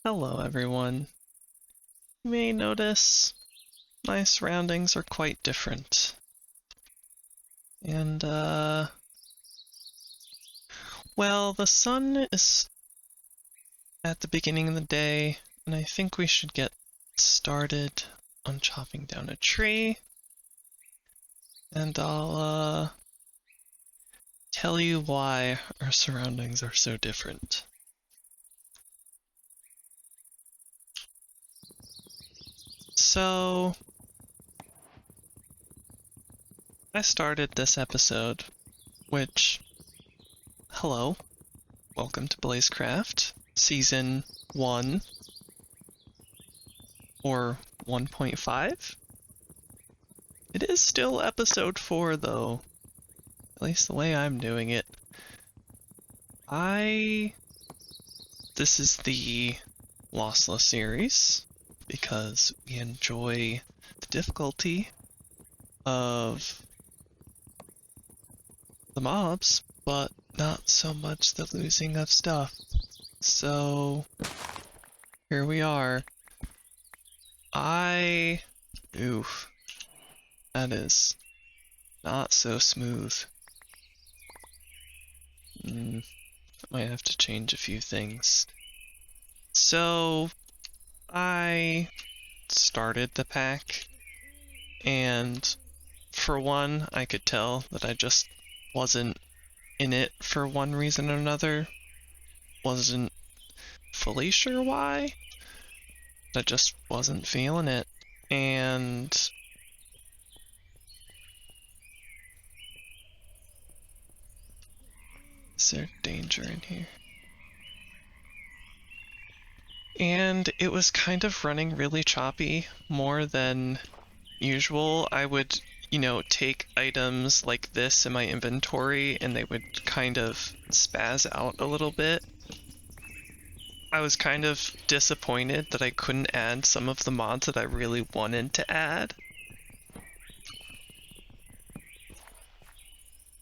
Hello everyone. You may notice my surroundings are quite different. And well, the sun is at the beginning of the day, and I think we should get started on chopping down a tree. And I'll tell you why our surroundings are so different. So, I started this episode, which, hello, welcome to BlazeCraft, Season 1, or 1.5? It is still Episode 4, though, at least the way I'm doing it. This is the Lossless series, because we enjoy the difficulty of the mobs, but not so much the losing of stuff. So, here we are. Oof. That is not so smooth. Might have to change a few things. So, I started the pack, and for one, I could tell that I just wasn't in it for one reason or another. Wasn't fully sure why. I just wasn't feeling it. And is there danger in here? And it was kind of running really choppy, more than usual. I would, take items like this in my inventory and they would kind of spaz out a little bit. I was kind of disappointed that I couldn't add some of the mods that I really wanted to add.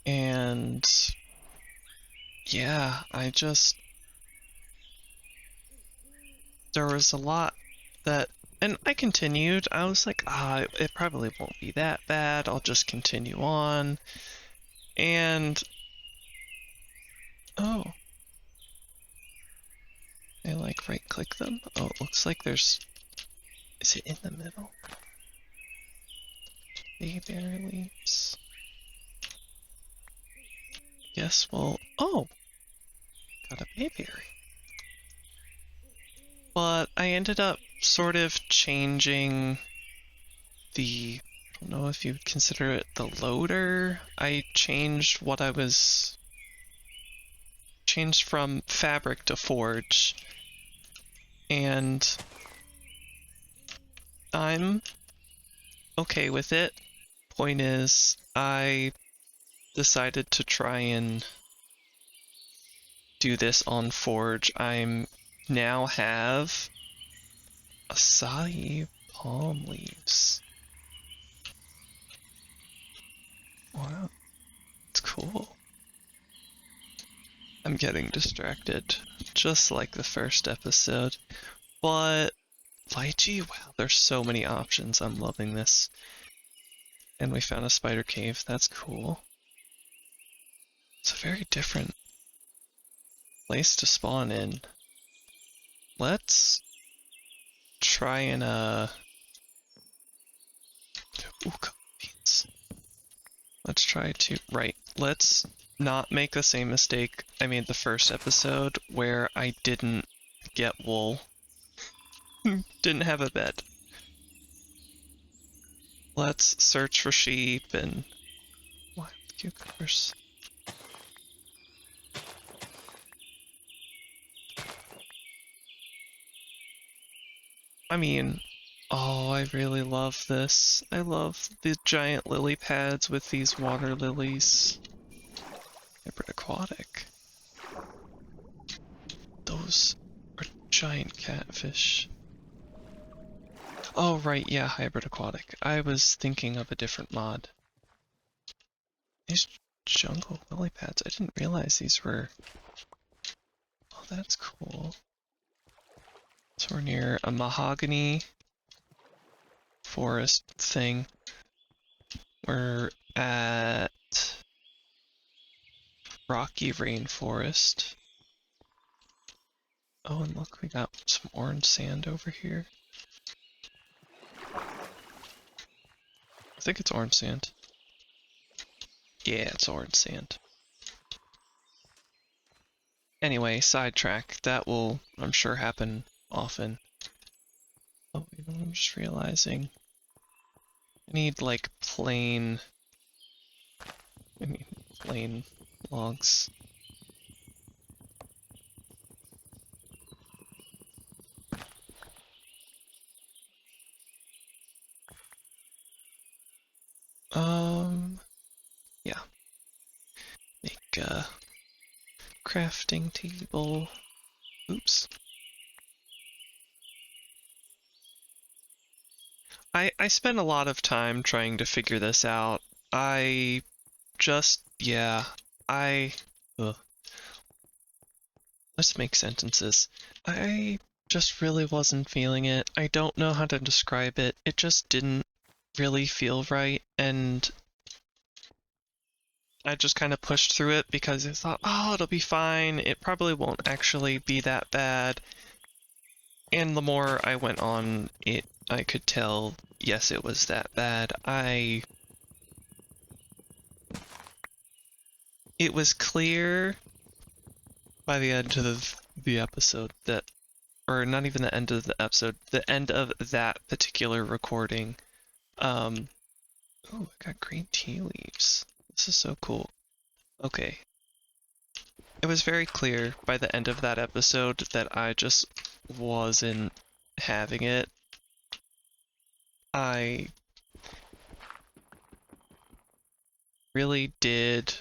And yeah, there was a lot that, and I continued. I was like, it probably won't be that bad. I'll just continue on. And, oh, I like right click them. Oh, it looks like is it in the middle? Bayberry leaves. Yes, well, oh, got a bayberry. But I ended up sort of changing I don't know if you'd consider it the loader. I changed changed from fabric to forge, and I'm okay with it. Point is, I decided to try and do this on forge. I now have xali palm leaves. Wow, it's cool. I'm getting distracted, just like the first episode. But lychee, wow, there's so many options. I'm loving this. And we found a spider cave. That's cool. It's a very different place to spawn in. Let's try and ooh, beans. Let's try to let's not make the same mistake I made the first episode where I didn't get wool. Didn't have a bed. Let's search for sheep and wild cucumbers. I mean, oh, I really love this. I love the giant lily pads with these water lilies. Hybrid aquatic. Those are giant catfish. Oh, right, yeah, hybrid aquatic. I was thinking of a different mod. These jungle lily pads, I didn't realize these were... Oh, that's cool. So we're near a mahogany forest thing. We're at rocky rainforest. Oh, and look, we got some orange sand over here. I think it's orange sand. Yeah, it's orange sand. Anyway, sidetrack. That will, I'm sure, happen often. Oh, you know what I'm just realizing? I need, like, plain logs. Yeah. Make a crafting table. Oops. I spent a lot of time trying to figure this out. I just, yeah, ugh. Let's make sentences. I just really wasn't feeling it. I don't know how to describe it. It just didn't really feel right, and I just kind of pushed through it because I thought, oh, it'll be fine. It probably won't actually be that bad. And the more I went on it, I could tell, yes, it was that bad. It was clear by the end of the episode that, or not even the end of the episode, the end of that particular recording. Oh, I got green tea leaves. This is so cool. Okay. It was very clear by the end of that episode that I just wasn't having it. I really did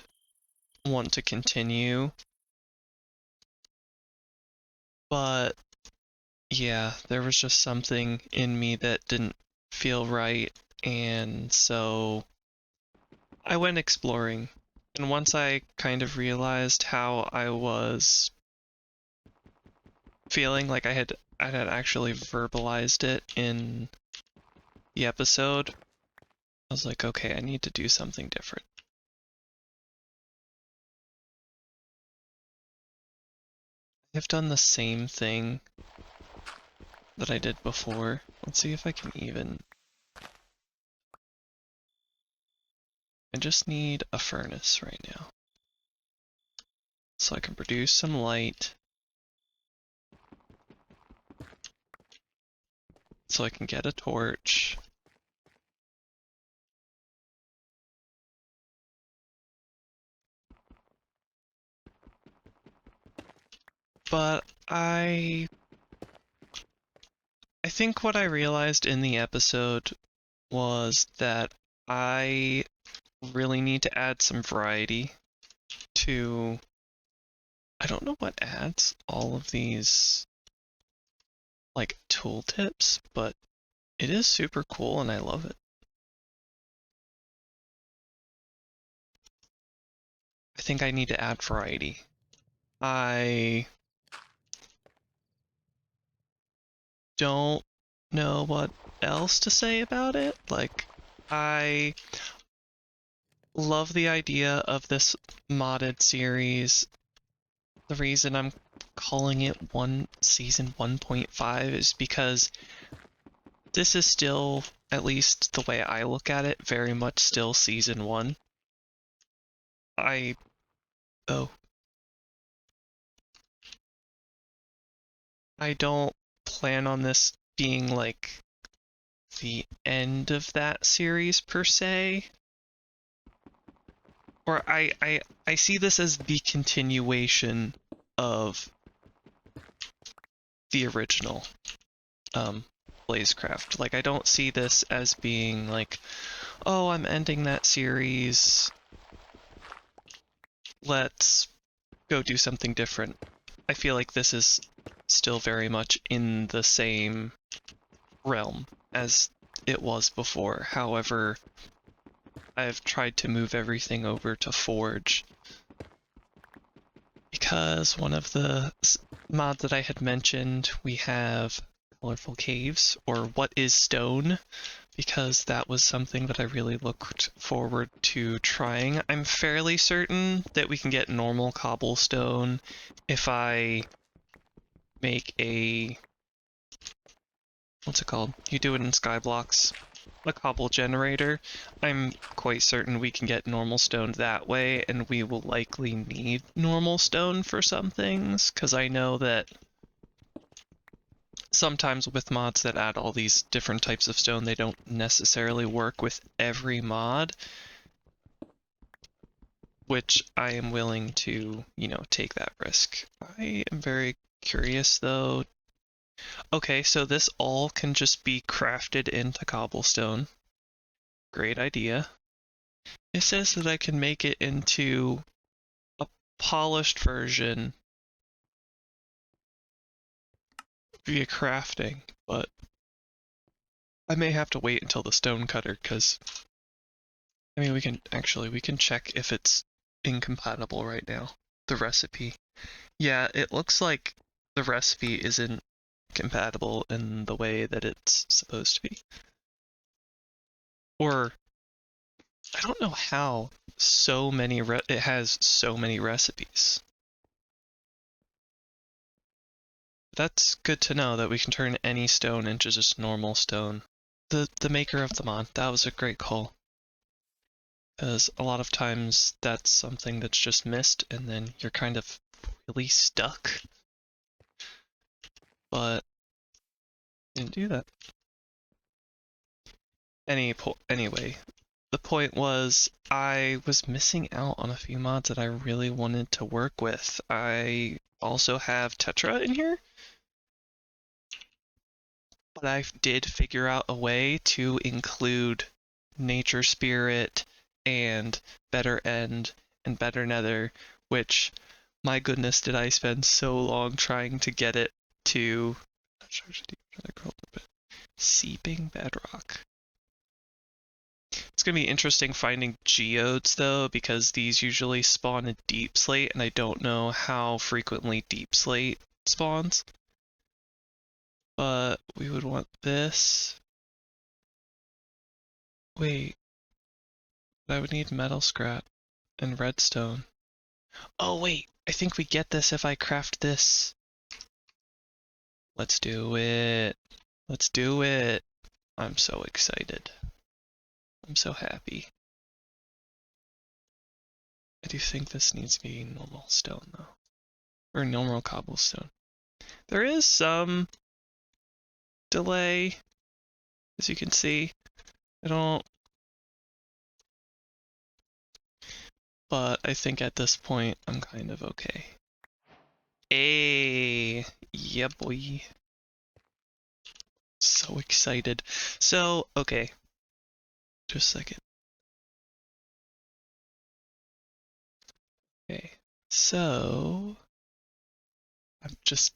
want to continue, but yeah, there was just something in me that didn't feel right, and so I went exploring. And once I kind of realized how I was feeling, like I had actually verbalized it in the episode, I was like, okay, I need to do something different. I've done the same thing that I did before. Let's see if I can even... I just need a furnace right now. So I can produce some light. So I can get a torch. But I think what I realized in the episode was that I really need to add some variety to... I don't know what adds all of these, like, tooltips, but it is super cool and I love it. I think I need to add variety. I don't know what else to say about it. Like, I love the idea of this modded series. The reason I'm calling it season 1.5 is because this is still, at least the way I look at it, very much still season 1. I don't plan on this being like the end of that series per se. Or I see this as the continuation of the original BlazeCraft. Like, I don't see this as being like, oh, I'm ending that series, let's go do something different. I feel like this is still very much in the same realm as it was before. However, I've tried to move everything over to Forge because one of the mods that I had mentioned, we have colorful caves, or what is stone, because that was something that I really looked forward to trying. I'm fairly certain that we can get normal cobblestone if I make a... what's it called? You do it in Skyblocks. A cobble generator. I'm quite certain we can get normal stone that way, and we will likely need normal stone for some things, because I know that sometimes with mods that add all these different types of stone, they don't necessarily work with every mod, which I am willing to, you know, take that risk. I am very curious though. Okay, so this all can just be crafted into cobblestone. Great idea. It says that I can make it into a polished version via crafting, but I may have to wait until the stone cutter, because I mean, we can check if it's incompatible right now. The recipe. Yeah, it looks like the recipe isn't compatible in the way that it's supposed to be. Or, I don't know how it has so many recipes. That's good to know that we can turn any stone into just normal stone. The maker of the mod, that was a great call. Because a lot of times that's something that's just missed, and then you're kind of really stuck. But didn't do that. Anyway, the point was I was missing out on a few mods that I really wanted to work with. I also have Tetra in here, but I did figure out a way to include Nature Spirit and Better End and Better Nether, which, my goodness, did I spend so long trying to get it to Seeping Bedrock. It's going to be interesting finding geodes, though, because these usually spawn in deep slate, and I don't know how frequently deep slate spawns. But we would want this. Wait. I would need metal scrap and redstone. Oh, wait. I think we get this if I craft this. Let's do it. Let's do it. I'm so excited. I'm so happy. I do think this needs to be normal stone, though. Or normal cobblestone. There is some delay, as you can see. But I think at this point, I'm kind of okay. Hey, yeah boy. So excited. So, okay. Just a second. Okay. So, I'm just,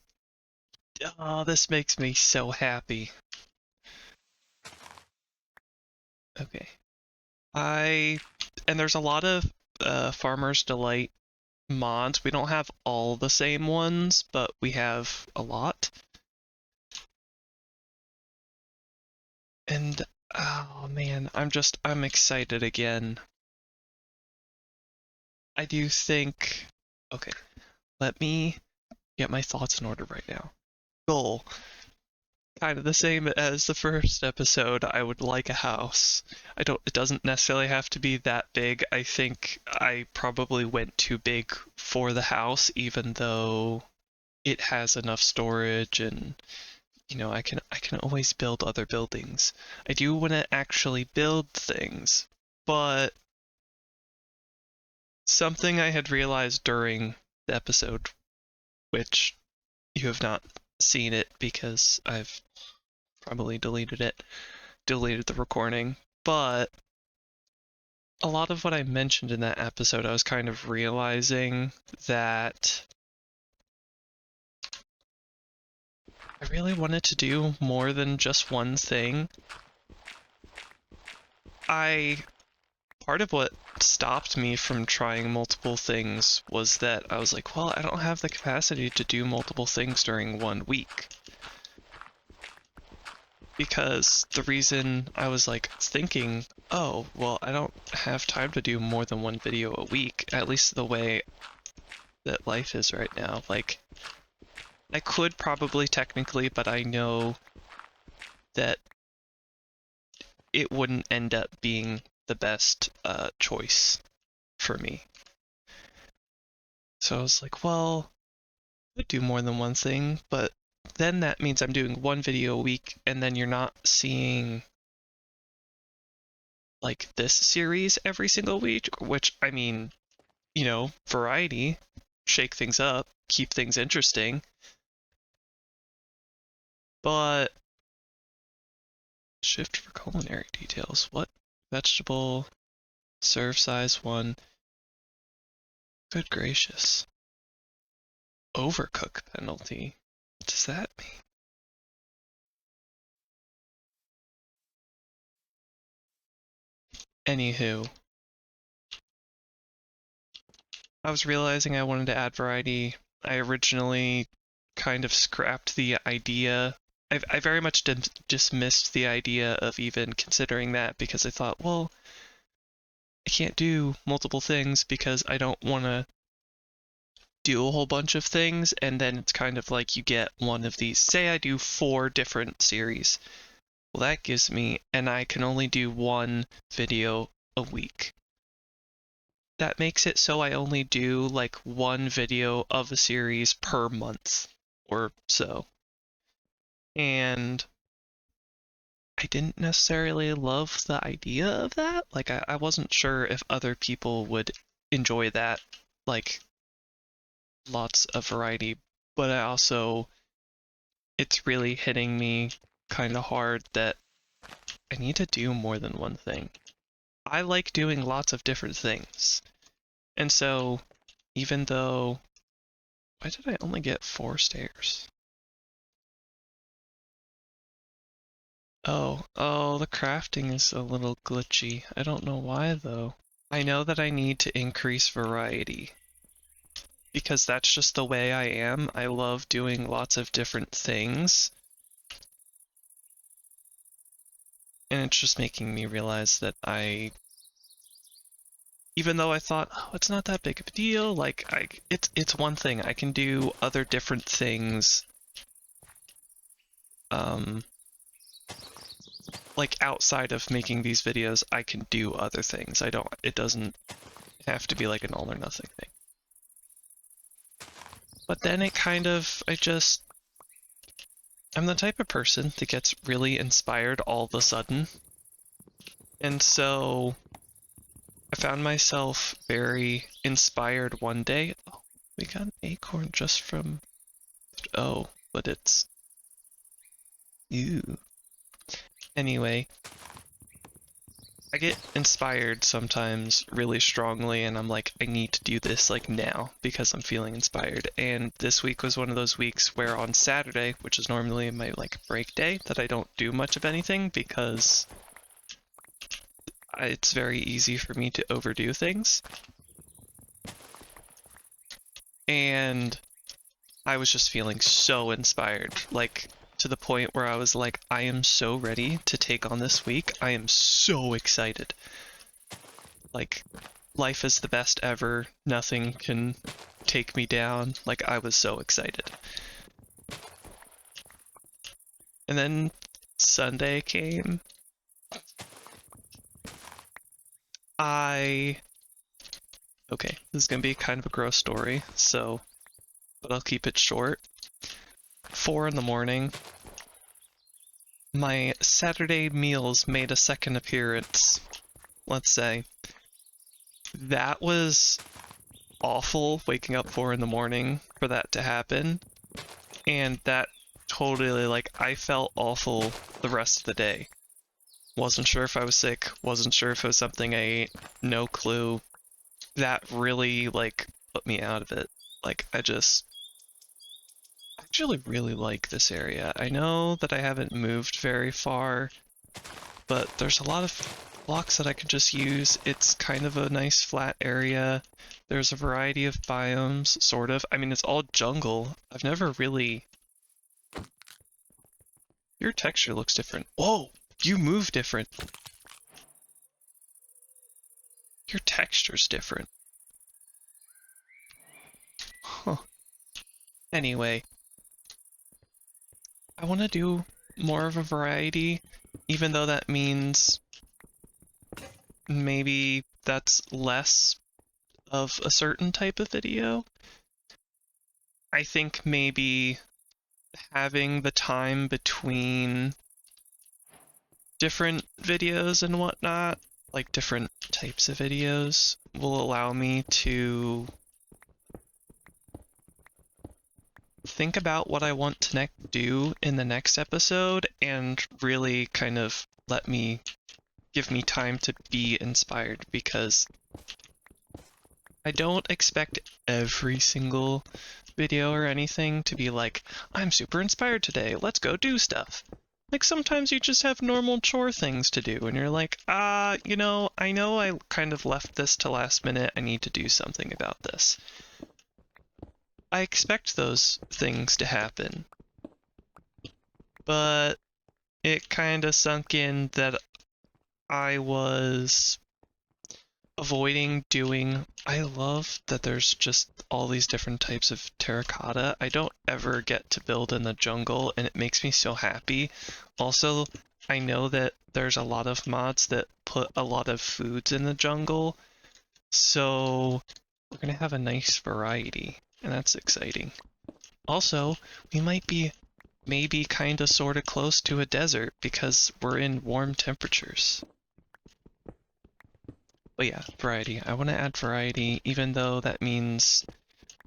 oh, this makes me so happy. Okay. And there's a lot of Farmer's Delight mods. We don't have all the same ones, but we have a lot. And, oh man, I'm excited again. I do think, okay, let me get my thoughts in order right now. Goal. Kind of the same as the first episode. I would like a house. It doesn't necessarily have to be that big. I think I probably went too big for the house, even though it has enough storage and, you know, I can always build other buildings. I do want to actually build things, but something I had realized during the episode, which you have not seen it because I've probably deleted the recording, but a lot of what I mentioned in that episode, I was kind of realizing that I really wanted to do more than just one thing. Part of what stopped me from trying multiple things was that I was like, well, I don't have the capacity to do multiple things during 1 week. because the reason I was like thinking, oh, well, I don't have time to do more than one video a week, at least the way that life is right now. Like, I could probably technically, but I know that it wouldn't end up being the best choice for me. So I was like, well, I could do more than one thing, but then that means I'm doing one video a week, and then you're not seeing like this series every single week, which, I mean, you know, variety, shake things up, keep things interesting. But shift for culinary details. What? Vegetable, serve size 1. Good gracious. Overcook penalty. What does that mean? Anywho, I was realizing I wanted to add variety. I originally kind of scrapped the idea. I very much dismissed the idea of even considering that because I thought, well, I can't do multiple things because I don't want to do a whole bunch of things, and then it's kind of like you get one of these. Say I do 4 different series. Well, that gives me, and I can only do 1 video a week. That makes it so I only do like 1 video of a series per month or so. And I didn't necessarily love the idea of that. Like, I wasn't sure if other people would enjoy that, like, lots of variety, but I also, it's really hitting me kind of hard that I need to do more than one thing. I like doing lots of different things. And so, even though, why did I only get 4 stairs? Oh, the crafting is a little glitchy. I don't know why though. I know that I need to increase variety because that's just the way I am. I love doing lots of different things. And it's just making me realize that even though I thought, oh, it's not that big of a deal, like it's one thing. I can do other different things. Like outside of making these videos, I can do other things. It doesn't have to be like an all or nothing thing. But then it kind of, I'm the type of person that gets really inspired all of a sudden. And so I found myself very inspired one day. Oh, we got an acorn just from, oh, but it's, ew. Anyway, I get inspired sometimes really strongly, and I'm like, I need to do this like now because I'm feeling inspired. And this week was one of those weeks where on Saturday, which is normally my like break day, that I don't do much of anything because it's very easy for me to overdo things. And I was just feeling so inspired, like to the point where I was like, I am so ready to take on this week. I am so excited. Like, life is the best ever. Nothing can take me down. Like, I was so excited. And then Sunday came. Okay, this is gonna be kind of a gross story, but I'll keep it short. 4 in the morning. My Saturday meals made a second appearance, let's say. That was awful, waking up 4 in the morning for that to happen. And that totally, like, I felt awful the rest of the day. Wasn't sure if I was sick, wasn't sure if it was something I ate, no clue. That really, like, put me out of it. Like, I actually really like this area. I know that I haven't moved very far, but there's a lot of blocks that I can just use. It's kind of a nice flat area. There's a variety of biomes, sort of. I mean, it's all jungle. I've never really Your texture looks different. Whoa! You move different. Your texture's different. Huh. Anyway, I want to do more of a variety, even though that means maybe that's less of a certain type of video. I think maybe having the time between different videos and whatnot, like different types of videos, will allow me to think about what I want to do in the next episode and really kind of give me time to be inspired, because I don't expect every single video or anything to be like, I'm super inspired today, let's go do stuff. Like, sometimes you just have normal chore things to do, and you're like, I know I kind of left this to last minute, I need to do something about this. I expect those things to happen. But it kind of sunk in that I was avoiding doing... I love that there's just all these different types of terracotta. I don't ever get to build in the jungle, and it makes me so happy. Also, I know that there's a lot of mods that put a lot of foods in the jungle, so we're gonna have a nice variety, and that's exciting. Also, we might be maybe kinda sorta close to a desert because we're in warm temperatures. But yeah, variety. I want to add variety, even though that means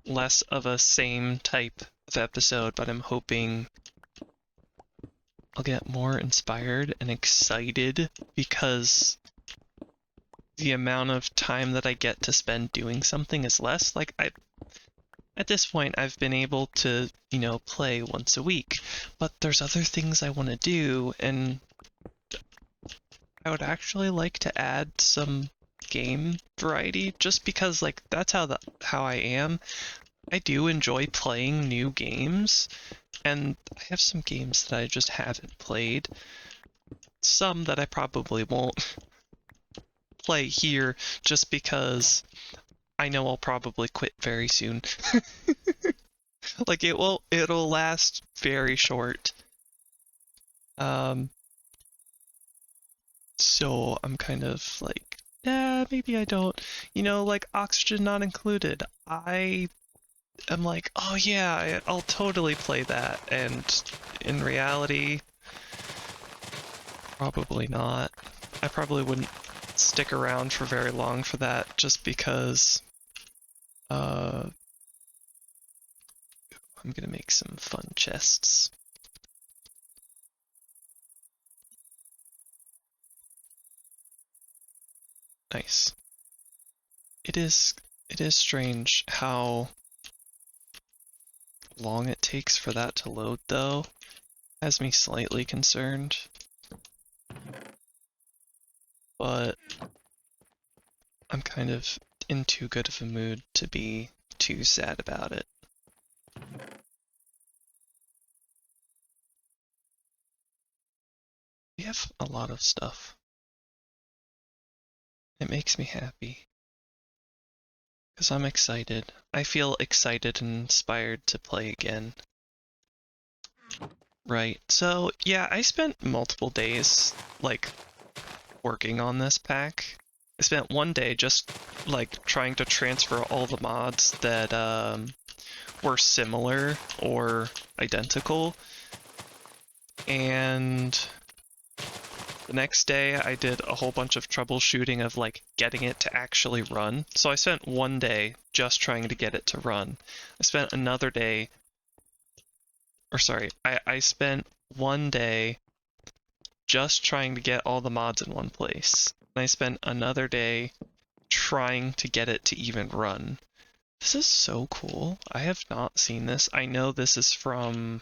less of a same type of episode, but I'm hoping I'll get more inspired and excited because the amount of time that I get to spend doing something is less. Like, at this point, I've been able to, play once a week, but there's other things I want to do, and I would actually like to add some game variety, just because, like, that's how I am. I do enjoy playing new games, and I have some games that I just haven't played. Some that I probably won't play here, just because I know I'll probably quit very soon. Like, it'll last very short. So I'm kind of like, yeah, maybe I don't. Like, oxygen not included. I am like, oh yeah, I'll totally play that. And in reality, probably not. I probably wouldn't stick around for very long for that, just because I'm gonna make some fun chests. Nice. It is strange how long it takes for that to load, though. Has me slightly concerned. But I'm kind of in too good of a mood to be too sad about it. We have a lot of stuff. It makes me happy. Because I'm excited. I feel excited and inspired to play again. Right, so yeah, I spent multiple days, like, working on this pack. I spent one day just, like, trying to transfer all the mods that were similar or identical. And the next day I did a whole bunch of troubleshooting of, like, getting it to actually run. So I spent one day just trying to get it to run. I spent another day, or sorry, I spent one day just trying to get all the mods in one place. And I spent another day trying to get it to even run. This is so cool. I have not seen this. I know this is from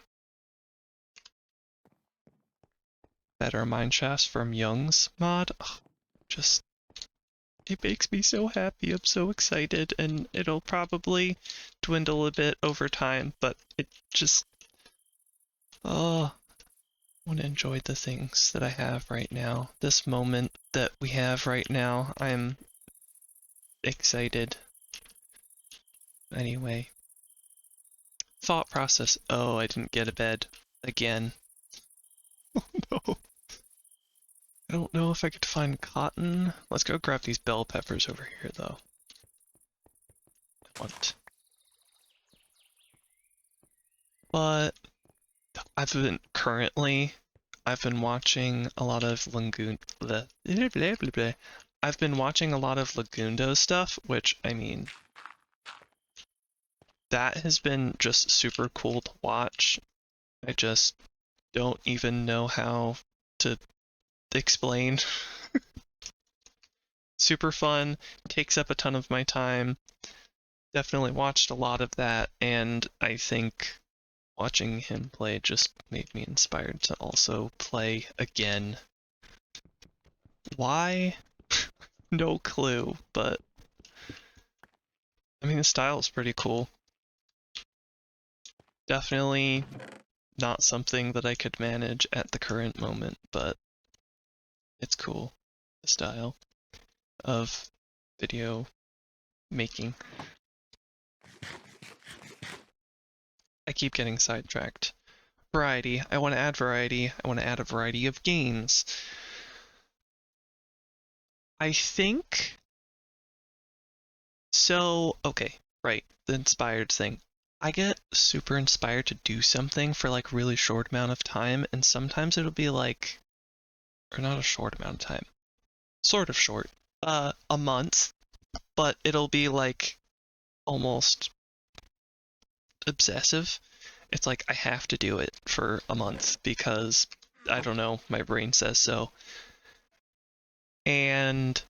Better Mineshafts from Young's mod. Ugh, just, it makes me so happy. I'm so excited, and it'll probably dwindle a bit over time, but it just, oh, want to enjoy the things that I have right now. This moment that we have right now, I'm excited. Anyway. Thought process. Oh, I didn't get a bed. Again. Oh no. I don't know if I could find cotton. Let's go grab these bell peppers over here, though. I want. But I've been watching a lot of I've been watching a lot of Lagundo stuff, which, I mean, that has been just super cool to watch. I just don't even know how to explain. Super fun, takes up a ton of my time. Definitely watched a lot of that, and I think watching him play just made me inspired to also play again. Why? No clue, but I mean, the style is pretty cool. Definitely not something that I could manage at the current moment, but it's cool. The style of video making. I keep getting sidetracked. Variety. I want to add variety. I want to add a variety of games. I think... So, okay, right. The inspired thing. I get super inspired to do something for like really short amount of time, and sometimes it'll be like, or not a short amount of time, sort of short, a month, but it'll be like almost obsessive. It's like I have to do it for a month because, I don't know, my brain says so. And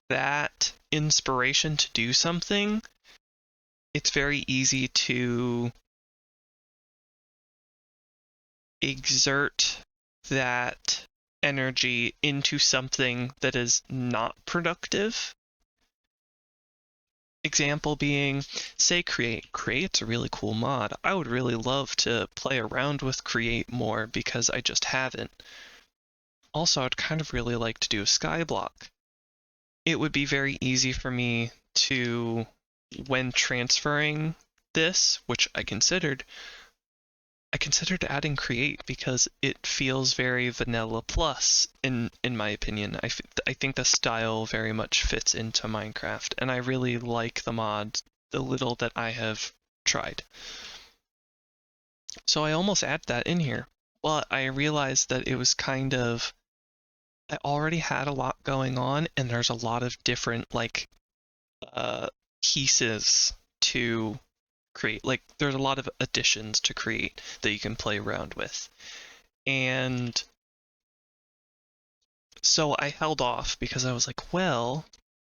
that inspiration to do something, it's very easy to exert that energy into something that is not productive. Example being, say Create. Create's a really cool mod. I would really love to play around with Create more because I just haven't. Also, I'd kind of really like to do a skyblock. It would be very easy for me to, when transferring this, which I considered adding Create because it feels very vanilla plus in my opinion. I think the style very much fits into Minecraft, and I really like the mod, the little that I have tried. So I almost added that in here, but I realized that it was kind of, I already had a lot going on, and there's a lot of different like pieces to Create. Like there's a lot of additions to Create that you can play around with. And so I held off because I was like, well,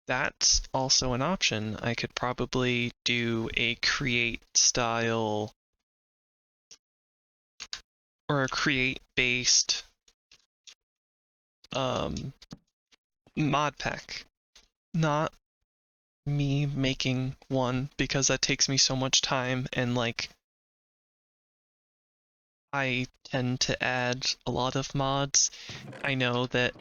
that's also an option. I could probably do a Create style or a Create based mod pack. Not me making one because that takes me so much time, and like I tend to add a lot of mods. I know that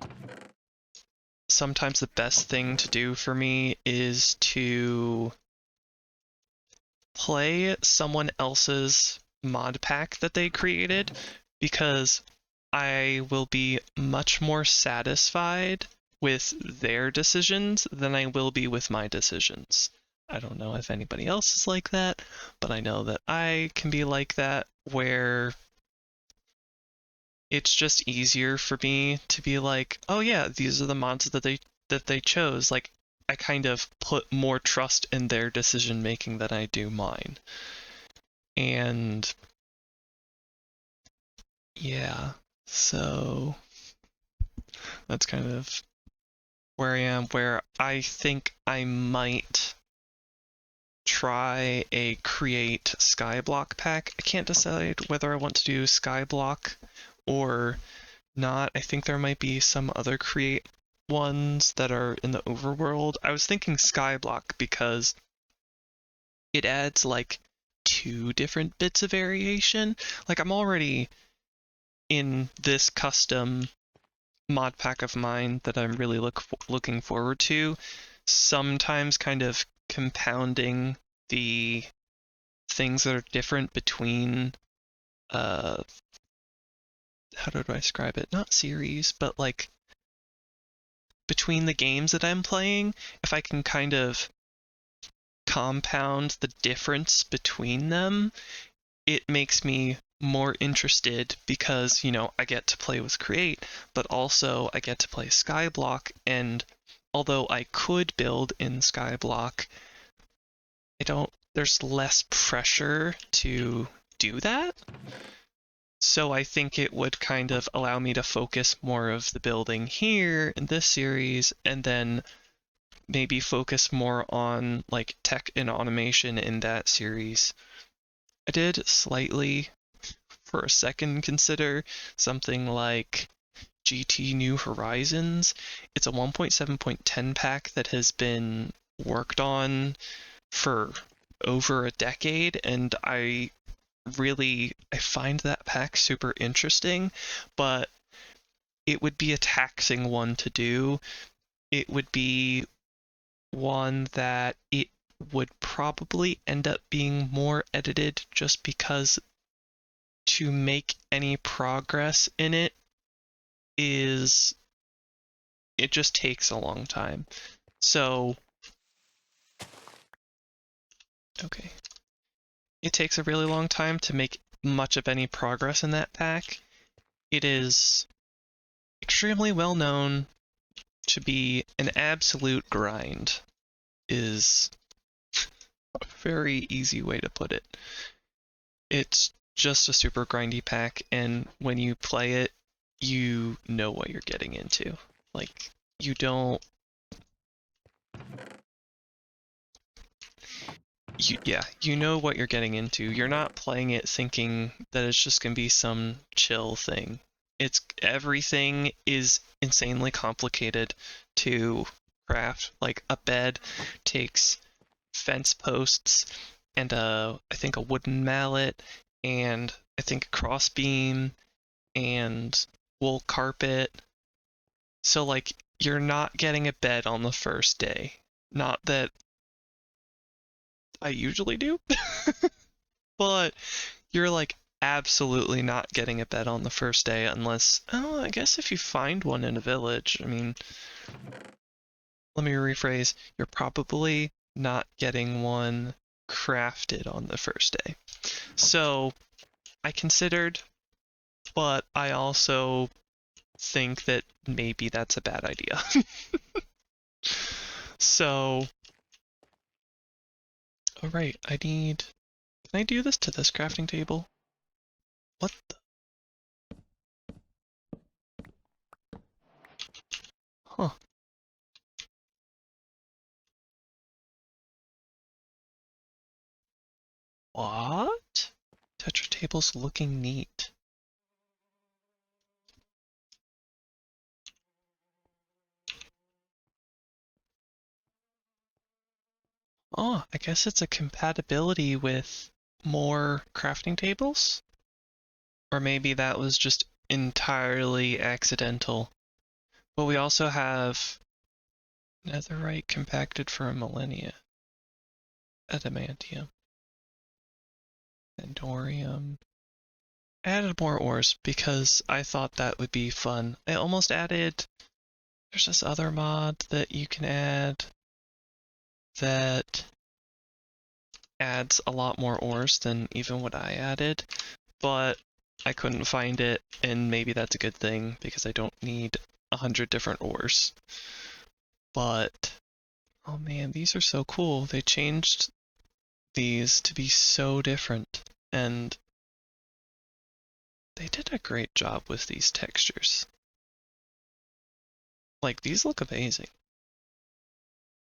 sometimes the best thing to do for me is to play someone else's mod pack that they created, because I will be much more satisfied with their decisions than I will be with my decisions. I don't know if anybody else is like that, but I know that I can be like that, where it's just easier for me to be like, oh yeah, these are the mods that they chose. Like, I kind of put more trust in their decision making than I do mine. And yeah, so that's kind of where I am, where I think I might try a Create Skyblock pack. I can't decide whether I want to do Skyblock or not. I think there might be some other Create ones that are in the overworld. I was thinking Skyblock because it adds like 2 different bits of variation. Like, I'm already in this custom mod pack of mine that I'm really looking forward to, sometimes kind of compounding the things that are different between how do I describe it? Not series, but like between the games that I'm playing, if I can kind of compound the difference between them, it makes me more interested because, you know, I get to play with Create, but also I get to play Skyblock, and although I could build in Skyblock, there's less pressure to do that. So I think it would kind of allow me to focus more of the building here in this series, and then maybe focus more on like tech and automation in that series. I did slightly, for a second, consider something like GT New Horizons. It's a 1.7.10 pack that has been worked on for over a decade, and I find that pack super interesting, but it would be a taxing one to do. It would be one that it would probably end up being more edited, just because to make any progress in it just takes a long time. So, okay. It takes a really long time to make much of any progress in that pack. It is extremely well known to be an absolute grind, is a very easy way to put it. It's just a super grindy pack, and when you play it, you know what you're getting into. Like, you don't... you know what you're getting into. You're not playing it thinking that it's just gonna be some chill thing. Everything is insanely complicated to craft. Like, a bed takes fence posts and I think a wooden mallet, and I think a crossbeam and wool carpet. So like, you're not getting a bed on the first day. Not that I usually do, but you're like absolutely not getting a bed on the first day unless, oh, I guess if you find one in a village. I mean, let me rephrase, you're probably not getting one crafted on the first day. So I considered, but I also think that maybe that's a bad idea. So, all right, can I do this to this crafting table? What the? Huh. What? Tetra table's looking neat. Oh, I guess it's a compatibility with more crafting tables? Or maybe that was just entirely accidental. But we also have netherite compacted for a millennia, adamantium, andorium. I added more ores because I thought that would be fun. I almost added, there's this other mod that you can add that adds a lot more ores than even what I added, but I couldn't find it, and maybe that's a good thing because I don't need 100 different ores. But, oh man, these are so cool. They changed these to be so different, and they did a great job with these textures. Like, these look amazing.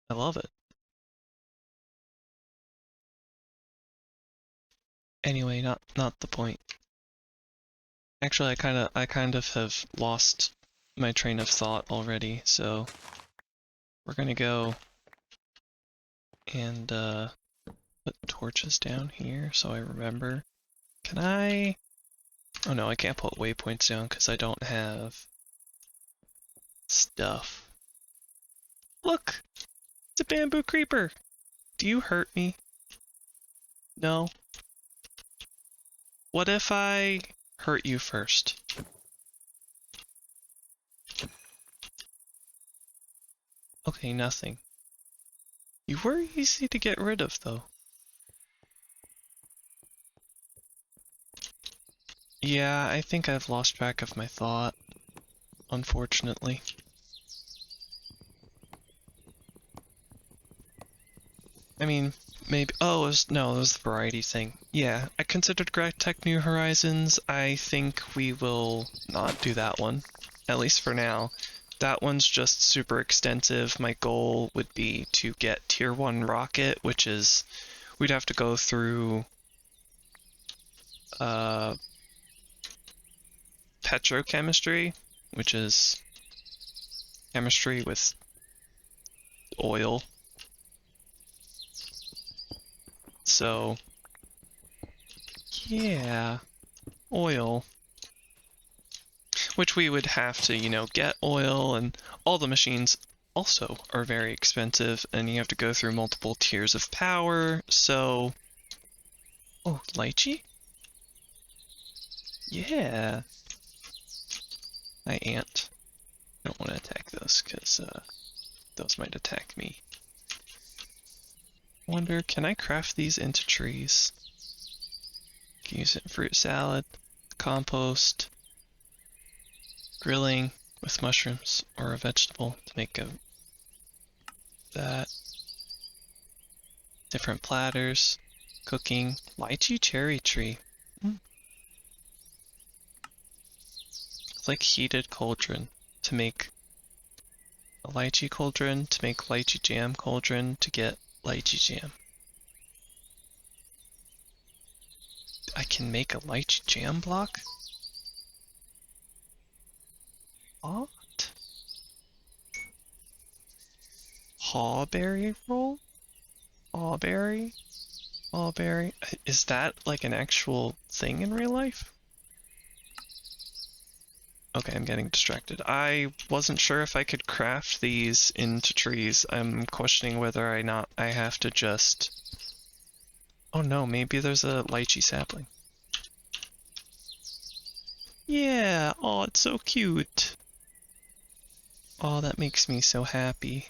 I love it. Anyway, not the point. Actually, I kind of have lost my train of thought already, so we're gonna go and put torches down here so I remember. Can I... Oh no, I can't put waypoints down because I don't have stuff. Look! It's a bamboo creeper! Do you hurt me? No? What if I hurt you first? Okay, nothing. You were easy to get rid of, though. Yeah, I think I've lost track of my thought, unfortunately. I mean, maybe... Oh, no, it was the variety thing. Yeah, I considered Tech New Horizons. I think we will not do that one, at least for now. That one's just super extensive. My goal would be to get Tier 1 Rocket, which is... We'd have to go through... petrochemistry, which is chemistry with oil. So, yeah, oil. Which we would have to, you know, get oil, and all the machines also are very expensive, and you have to go through multiple tiers of power, so... Oh, lychee? Yeah. Hi, ant. I don't want to attack those, because those might attack me. Wonder, can I craft these into trees? Can use it in fruit salad, compost, grilling with mushrooms or a vegetable to make that. Different platters, cooking, lychee cherry tree. It's like heated cauldron to make a lychee cauldron, to make lychee jam cauldron, to get lychee jam. I can make a lychee jam block? What? Hawberry roll? Hawberry? Hawberry? Is that like an actual thing in real life? Okay, I'm getting distracted. I wasn't sure if I could craft these into trees. I'm questioning whether or not I have to just... Oh no, maybe there's a lychee sapling. Yeah, oh, it's so cute. Oh, that makes me so happy.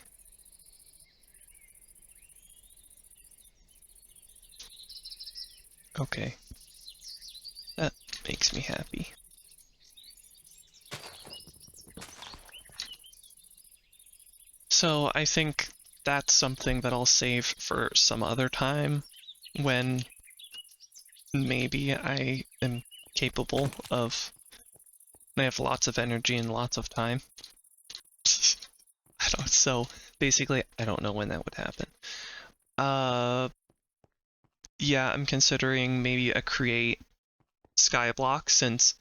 Okay. That makes me happy. So I think that's something that I'll save for some other time when maybe I am capable of... I have lots of energy and lots of time. I don't, so basically, I don't know when that would happen. Yeah, I'm considering maybe a create skyblock since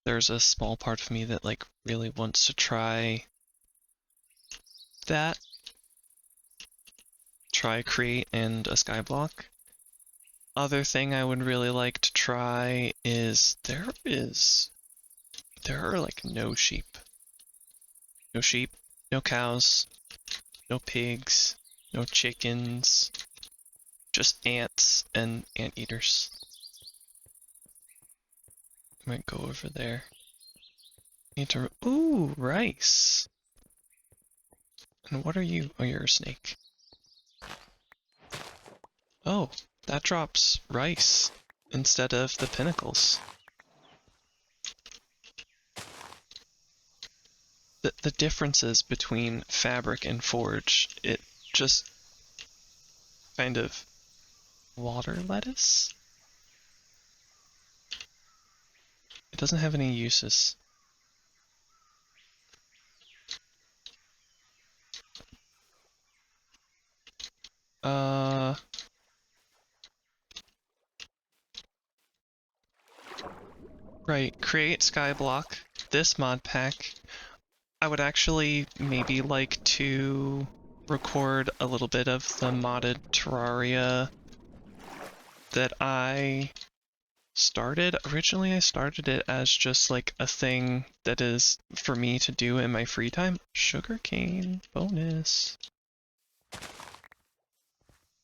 there's a small part of me that like really wants to try that. Try create and a skyblock. Other thing I would really like to try is there are like no sheep. No sheep, no cows, no pigs, no chickens, just ants and anteaters. I might go over there. Need to... Ooh, rice! And what are you? Oh, you're a snake. Oh, that drops rice instead of the pinnacles. The differences between fabric and forge, it just kind of... Water lettuce? It doesn't have any uses. Right, create skyblock, this mod pack. I would actually maybe like to record a little bit of the modded Terraria that I started. Originally, I started it as just like a thing that is for me to do in my free time. Sugarcane bonus.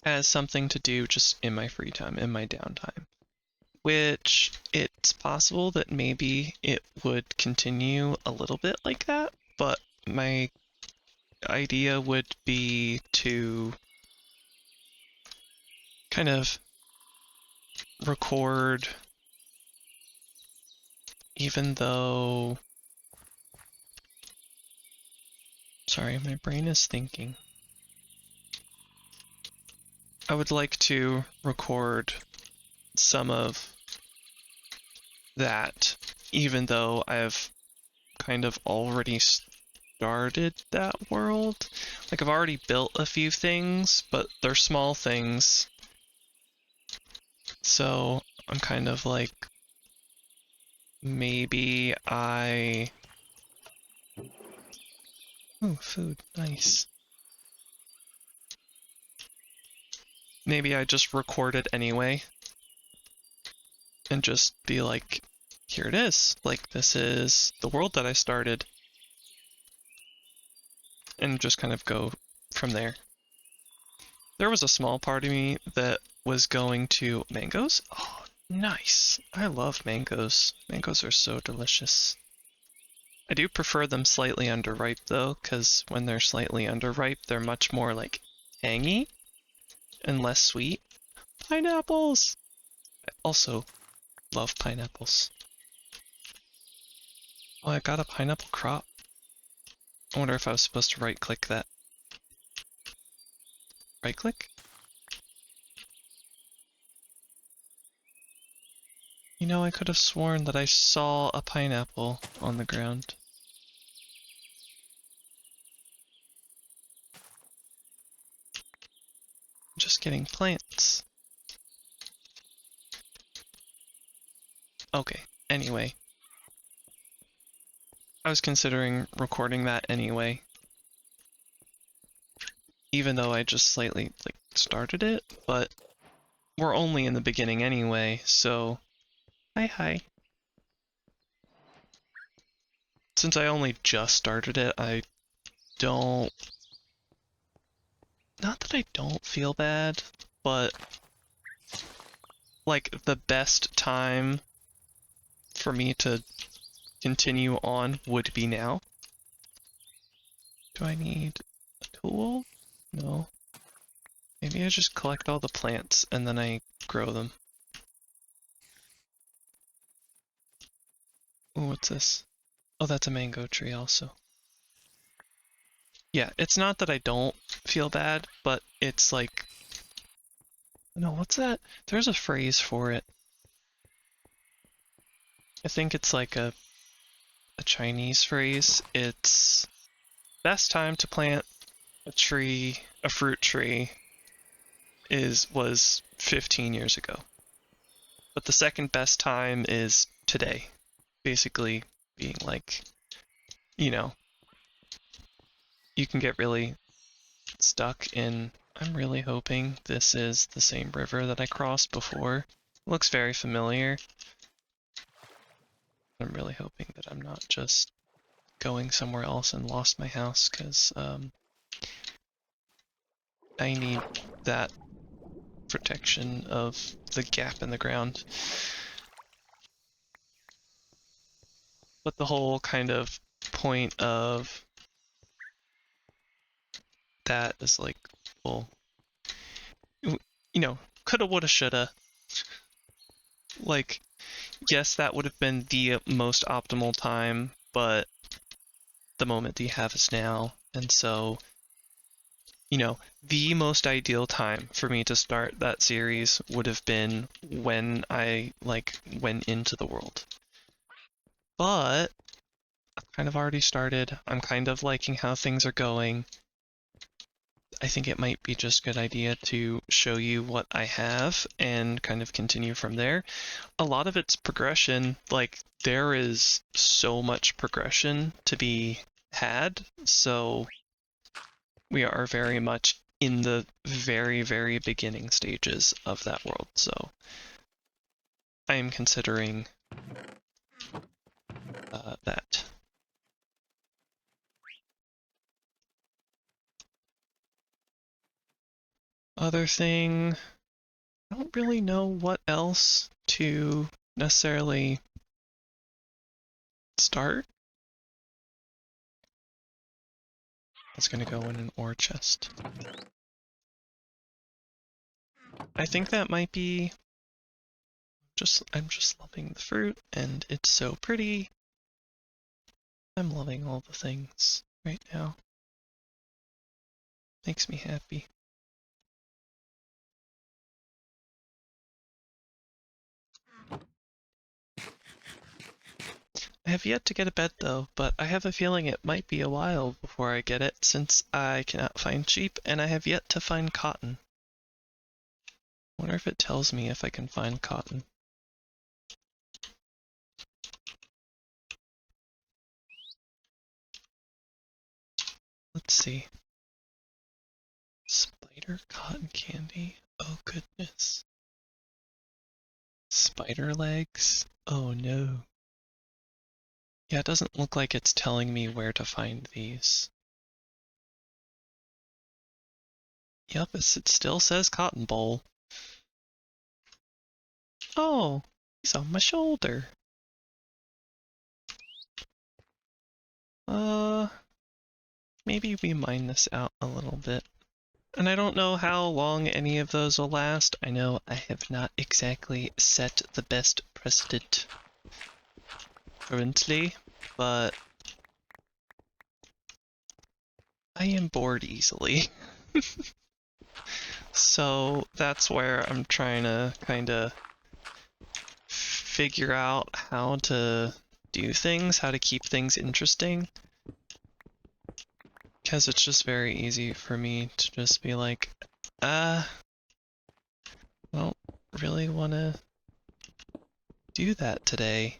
As something to do just in my free time, in my downtime. Which it's possible that maybe it would continue a little bit like that, but my idea would be to kind of record even though... Sorry, my brain is thinking. I would like to record some of that, even though I've kind of already started that world. Like, I've already built a few things, but they're small things. So I'm kind of like, maybe I... Ooh, food, nice. Maybe I just record it anyway. And just be like, here it is. Like, this is the world that I started. And just kind of go from there. There was a small part of me that was going to mangoes. Oh, nice. I love mangoes. Mangoes are so delicious. I do prefer them slightly underripe though, because when they're slightly underripe, they're much more like tangy and less sweet. Pineapples! I also love pineapples. Oh, I got a pineapple crop. I wonder if I was supposed to right click that. Right click? You know, I could have sworn that I saw a pineapple on the ground. I'm just getting plants. Okay, anyway. I was considering recording that anyway. Even though I just slightly, like, started it, but we're only in the beginning anyway, so... Hi. Since I only just started it, I don't... Not that I don't feel bad, but... Like, the best time for me to continue on would be now. Do I need a tool? No. Maybe I just collect all the plants and then I grow them. Ooh, what's this? Oh, that's a mango tree also. Yeah, it's not that I don't feel bad, but it's like... No, what's that? There's a phrase for it. I think it's like a Chinese phrase. It's best time to plant a tree, a fruit tree, was 15 years ago. But the second best time is today. Basically being like, you know, you can get really stuck in... I'm really hoping this is the same river that I crossed before. It looks very familiar. I'm really hoping that I'm not just going somewhere else and lost my house, because I need that protection of the gap in the ground. But the whole kind of point of that is like, well, you know, coulda, woulda, shoulda. Like, yes, that would have been the most optimal time, but the moment that you have is now. And so, you know, the most ideal time for me to start that series would have been when I, like, went into the world. But I've kind of already started. I'm kind of liking how things are going. I think it might be just a good idea to show you what I have and kind of continue from there. A lot of it's progression. Like, there is so much progression to be had, so we are very much in the very, very beginning stages of that world, so I am considering that. Other thing, I don't really know what else to necessarily start. It's gonna go in an ore chest. I think that might be I'm just loving the fruit, and it's so pretty. I'm loving all the things right now. Makes me happy. I have yet to get a bed though, but I have a feeling it might be a while before I get it since I cannot find sheep and I have yet to find cotton. I wonder if it tells me if I can find cotton. Let's see. Spider cotton candy? Oh goodness. Spider legs? Oh no. Yeah, it doesn't look like it's telling me where to find these. Yep, it still says cotton boll. Oh, he's on my shoulder. Maybe we mine this out a little bit. And I don't know how long any of those will last. I know I have not exactly set the best precedent currently, but I am bored easily. So that's where I'm trying to kind of figure out how to do things, how to keep things interesting. Because it's just very easy for me to just be like, I don't really want to do that today.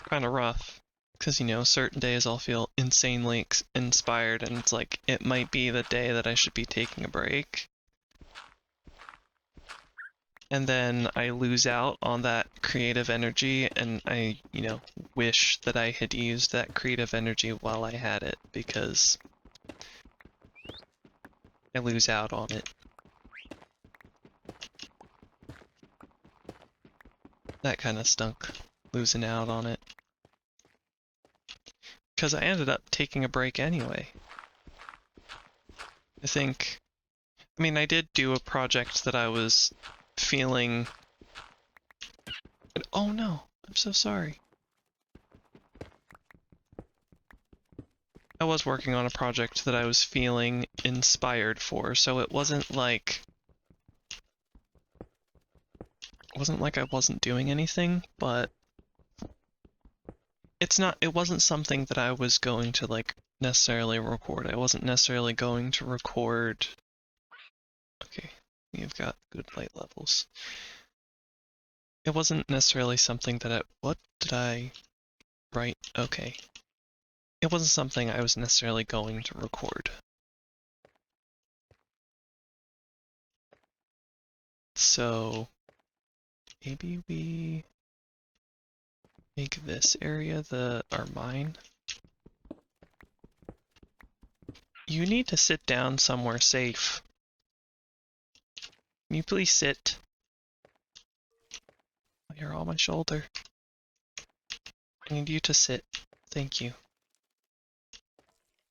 Kind of rough. Because, you know, certain days I'll feel insanely inspired, and it's like, it might be the day that I should be taking a break. And then I lose out on that creative energy, and I, you know, wish that I had used that creative energy while I had it, because I lose out on it. That kind of stunk, losing out on it. Because I ended up taking a break anyway. I mean, I did do a project that I was feeling... Oh no, I'm so sorry. I was working on a project that I was feeling inspired for, so it wasn't like I wasn't doing anything, but it wasn't something that I was going to like necessarily record. I wasn't necessarily going to record. Okay, we've got good light levels. It wasn't necessarily something that what did I write? Okay. It wasn't something I was necessarily going to record. So maybe we make this area our mine. You need to sit down somewhere safe. Can you please sit? You're on my shoulder. I need you to sit. Thank you.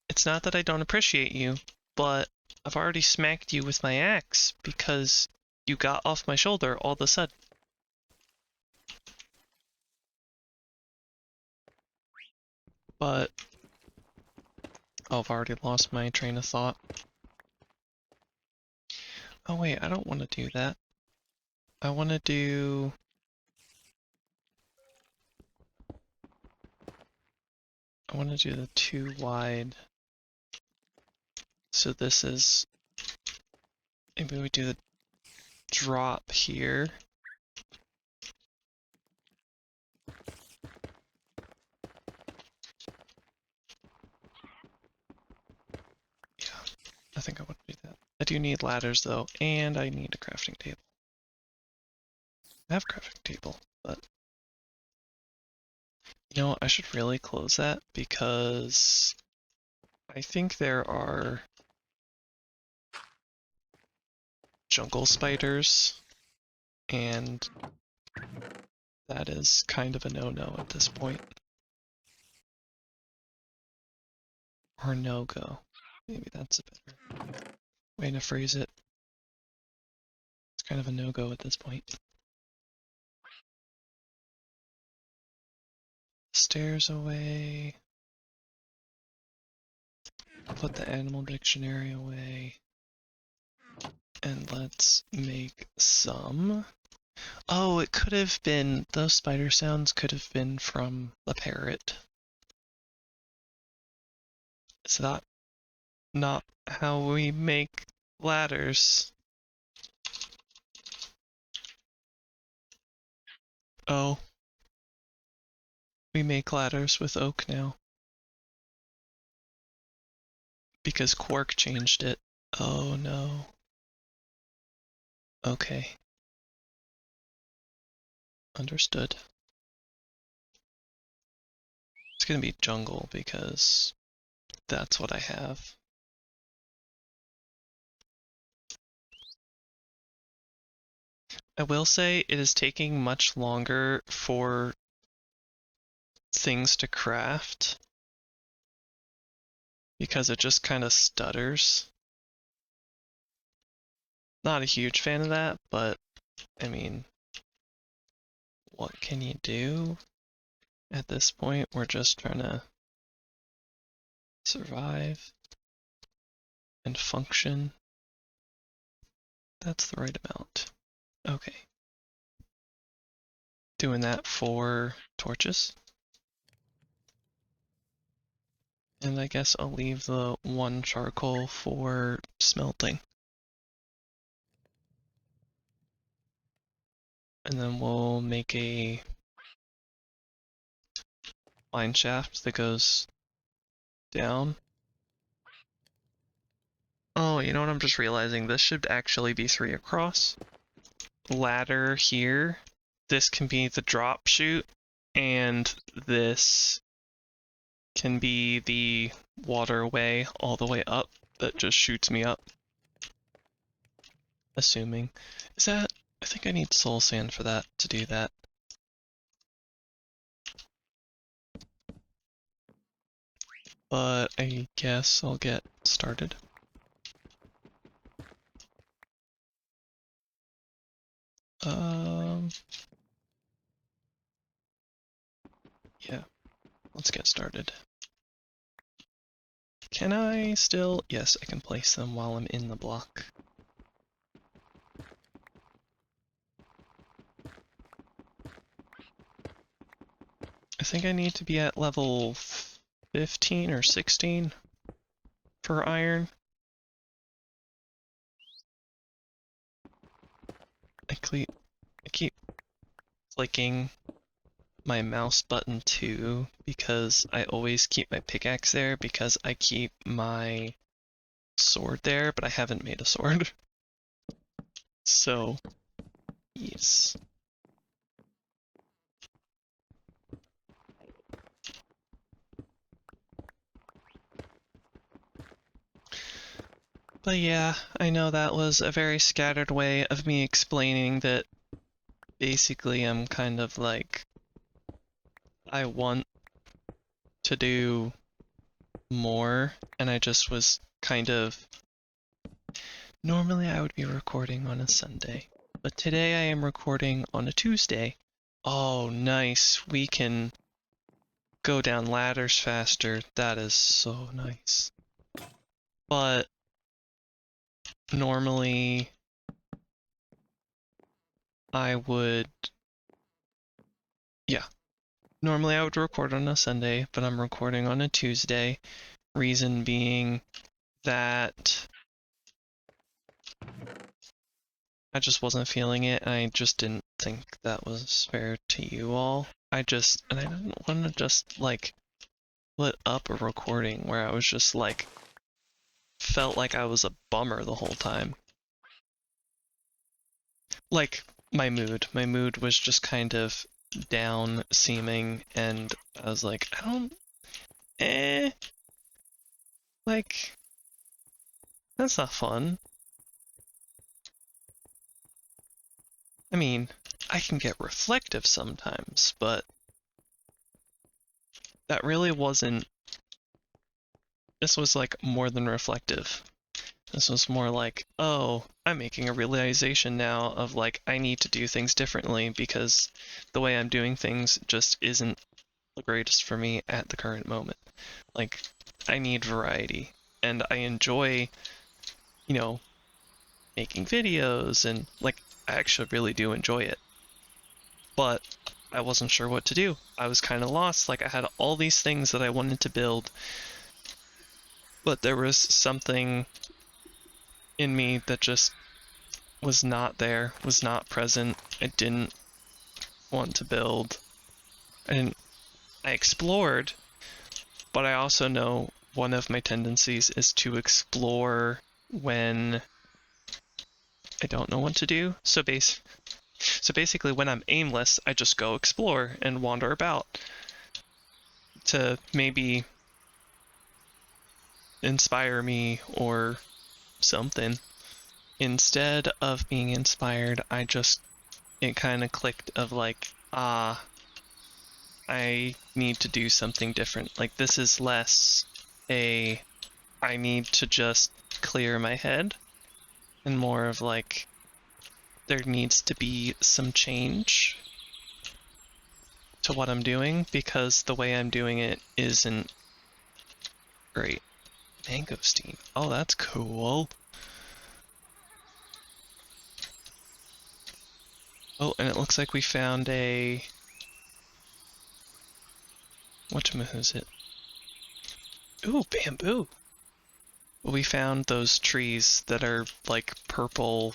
It's not that I don't appreciate you, but I've already smacked you with my axe because you got off my shoulder all of a sudden. But oh, I've already lost my train of thought. Oh wait, I don't want to do that. I want to do... I want to do the 2 wide. So this is... Maybe we do the drop here. think I want to do that. I do need ladders though, and I need a crafting table. I have a crafting table, but you know, I should really close that because I think there are jungle spiders, and that is kind of a no-no at this point. Or no-go. Maybe that's a better way to phrase it. It's kind of a no-go at this point. Stairs away. Put the animal dictionary away. And let's make some. Oh, it could have been, those spider sounds could have been from the parrot. Is that not how we make ladders? Oh. We make ladders with oak now. Because Quark changed it. Oh no. Okay. Understood. It's gonna be jungle because that's what I have. I will say it is taking much longer for things to craft because it just kind of stutters. Not a huge fan of that, but I mean, what can you do? At this point, we're just trying to survive and function. That's the right amount. Okay. Doing that for torches. And I guess I'll leave the one charcoal for smelting. And then we'll make a mine shaft that goes down. Oh, you know what I'm just realizing? This should actually be 3 across. Ladder here. This can be the drop chute, and this can be the waterway all the way up that just shoots me up. Assuming. Is that... I think I need soul sand for that, to do that. But I guess I'll get started. Yeah, let's get started. Can I still? Yes, I can place them while I'm in the block. I think I need to be at level 15 or 16 for iron. I keep clicking my mouse button too because I always keep my pickaxe there because I keep my sword there, but I haven't made a sword. So, yes. But yeah, I know that was a very scattered way of me explaining that basically I'm kind of like, I want to do more, and I just was kind of... Normally I would be recording on a Sunday, but today I am recording on a Tuesday. Oh, nice. We can go down ladders faster. That is so nice. But normally I would... Yeah. Normally I would record on a Sunday, but I'm recording on a Tuesday. Reason being that I just wasn't feeling it, and I just didn't think that was fair to you all. And I didn't want to just, like, put up a recording where I was just, like, felt like I was a bummer the whole time. Like, my mood was just kind of down seeming, and I was like, like, that's not fun. I mean, I can get reflective sometimes, but that really wasn't, this was like more than reflective. This was more like, oh, I'm making a realization now of like, I need to do things differently because the way I'm doing things just isn't the greatest for me at the current moment. Like, I need variety, and I enjoy, you know, making videos, and like, I actually really do enjoy it. But I wasn't sure what to do. I was kind of lost. Like, I had all these things that I wanted to build, but there was something in me that just was not there, was not present. I didn't want to build. And I explored, but I also know one of my tendencies is to explore when I don't know what to do. So basically when I'm aimless, I just go explore and wander about to maybe inspire me or something. Instead of being inspired, it kind of clicked of like, I need to do something different. Like, this is less I need to just clear my head, and more of like, there needs to be some change to what I'm doing because the way I'm doing it isn't great. Mangosteen. Oh, that's cool. Oh, and it looks like we found a... whatchamahoo's it? Ooh, bamboo! We found those trees that are like purple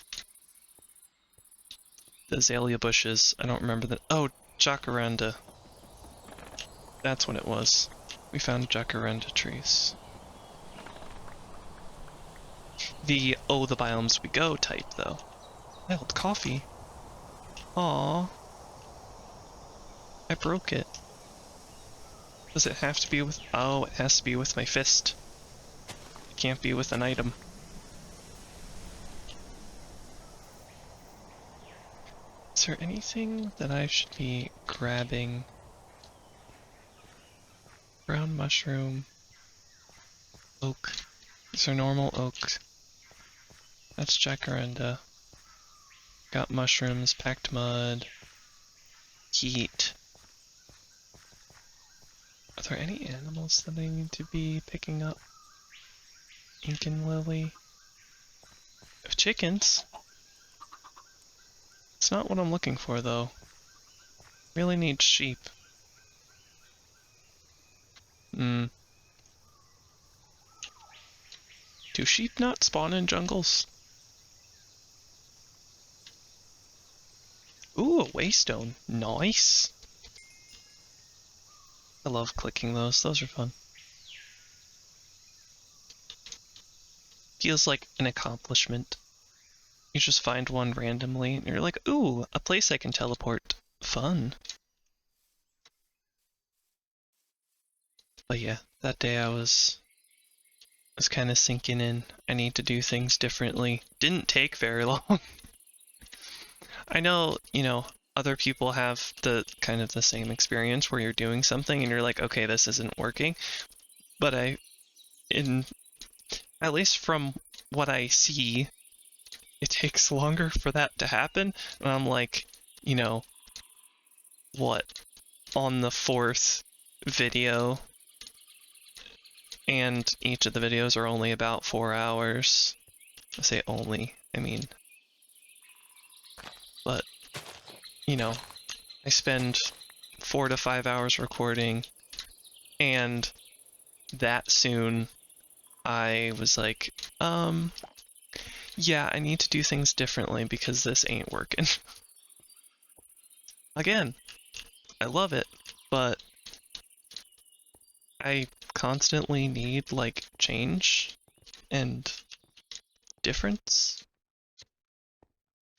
azalea bushes. I don't remember the... oh, jacaranda. That's what it was. We found jacaranda trees. The the biomes we go type, though. Wild coffee? Aww. I broke it. Does it have to be with... oh, it has to be with my fist. It can't be with an item. Is there anything that I should be grabbing? Brown mushroom. Oak. Is there normal oak? That's jacaranda. Got mushrooms, packed mud, heat. Are there any animals that I need to be picking up? Incan lily. I have chickens. It's not what I'm looking for, though. Really need sheep. Do sheep not spawn in jungles? Ooh, a waystone. Nice. I love clicking those. Those are fun. Feels like an accomplishment. You just find one randomly, and you're like, ooh, a place I can teleport. Fun. But yeah, that day I was kind of sinking in. I need to do things differently. Didn't take very long. I know, other people have the kind of the same experience where you're doing something and you're like, okay, this isn't working. But at least from what I see, it takes longer for that to happen. And I'm like, what, on the 4th video, and each of the videos are only about 4 hours. I say only, I mean, but, I spend 4 to 5 hours recording, and that soon I was like, yeah, I need to do things differently because this ain't working. Again, I love it, but I constantly need, like, change. and difference.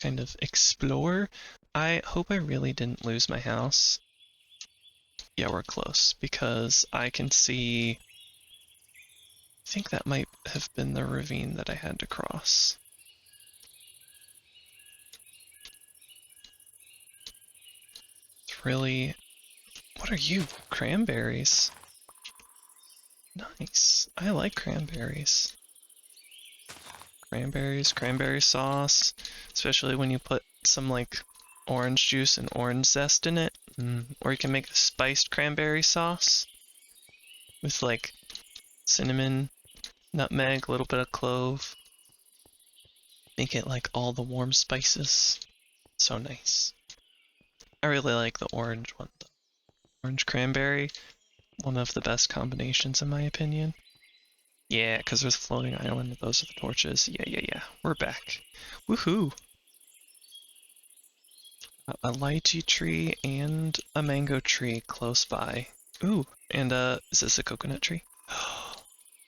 Kind of explore. I hope I really didn't lose my house. Yeah, we're close, because I can see... I think that might have been the ravine that I had to cross. It's really... What are you? Cranberries? Nice. I like cranberries. Cranberry sauce, especially when you put some like orange juice and orange zest in it. Or you can make a spiced cranberry sauce with like cinnamon, nutmeg, a little bit of clove. Make it like all the warm spices. So nice. I really like the orange one though. Orange cranberry, one of the best combinations in my opinion. Yeah, because there's a floating island. Those are the torches. Yeah. We're back. Woohoo! A lychee tree and a mango tree close by. Ooh, and is this a coconut tree?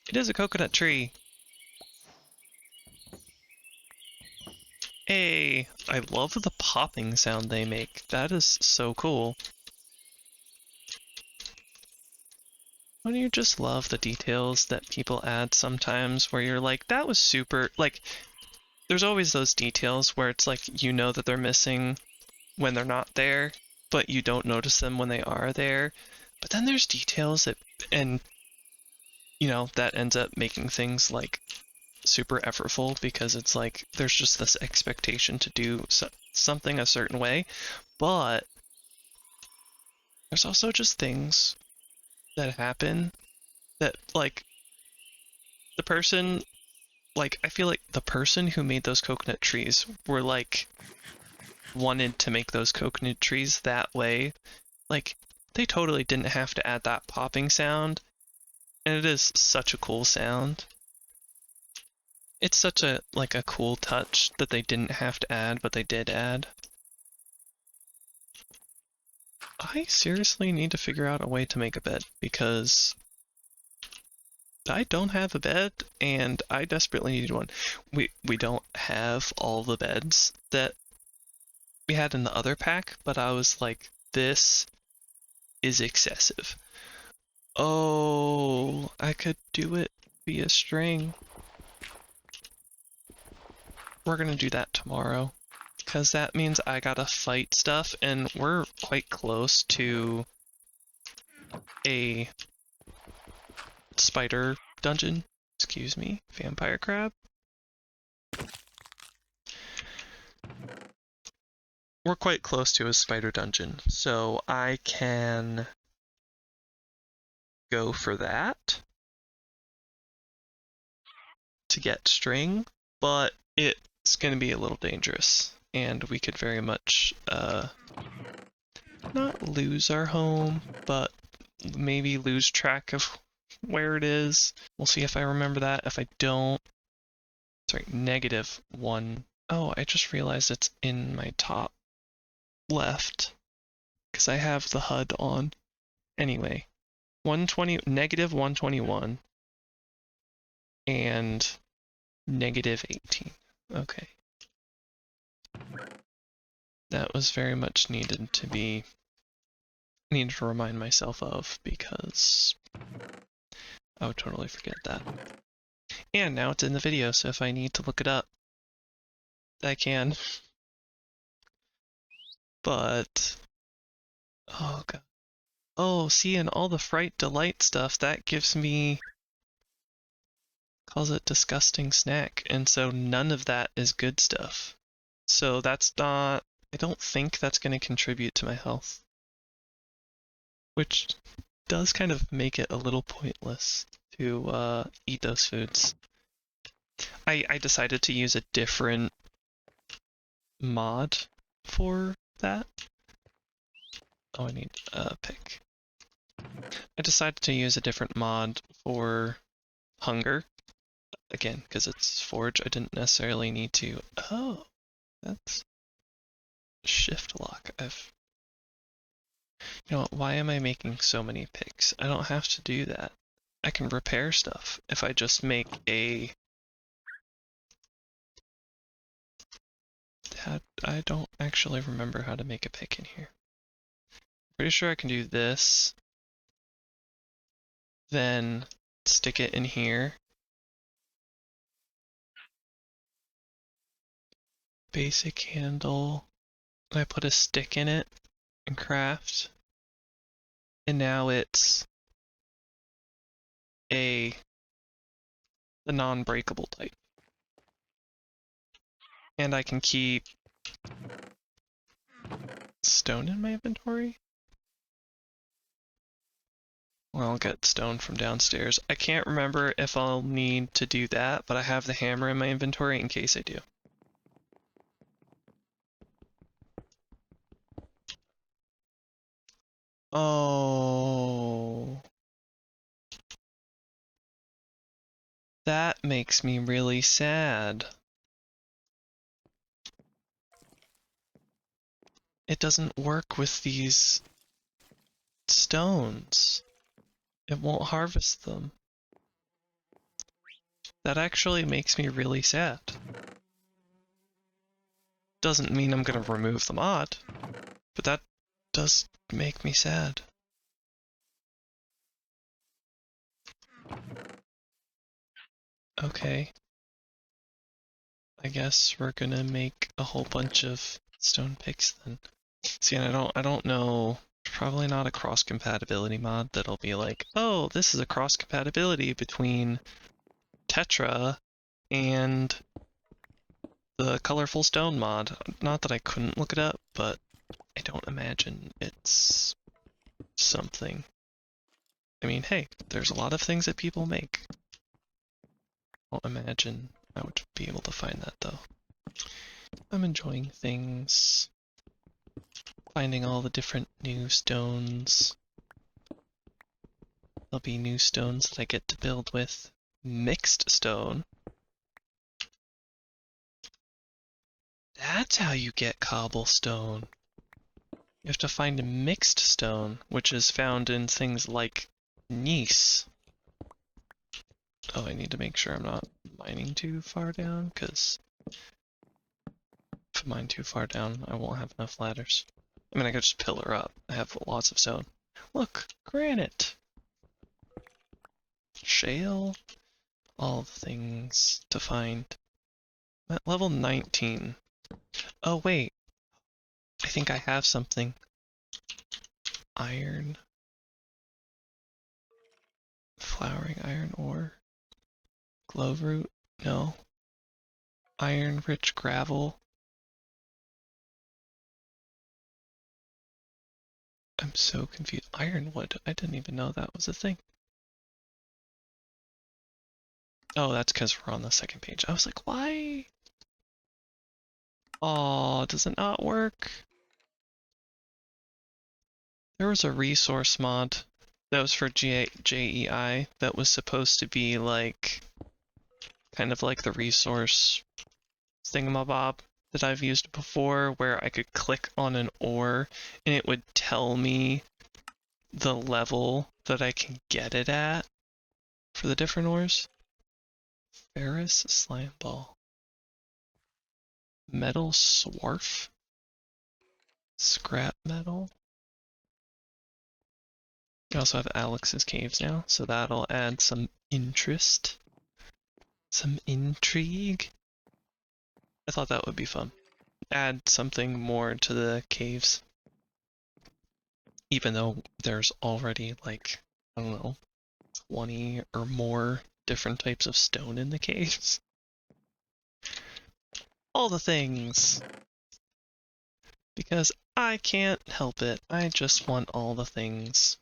It is a coconut tree. Hey, I love the popping sound they make. That is so cool. Don't you just love the details that people add sometimes where you're like, that was super, like, there's always those details where it's like, you know that they're missing when they're not there, but you don't notice them when they are there. But then there's details that, and you know, that ends up making things like super effortful because it's like there's just this expectation to do something a certain way, but there's also just things that happen that like the person, like I feel like the person who made those coconut trees were like wanted to make those coconut trees that way. Like they totally didn't have to add that popping sound, and it is such a cool sound. It's such a like a cool touch that they didn't have to add, but they did add. I seriously need to figure out a way to make a bed because I don't have a bed and I desperately need one. We don't have all the beds that we had in the other pack, but I was like, this is excessive. Oh, I could do it via string. We're gonna do that tomorrow because that means I gotta fight stuff and we're quite close to a spider dungeon. Excuse me, vampire crab. We're quite close to a spider dungeon, so I can go for that to get string, but it's going to be a little dangerous, and we could very much not lose our home, but maybe lose track of where it is. We'll see if I remember that. If I don't, sorry, -1. Oh, I just realized it's in my top left because I have the HUD on. Anyway, 120, -121 and -18. Okay. That was very much needed to remind myself of because I would totally forget that. And now it's in the video, so if I need to look it up, I can. But, oh god. Oh, see, and all the Fright Delight stuff, that gives me, calls it disgusting snack, and so none of that is good stuff. So that's not, I don't think that's going to contribute to my health. Which does kind of make it a little pointless to eat those foods. I decided to use a different mod for that. Oh, I need a pick. I decided to use a different mod for hunger. Again, because it's forge, I didn't necessarily need to. Oh, that's shift lock. You know what, why am I making so many picks? I don't have to do that. I can repair stuff if I just make a I don't actually remember how to make a pick in here. Pretty sure I can do this. Then stick it in here. Basic handle. I put a stick in it and craft. And now it's the non-breakable type. And I can keep stone in my inventory. Well, I'll get stone from downstairs. I can't remember if I'll need to do that, but I have the hammer in my inventory in case I do. Oh. That makes me really sad. It doesn't work with these stones. It won't harvest them. That actually makes me really sad. Doesn't mean I'm gonna remove the mod, but that does make me sad. Okay. I guess we're gonna make a whole bunch of stone picks then. See, and I don't know. Probably not a cross compatibility mod that'll be like, oh, this is a cross compatibility between Tetra and the colorful stone mod. Not that I couldn't look it up, but I don't imagine it's something. I mean, hey, there's a lot of things that people make. I don't imagine I would be able to find that though. I'm enjoying things. Finding all the different new stones. There'll be new stones that I get to build with. Mixed stone. That's how you get cobblestone. You have to find a mixed stone, which is found in things like gneiss. Oh, I need to make sure I'm not mining too far down, because if I mine too far down, I won't have enough ladders. I mean, I could just pillar up. I have lots of stone. Look, granite. Shale. All the things to find. I'm at level 19. Oh, wait. I think I have something. Iron. Flowering iron ore. Glowroot? No. Iron-rich gravel. I'm so confused. Ironwood. I didn't even know that was a thing. Oh, that's because we're on the second page. I was like, why? Oh, does it not work? There was a resource mod that was for JEI that was supposed to be like, kind of like the resource thingamabob that I've used before, where I could click on an ore and it would tell me the level that I can get it at for the different ores. Ferrous slime ball. Metal swarf. Scrap metal. We also have Alex's caves now, so that'll add some interest. Some intrigue. I thought that would be fun. Add something more to the caves. Even though there's already like, I don't know, 20 or more different types of stone in the caves. All the things. Because I can't help it. I just want all the things.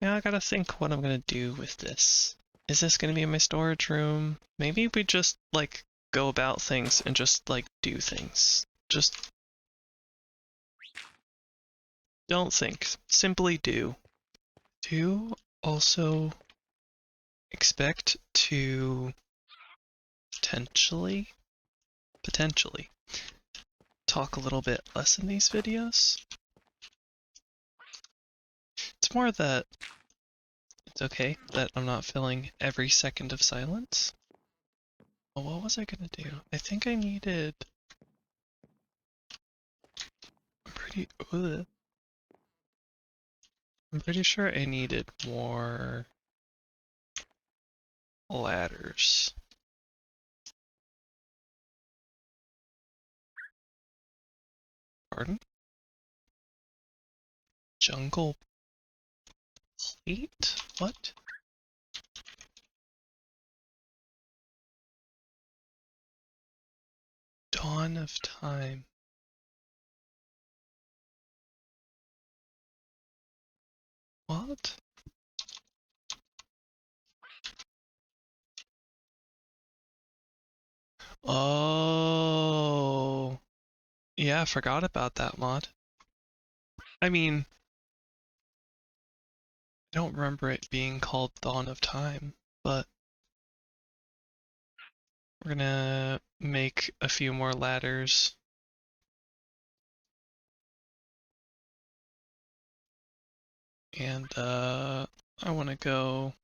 Now I gotta think what I'm gonna do with this. Is this gonna be in my storage room? Maybe we just, like, go about things and just, like, do things. Just don't think. Simply do. Do also expect to potentially talk a little bit less in these videos. It's more that it's okay that I'm not filling every second of silence. Oh, what was I gonna do? I think I needed... I'm pretty sure I needed more ladders. Pardon? Jungle plate? What? Dawn of time. What? Oh. Yeah, I forgot about that mod. I mean, I don't remember it being called Dawn of Time, but we're gonna make a few more ladders. And I want to go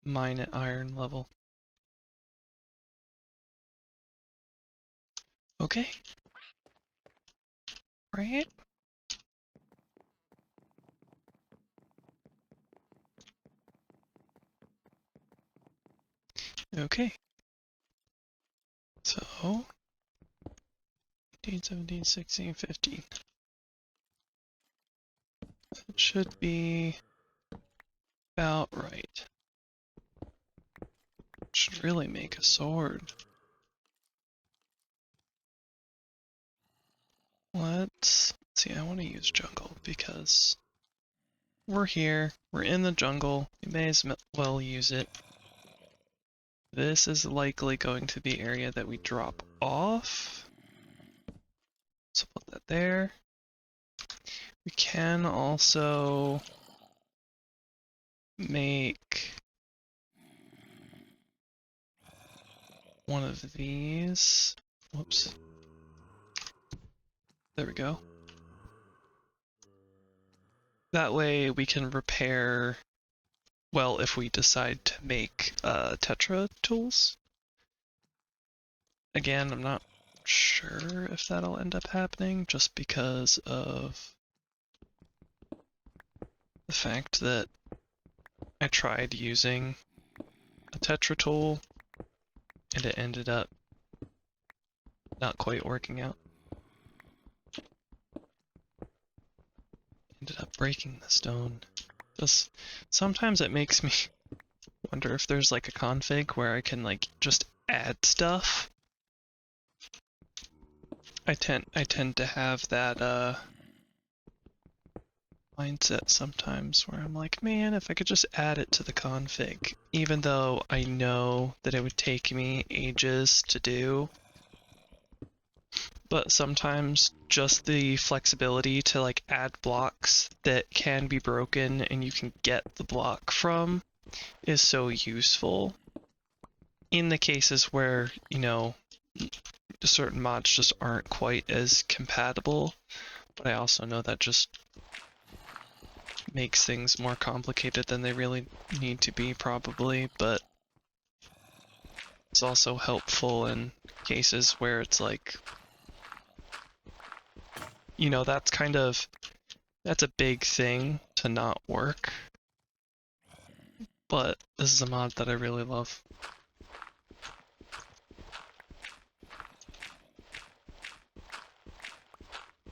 mine at iron level. Okay. Right? Okay. So, 15, 17, 16, 15. That should be about right. Should really make a sword. Let's see, I want to use jungle because we're here, we're in the jungle, we may as well use it. This is likely going to be the area that we drop off. So put that there. We can also make one of these. Whoops. There we go. That way we can repair, well, if we decide to make Tetra tools. Again, I'm not sure if that'll end up happening just because of the fact that I tried using a Tetra tool and it ended up not quite working out. Ended up breaking the stone. Just sometimes it makes me wonder if there's like a config where I can like just add stuff. I tend to have that mindset sometimes where I'm like, man, if I could just add it to the config, even though I know that it would take me ages to do. But sometimes just the flexibility to like add blocks that can be broken and you can get the block from is so useful. In the cases where, you know, certain mods just aren't quite as compatible, but I also know that just makes things more complicated than they really need to be probably, but it's also helpful in cases where it's like, you know, that's a big thing to not work, but this is a mod that I really love.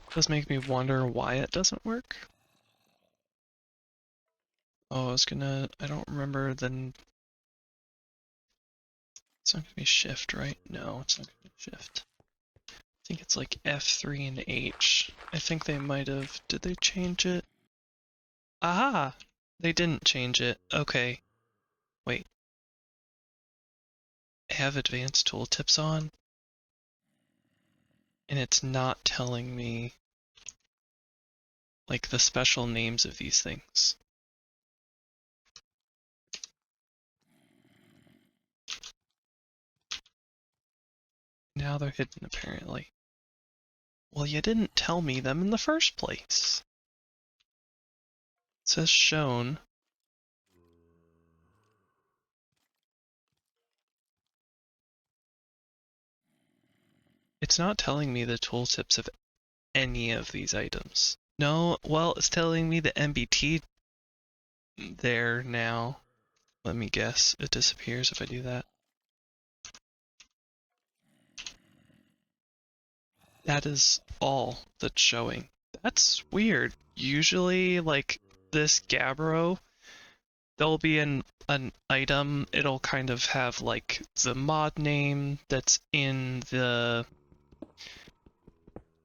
It does make me wonder why it doesn't work. Oh, I don't remember then. It's not gonna be shift, right? No, it's not gonna be shift. I think it's like F3 and H. I think they might have, did they change it? Aha! They didn't change it. Okay. Wait. I have advanced tooltips on, and it's not telling me like the special names of these things. Now they're hidden apparently. Well, you didn't tell me them in the first place. It says shown. It's not telling me the tooltips of any of these items. No, well, it's telling me the MBT there now. Let me guess. It disappears if I do that. That is all that's showing. That's weird. Usually, like, this Gabbro, there'll be an item, it'll kind of have, like, the mod name that's in the...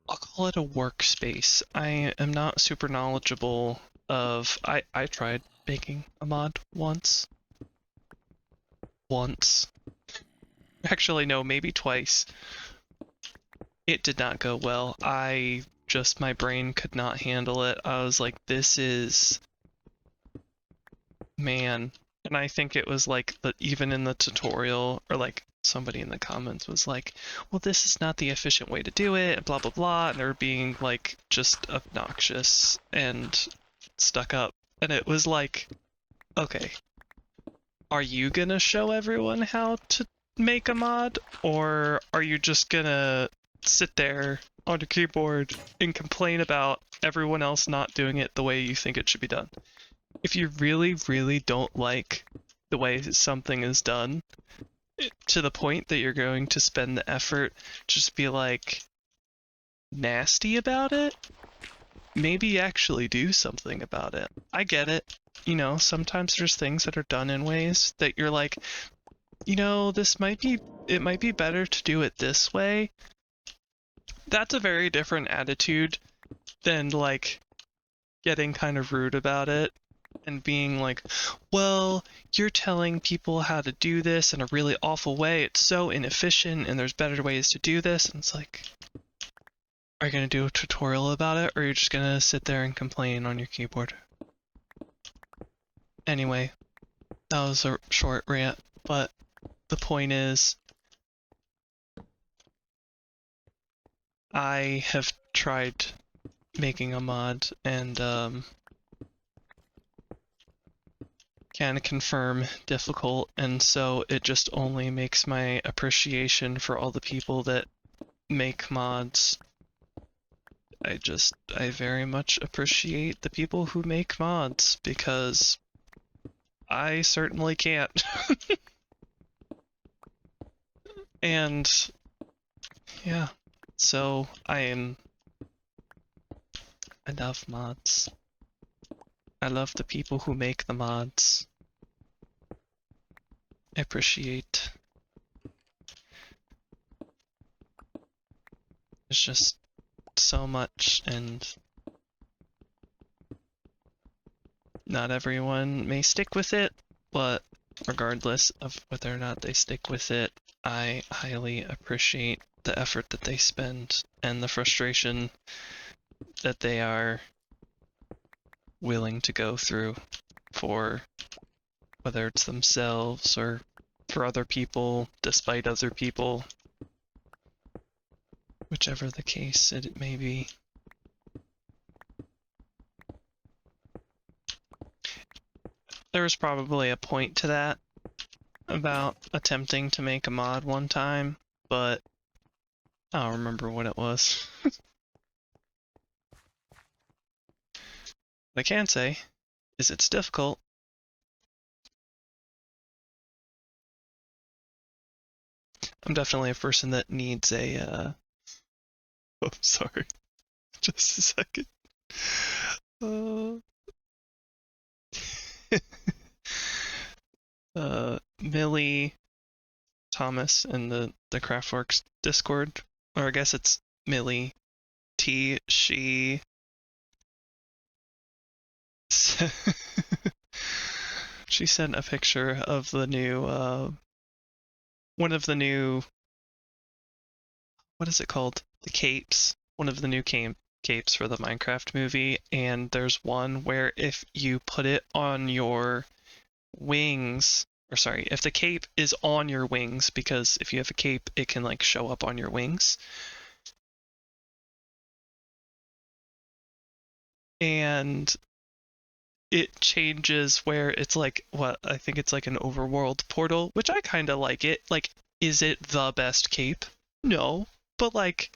I'll call it a workspace. I am not super knowledgeable of... I tried making a mod once. Actually, no, maybe twice. It did not go well. My brain could not handle it. I was like, this is... Man. And I think it was like, even in the tutorial, or like somebody in the comments was like, well, this is not the efficient way to do it, blah, blah, blah. And they were being like, just obnoxious and stuck up. And it was like, okay, are you gonna show everyone how to make a mod? Or are you just gonna sit there on your keyboard and complain about everyone else not doing it the way you think it should be done? If you really, really don't like the way something is done, to the point that you're going to spend the effort, just be like nasty about it, maybe actually do something about it. I get it. You know, sometimes there's things that are done in ways that you're like, you know, it might be better to do it this way. That's a very different attitude than like getting kind of rude about it and being like, well, you're telling people how to do this in a really awful way. It's so inefficient and there's better ways to do this. And it's like, are you going to do a tutorial about it, or are you just going to sit there and complain on your keyboard? Anyway, that was a short rant, but the point is, I have tried making a mod and can confirm difficult, and so it just only makes my appreciation for all the people that make mods. I very much appreciate the people who make mods, because I certainly can't. And yeah, so I love mods. I love the people who make the mods. I appreciate. There's just so much, and not everyone may stick with it, but regardless of whether or not they stick with it, I highly appreciate the effort that they spend and the frustration that they are willing to go through for whether it's themselves or for other people, despite other people, whichever the case it may be. There was probably a point to that about attempting to make a mod one time, but I don't remember what it was. What I can say is it's difficult. I'm definitely a person that needs a, oh, sorry. Just a second. Millie Thomas in the Craftworks Discord, or I guess it's Millie T. She she sent a picture of the new one of the new, what is it called? The capes. One of the new capes for the Minecraft movie, and there's one where if you put it on your wings, or sorry, if the cape is on your wings, because if you have a cape, it can like show up on your wings. And it changes where it's like, what, I think it's like an overworld portal, which I kind of like it. Like, is it the best cape? No. But like,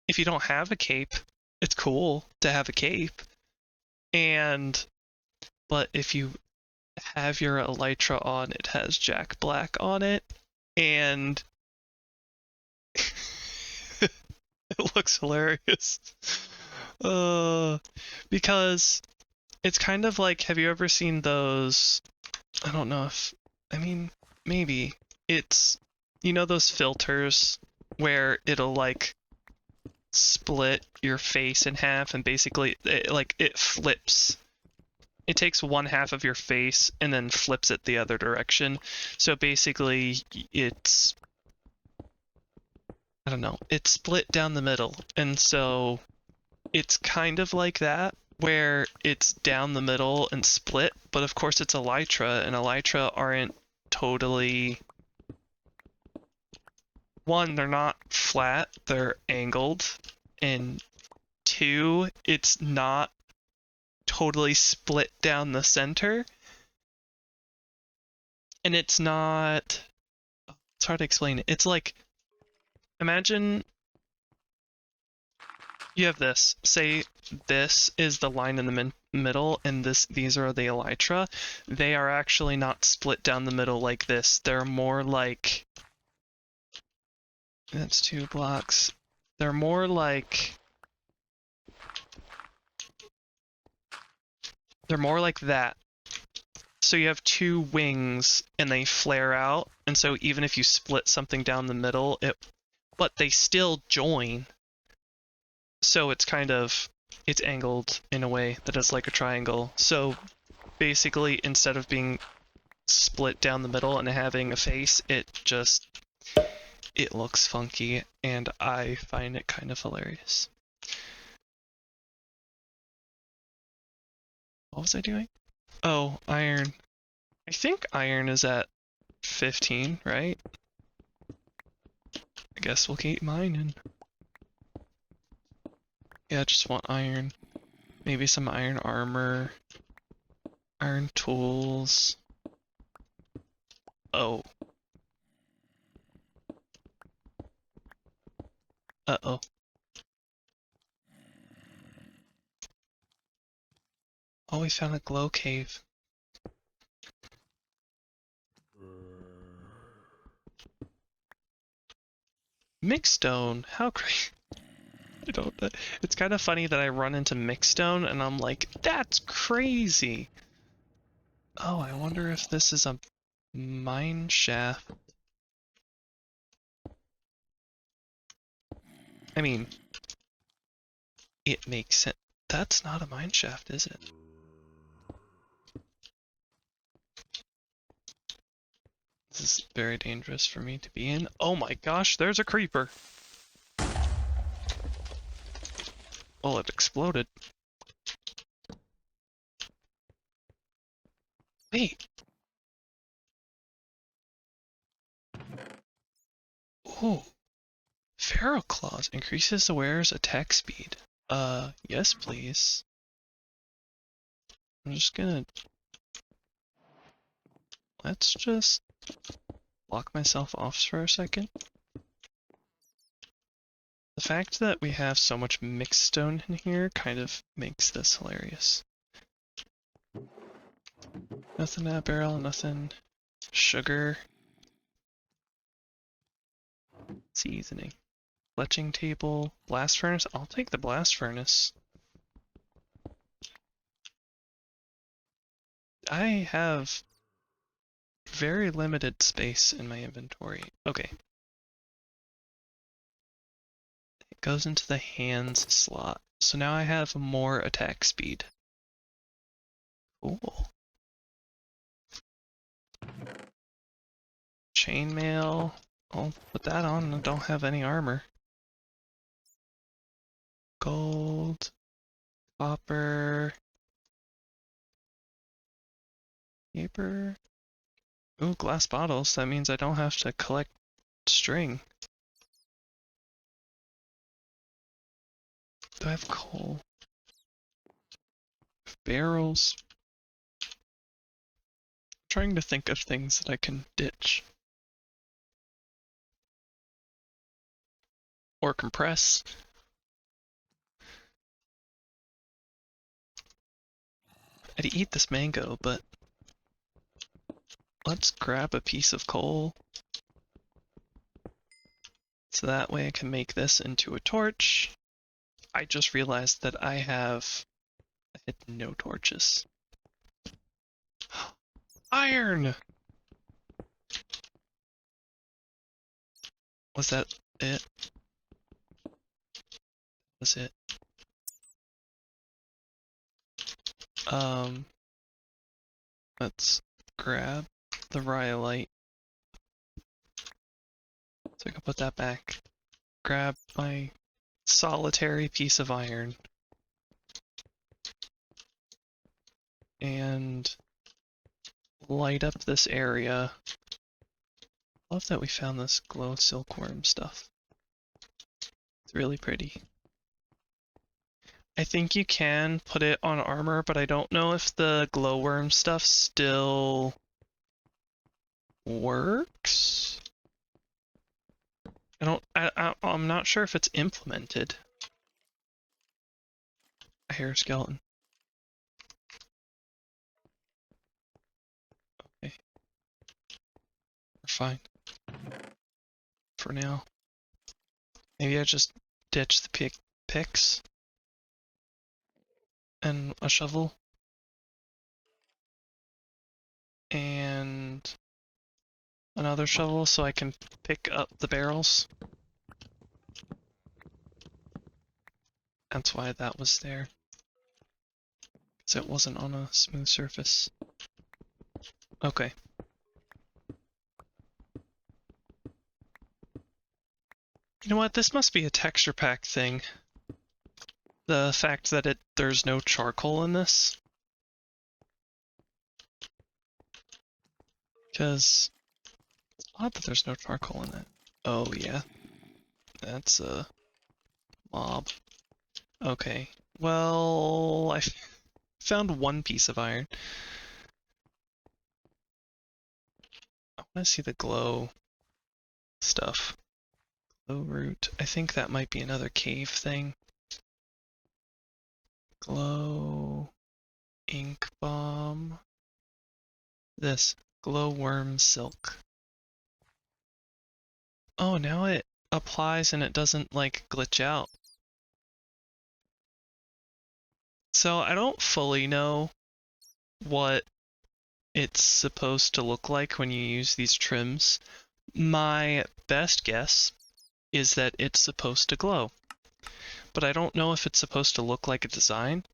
if you don't have a cape, it's cool to have a cape. But if you have your elytra on, it has Jack Black on it, and it looks hilarious. Because it's kind of like, have you ever seen those? I don't know if, I mean, maybe it's, those filters where it'll like split your face in half and basically it flips. It takes one half of your face and then flips it the other direction. So basically it's, I don't know, it's split down the middle. And so it's kind of like that, where it's down the middle and split, but of course it's elytra, and elytra aren't totally... One, they're not flat, they're angled, and two, it's not totally split down the center, and it's not... It's hard to explain it. It's like, imagine you have this. Say this is the line in the middle, and these are the elytra. They are actually not split down the middle like this. They're more like... That's 2 blocks. They're more like... They're more like that. So you have 2 wings, and they flare out, and so even if you split something down the middle, but they still join. So it's kind of... It's angled in a way that is like a triangle. So basically, instead of being split down the middle and having a face, it looks funky, and I find it kind of hilarious. What was I doing? Oh, iron. I think iron is at 15, right? I guess we'll keep mining. Yeah, I just want iron. Maybe some iron armor. Iron tools. Oh. Uh-oh. Oh, we found a glow cave. Mixstone! How crazy. I don't know. It's kind of funny that I run into mixstone and I'm like, that's crazy! Oh, I wonder if this is a mine shaft. I mean, it makes sense. That's not a mine shaft, is it? This is very dangerous for me to be in. Oh my gosh, there's a creeper! Well, it exploded. Wait. Oh. Pharaoh Claws increases the wearer's attack speed. Yes please. I'm just gonna... Let's just block myself off for a second. The fact that we have so much mixed stone in here kind of makes this hilarious. Nothing in that barrel, nothing. Sugar. Seasoning. Fletching table. Blast furnace. I'll take the blast furnace. I have very limited space in my inventory. Okay. It goes into the hands slot. So now I have more attack speed. Cool. Chainmail. I'll put that on. I don't have any armor. Gold. Copper. Paper. Ooh, glass bottles. That means I don't have to collect string. Do I have coal? Barrels. I'm trying to think of things that I can ditch. or compress. I'd eat this mango, but let's grab a piece of coal. So that way I can make this into a torch. I just realized that I had no torches. Iron! Was that it? Was it? Let's grab the rhyolite. So I can put that back. Grab my solitary piece of iron. And light up this area. Love that we found this glow silkworm stuff. It's really pretty. I think you can put it on armor, but I don't know if the glowworm stuff still works. I'm not sure if it's implemented. I hear a skeleton. Okay. We're fine. For now. Maybe I just ditch the picks and a shovel. And another shovel so I can pick up the barrels. That's why that was there. Because it wasn't on a smooth surface. Okay. You know what? This must be a texture pack thing. The fact that there's no charcoal in this. Because it's odd that there's no charcoal in it. Oh yeah. That's a mob. Okay. Well, I found one piece of iron. I want to see the glow stuff. Glow root. I think that might be another cave thing. Glow ink bomb. This glowworm silk. Oh, now it applies and it doesn't like glitch out. So I don't fully know what it's supposed to look like when you use these trims. My best guess is that it's supposed to glow, but I don't know if it's supposed to look like a design.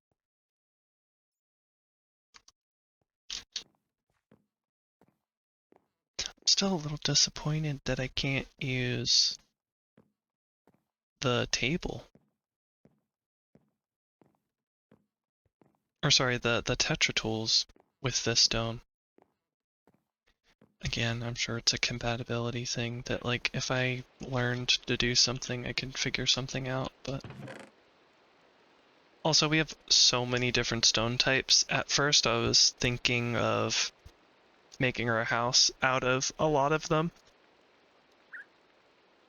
I'm still a little disappointed that I can't use the table. Or sorry, the Tetra tools with this stone. Again, I'm sure it's a compatibility thing that like if I learned to do something I can figure something out, but also we have so many different stone types. At first I was thinking of making our house out of a lot of them.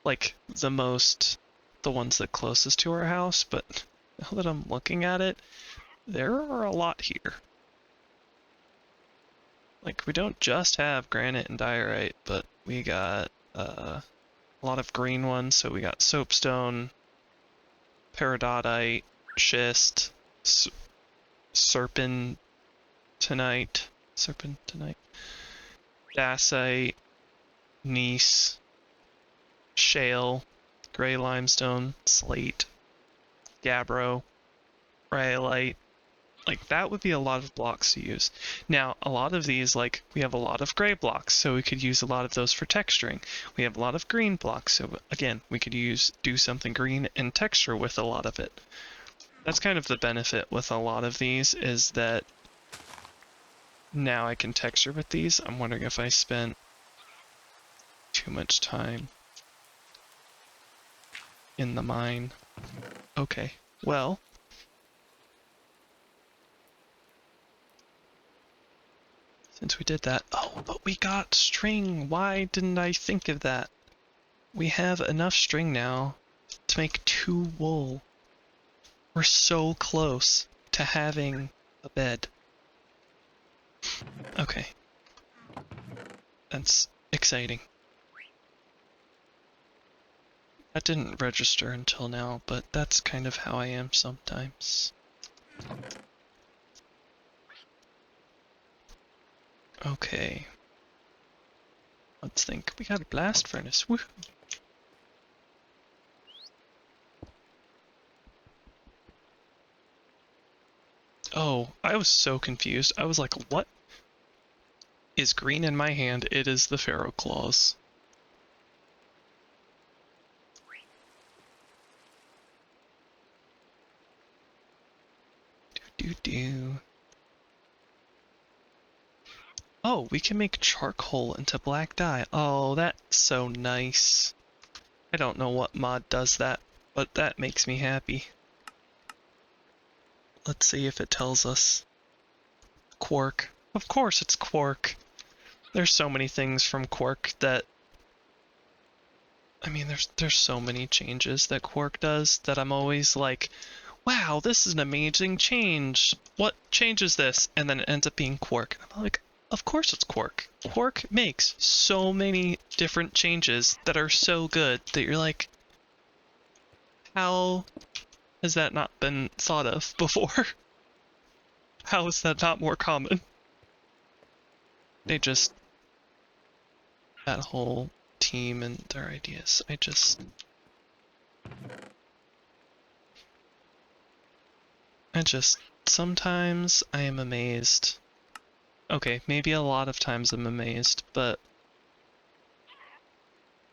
Like the ones that closest to our house, but now that I'm looking at it, there are a lot here. Like, we don't just have granite and diorite, but we got a lot of green ones. So we got soapstone, peridotite, schist, serpentinite, dacite, gneiss, shale, gray limestone, slate, gabbro, rhyolite. Like, that would be a lot of blocks to use. Now, a lot of these, like, we have a lot of gray blocks, so we could use a lot of those for texturing. We have a lot of green blocks, so again, we could do something green and texture with a lot of it. That's kind of the benefit with a lot of these, is that now I can texture with these. I'm wondering if I spent too much time in the mine. Okay, well, since we did that, oh, but we got string. Why didn't I think of that? We have enough string now to make 2 wool. We're so close to having a bed. Okay. That's exciting. That didn't register until now, but that's kind of how I am sometimes. Okay. Let's think. We got a blast furnace. Woohoo! Oh, I was so confused. I was like, what is green in my hand? It is the Pharaoh Claws. Do. Oh, we can make charcoal into black dye. Oh, that's so nice. I don't know what mod does that, but that makes me happy. Let's see if it tells us. Quark. Of course it's Quark. There's so many things from Quark that... I mean, there's so many changes that Quark does that I'm always like, wow, this is an amazing change. What changes this? And then it ends up being Quark. I'm like, of course it's Quark. Quark makes so many different changes that are so good that you're like, how has that not been thought of before? How is that not more common? They just... that whole team and their ideas. Sometimes I am amazed. Okay, maybe a lot of times I'm amazed, but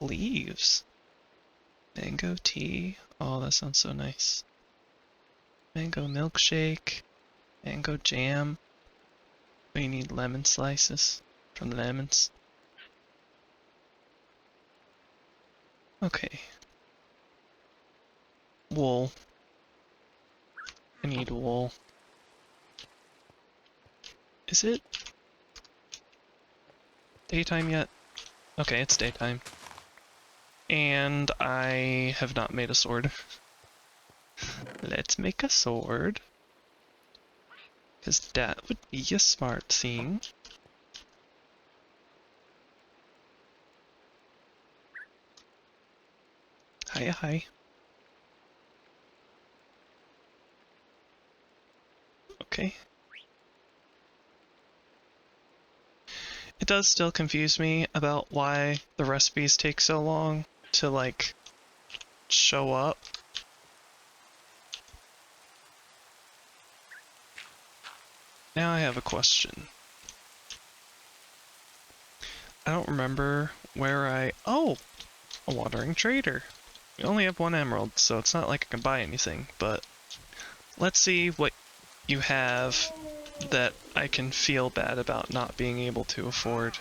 leaves. Mango tea. Oh, that sounds so nice. Mango milkshake. Mango jam. We need lemon slices from the lemons. Okay. Wool. I need wool. Is it daytime yet? Okay, it's daytime. And I have not made a sword. Let's make a sword. Because that would be a smart thing. Hiya, hi. Okay. It does still confuse me about why the recipes take so long to, like, show up. Now I have a question. I don't remember where oh! A wandering trader. We only have 1 emerald, so it's not like I can buy anything, but let's see what you have that I can feel bad about not being able to afford.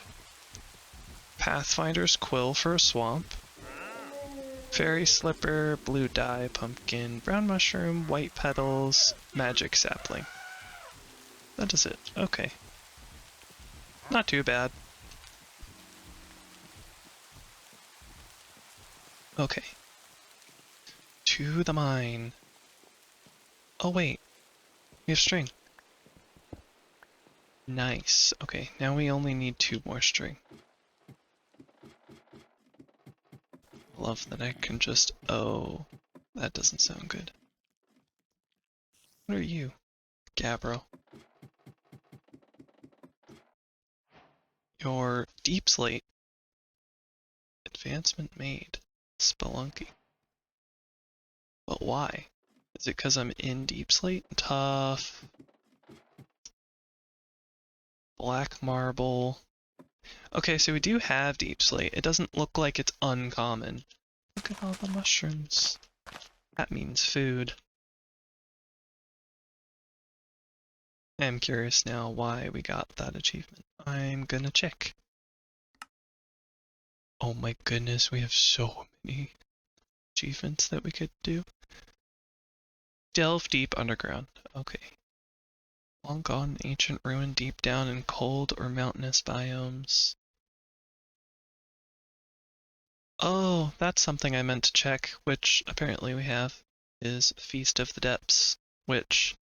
Pathfinder's quill for a swamp. Fairy slipper, blue dye, pumpkin, brown mushroom, white petals, magic sapling. That is it. Okay. Not too bad. Okay. To the mine. Oh wait. We have string. Nice. Okay, now we only need 2 more string. Love that I can just... oh, that doesn't sound good. What are you? Gabbro. Your deep slate. Advancement made. Spelunky. But why? Is it because I'm in deep slate? Tough. Black marble. Okay, so we do have deep slate. It doesn't look like it's uncommon. Look at all the mushrooms. That means food. I'm curious now why we got that achievement. I'm gonna check. Oh my goodness, we have so many achievements that we could do. Delve deep underground. Okay. Long gone ancient ruin deep down in cold or mountainous biomes. Oh, that's something I meant to check, which apparently we have, is Feast of the Depths, which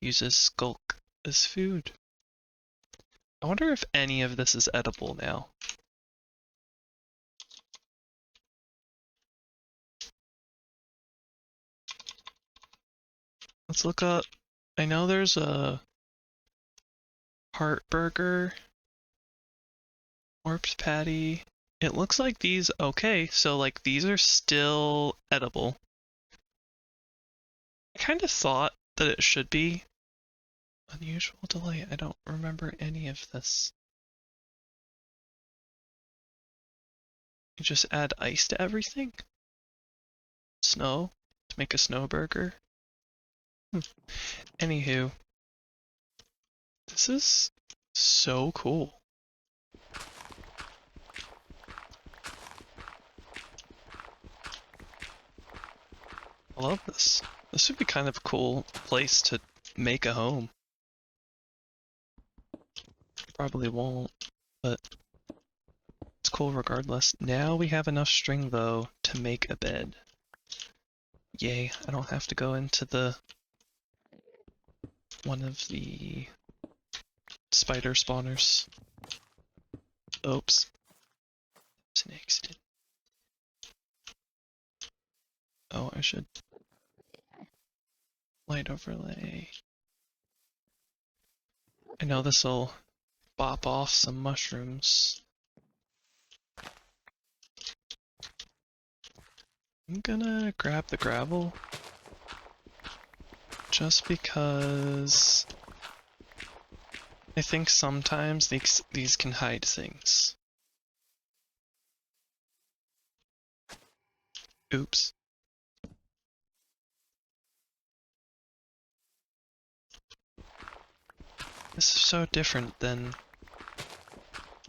uses skulk as food. I wonder if any of this is edible now. Let's look up. I know there's a heart burger, corpse patty. It looks like these, okay, so like these are still edible. I kind of thought that it should be. Unusual delay, I don't remember any of this. You just add ice to everything? Snow? To make a snow burger? Anywho, this is so cool. I love this. This would be kind of a cool place to make a home. Probably won't, but it's cool regardless. Now we have enough string though to make a bed. Yay, I don't have to go into the one of the spider spawners. Oops. It's an accident. Oh, I should light overlay. I know this'll bop off some mushrooms. I'm gonna grab the gravel just because I think sometimes these can hide things. Oops. This is so different than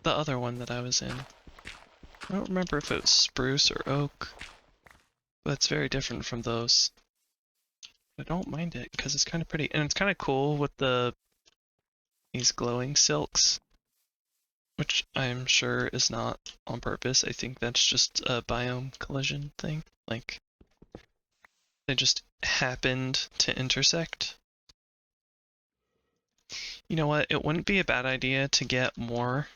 the other one that I was in. I don't remember if it was spruce or oak, but it's very different from those. I don't mind it because it's kind of pretty, and it's kind of cool with these glowing silks, which I'm sure is not on purpose. I think that's just a biome collision thing. Like, they just happened to intersect. You know what? It wouldn't be a bad idea to get more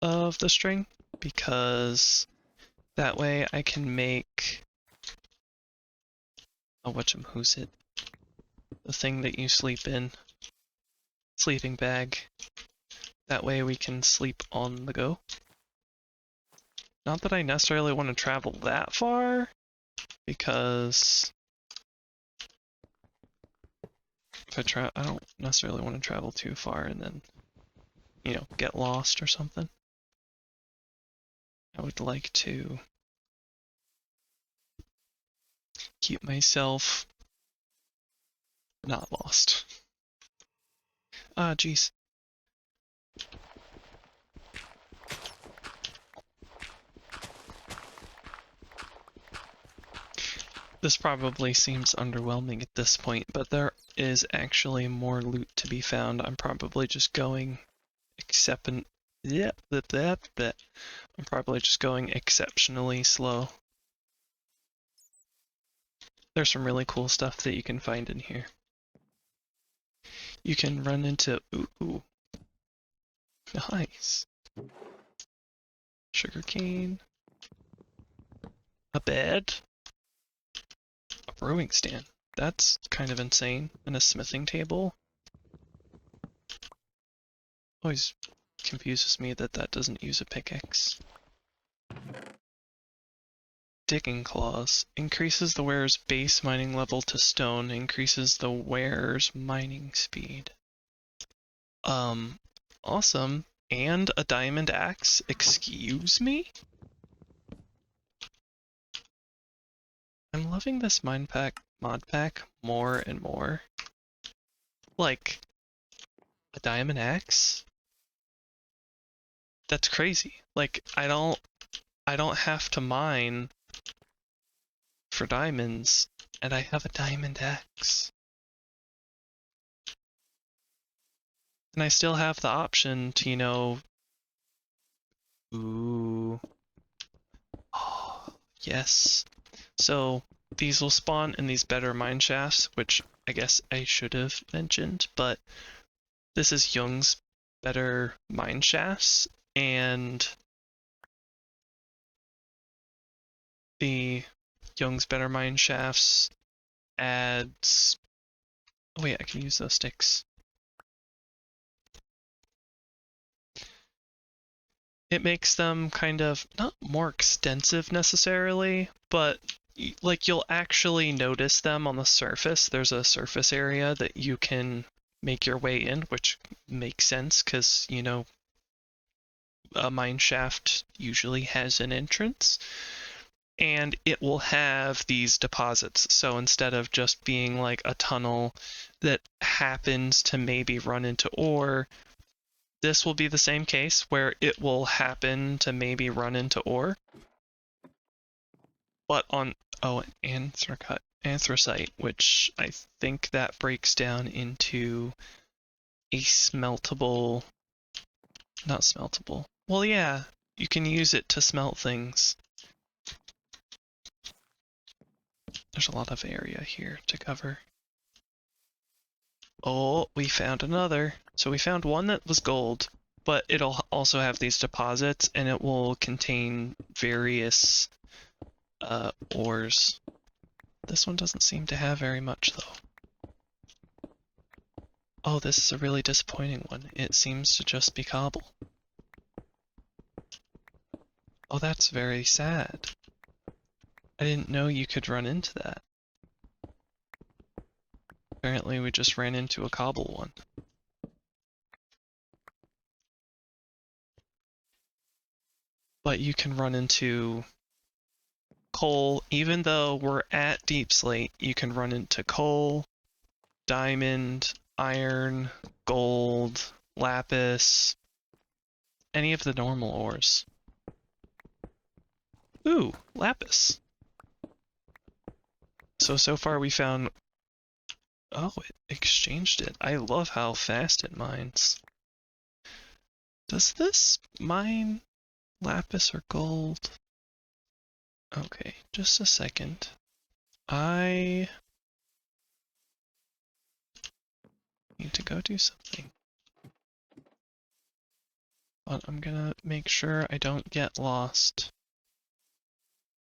of the string, because that way I can make who's it? The thing that you sleep in. Sleeping bag. That way we can sleep on the go. Not that I necessarily want to travel that far, because if I don't necessarily want to travel too far and then, you know, get lost or something. I would like to keep myself not lost. Ah, jeez. This probably seems underwhelming at this point, but there is actually more loot to be found. I'm probably just going I'm probably just going exceptionally slow. There's some really cool stuff that you can find in here. You can run into, ooh, nice. Sugarcane. A bed. A brewing stand. That's kind of insane. And a smithing table. Always confuses me that that doesn't use a pickaxe. Digging claws. Increases the wearer's base mining level to stone. Increases the wearer's mining speed. Awesome. And a diamond axe? Excuse me? I'm loving this mod pack more and more. Like, a diamond axe? That's crazy. Like, I don't have to mine for diamonds, and I have a diamond axe. And I still have the option to, you know... Ooh. Yes. So these will spawn in these better mine shafts, which I guess I should have mentioned, but this is Young's better mine shafts, and the Young's better mine shafts adds... Oh wait, I can use those sticks. It makes them kind of not more extensive necessarily, but like you'll actually notice them on the surface. There's a surface area that you can make your way in, which makes sense because, you know, a mine shaft usually has an entrance, and it will have these deposits. So instead of just being like a tunnel that happens to maybe run into ore, this will be the same case where it will happen to maybe run into ore. But on, oh, anthracite, which I think that breaks down into a smeltable, not smeltable. Well, yeah, you can use it to smelt things. There's a lot of area here to cover. Oh, we found another. So we found one that was gold, but it'll also have these deposits, and it will contain various ores. This one doesn't seem to have very much, though. Oh, this is a really disappointing one. It seems to just be cobble. Oh, that's very sad. I didn't know you could run into that. Apparently we just ran into a cobble one. But you can run into coal, even though we're at Deep Slate, you can run into coal, diamond, iron, gold, lapis, any of the normal ores. Ooh, lapis. So far we found... Oh, it exchanged it. I love how fast it mines. Does this mine lapis or gold? Okay, just a second. I need to go do something. But I'm gonna make sure I don't get lost.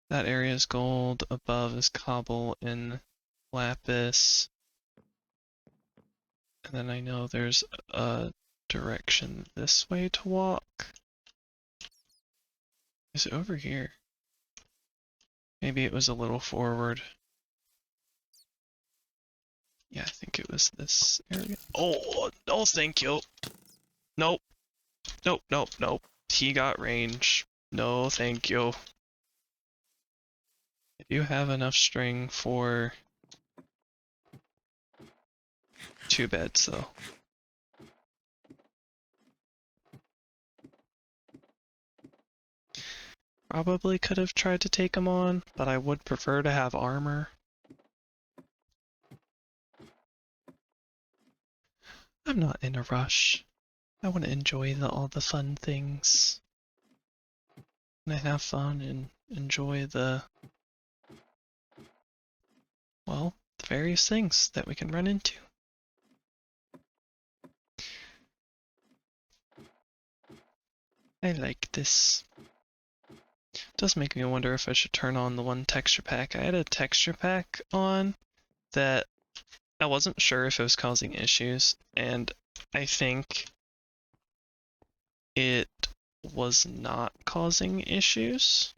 That area is gold, above is cobble and lapis. And then I know there's a direction this way to walk. Is it over here? Maybe it was a little forward. Yeah, I think it was this area. Oh, no thank you. Nope. Nope, nope, nope. He got range. No thank you. I do have enough string for 2 beds though. Probably could have tried to take him on, but I would prefer to have armor. I'm not in a rush. I want to enjoy all the fun things. And I have fun and enjoy well, the various things that we can run into. I like this. It does make me wonder if I should turn on the one texture pack. I had a texture pack on that I wasn't sure if it was causing issues, and I think it was not causing issues.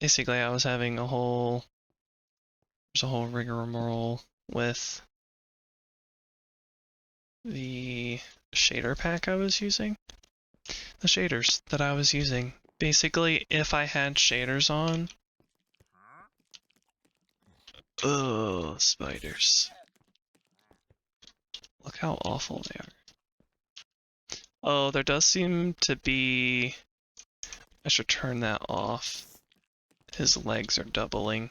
Basically, I was having there's a whole rigmarole with the shader pack I was using. The shaders that I was using. Basically, if I had shaders on... Ugh, spiders. Look how awful they are. Oh, there does seem to be... I should turn that off. His legs are doubling.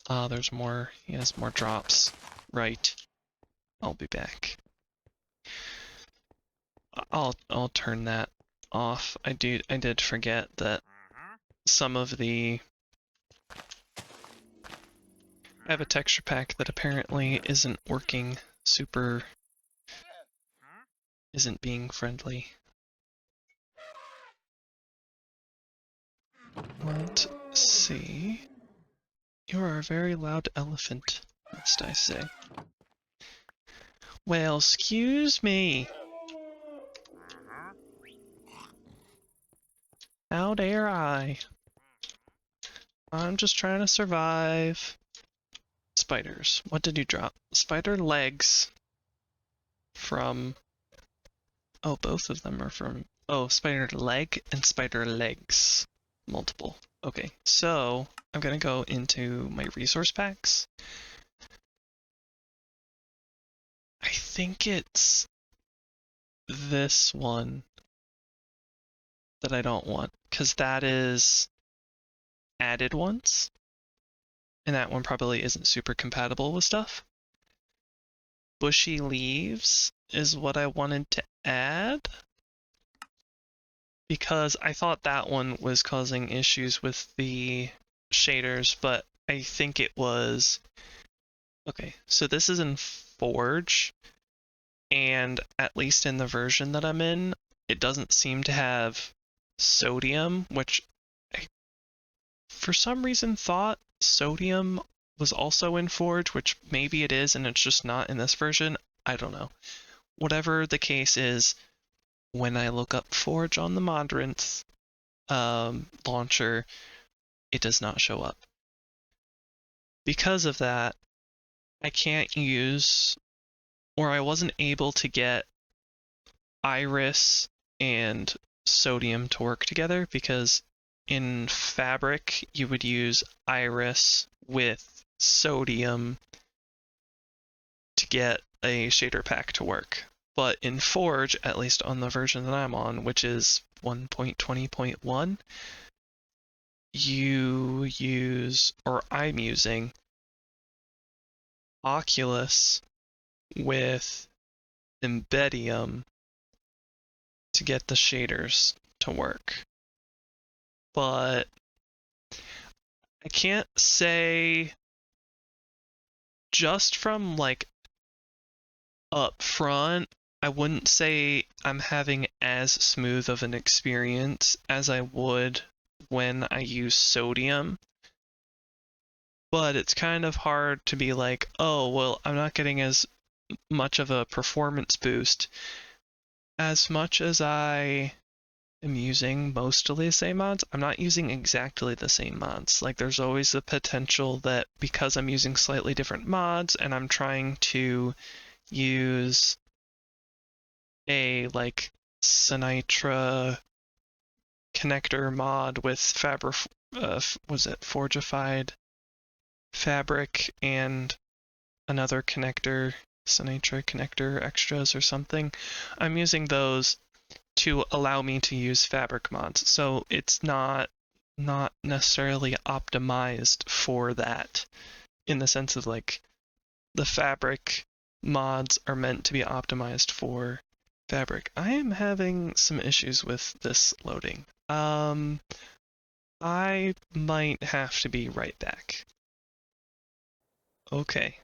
Ah, there's more. He has more drops. Right. I'll be back. I'll turn that off. I did forget that some of the... I have a texture pack that apparently isn't working super... isn't being friendly. Let's see. You are a very loud elephant, must I say. Well, excuse me. How dare I? I'm just trying to survive. Spiders. What did you drop? Spider legs. From... Oh, both of them are from... Oh, spider leg and spider legs. Multiple. Okay, so I'm gonna go into my resource packs. I think it's this one that I don't want, because that is added ones, and that one probably isn't super compatible with stuff. Bushy leaves is what I wanted to add, because I thought that one was causing issues with the shaders, but I think it was... Okay, so this is in Forge, and at least in the version that I'm in, it doesn't seem to have sodium, which I, for some reason, thought sodium was also in Forge, which maybe it is, and it's just not in this version. I don't know. Whatever the case is, when I look up Forge on the Modrinth launcher, it does not show up. Because of that, I can't use, or I wasn't able to get iris and sodium to work together, because in Fabric you would use iris with sodium to get a shader pack to work. But in Forge, at least on the version that I'm on, which is 1.20.1, you use, or I'm using, Oculus with Embedium to get the shaders to work. But I can't say just from like up front, I wouldn't say I'm having as smooth of an experience as I would when I use sodium. But it's kind of hard to be like, oh, well, I'm not getting as much of a performance boost. As much as I am using mostly the same mods, I'm not using exactly the same mods. Like, there's always the potential that because I'm using slightly different mods and I'm trying to use a, like, Sinitra connector mod with was it Forgified Fabric and another connector, Sinitra connector extras or something. I'm using those to allow me to use Fabric mods, so it's not necessarily optimized for that, in the sense of like the Fabric mods are meant to be optimized for Fabric. I am having some issues with this loading. I might have to be right back. Okay.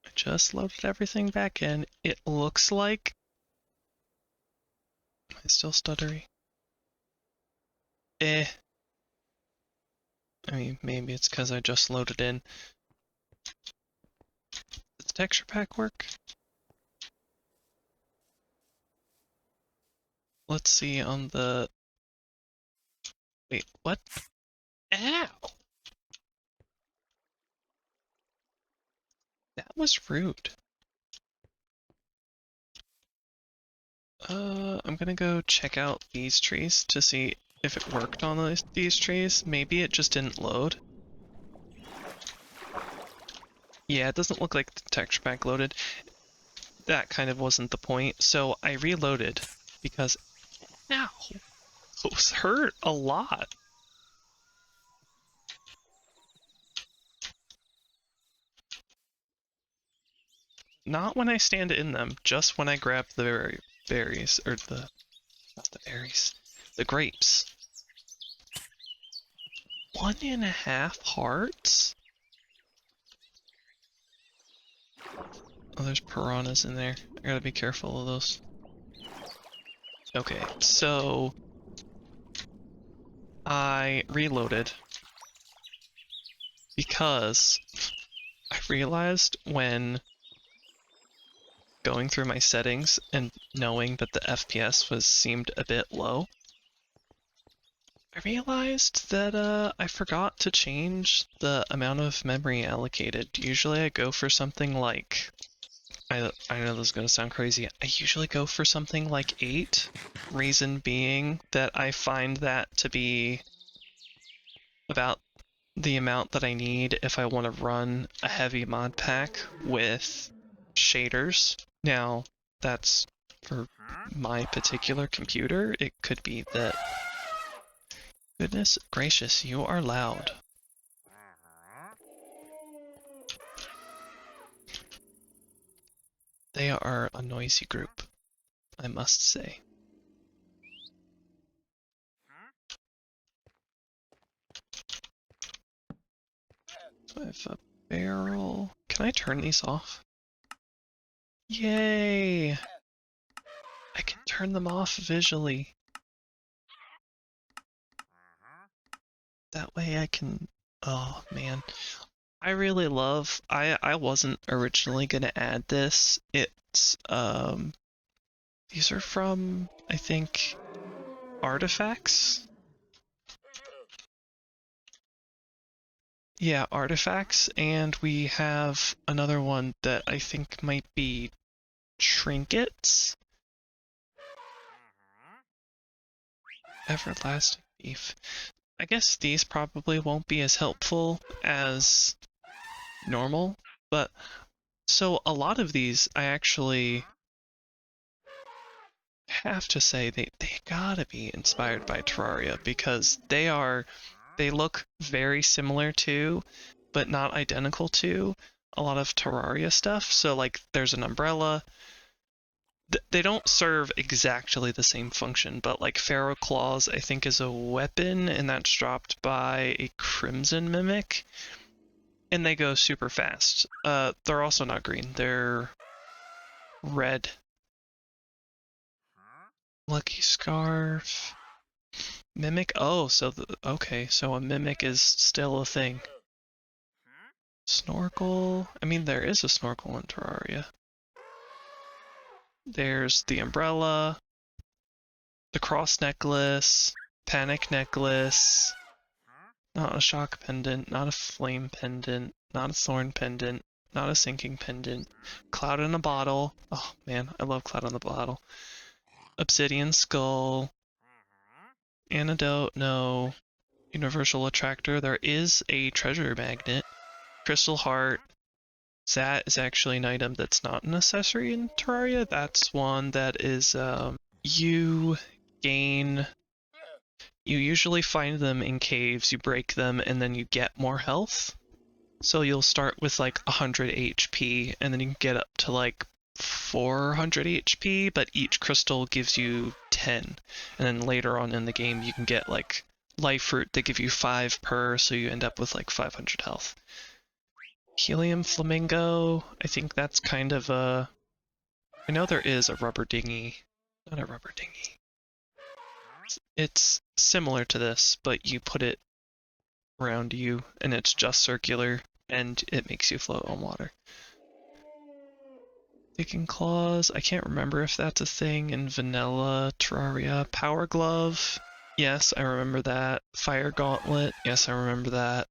I just loaded everything back in. It looks like... Am I still stuttery? I mean, maybe it's because I just loaded in. Does the texture pack work? Let's see on the... Wait, what? Ow! That was rude. I'm gonna go check out these trees to see if it worked on these trees. Maybe it just didn't load. Yeah, it doesn't look like the texture pack loaded. That kind of wasn't the point, so I reloaded because... Ow! Those hurt a lot. Not when I stand in them, just when I grab the berries, or not the berries, the grapes. 1.5 hearts? Oh, there's piranhas in there. I gotta be careful of those. Okay, so I reloaded because I realized when going through my settings and knowing that the FPS seemed a bit low, I realized that I forgot to change the amount of memory allocated. Usually I go for something like, I know this is going to sound crazy, I usually go for something like 8. Reason being that I find that to be about the amount that I need if I want to run a heavy mod pack with shaders. Now, that's for my particular computer. It could be that... Goodness gracious, you are loud. They are a noisy group, I must say. So I have a barrel. Can I turn these off? Yay! I can turn them off visually. That way I can... Oh, man. I really love... I wasn't originally gonna add this. It's, these are from, I think, Artifacts? Yeah, Artifacts, and we have another one that I think might be Trinkets? Everlasting Beef. I guess these probably won't be as helpful as normal, but so a lot of these I actually have to say they gotta be inspired by Terraria because they look very similar to, but not identical to, a lot of Terraria stuff. So like there's an umbrella. They don't serve exactly the same function, but like Pharaoh Claws I think is a weapon, and that's dropped by a Crimson Mimic. And they go super fast. They're also not green, they're red. Lucky Scarf. Mimic? Oh, so okay, so a mimic is still a thing. Snorkel? I mean, there is a snorkel in Terraria. There's the umbrella, the cross necklace, panic necklace, not a shock pendant, not a flame pendant, not a thorn pendant, not a sinking pendant, cloud in a bottle. Oh man, I love cloud in the bottle. Obsidian skull, antidote, no. Universal attractor, there is a treasure magnet. Crystal heart, that is actually an item that's not an accessory in Terraria. That's one that is, you gain... You usually find them in caves, you break them, and then you get more health. So you'll start with like 100 HP, and then you can get up to like 400 HP, but each crystal gives you 10. And then later on in the game, you can get like life fruit that give you 5 per, so you end up with like 500 health. Helium flamingo, I think that's kind of a... I know there is a rubber dinghy. Not a rubber dinghy. It's similar to this, but you put it around you, and it's just circular, and it makes you float on water. Digging claws, I can't remember if that's a thing in vanilla Terraria. Power glove, yes, I remember that. Fire gauntlet, yes, I remember that.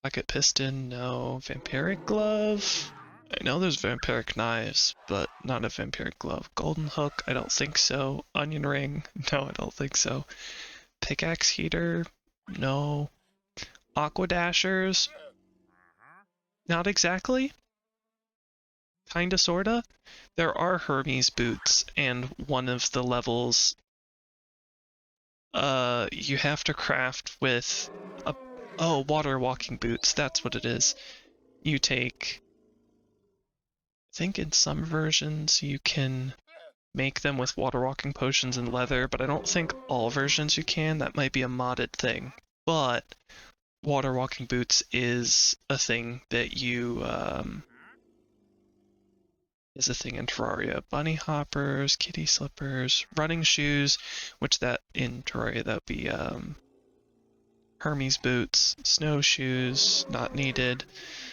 Pocket piston, no. Vampiric glove, I know there's vampiric knives, but not a vampiric glove. Golden hook, I don't think so. Onion ring, no, I don't think so. Pickaxe heater, no. Aqua dashers, not exactly. Kinda, sorta. There are Hermes boots, and one of the levels, you have to craft with a... Oh, water walking boots, that's what it is. You take think in some versions you can make them with water walking potions and leather, but I don't think all versions you can. That might be a modded thing. But water walking boots is a thing that you is a thing in Terraria. Bunny hoppers, kitty slippers, running shoes, which that in Terraria that would be Hermes boots, snowshoes, not needed.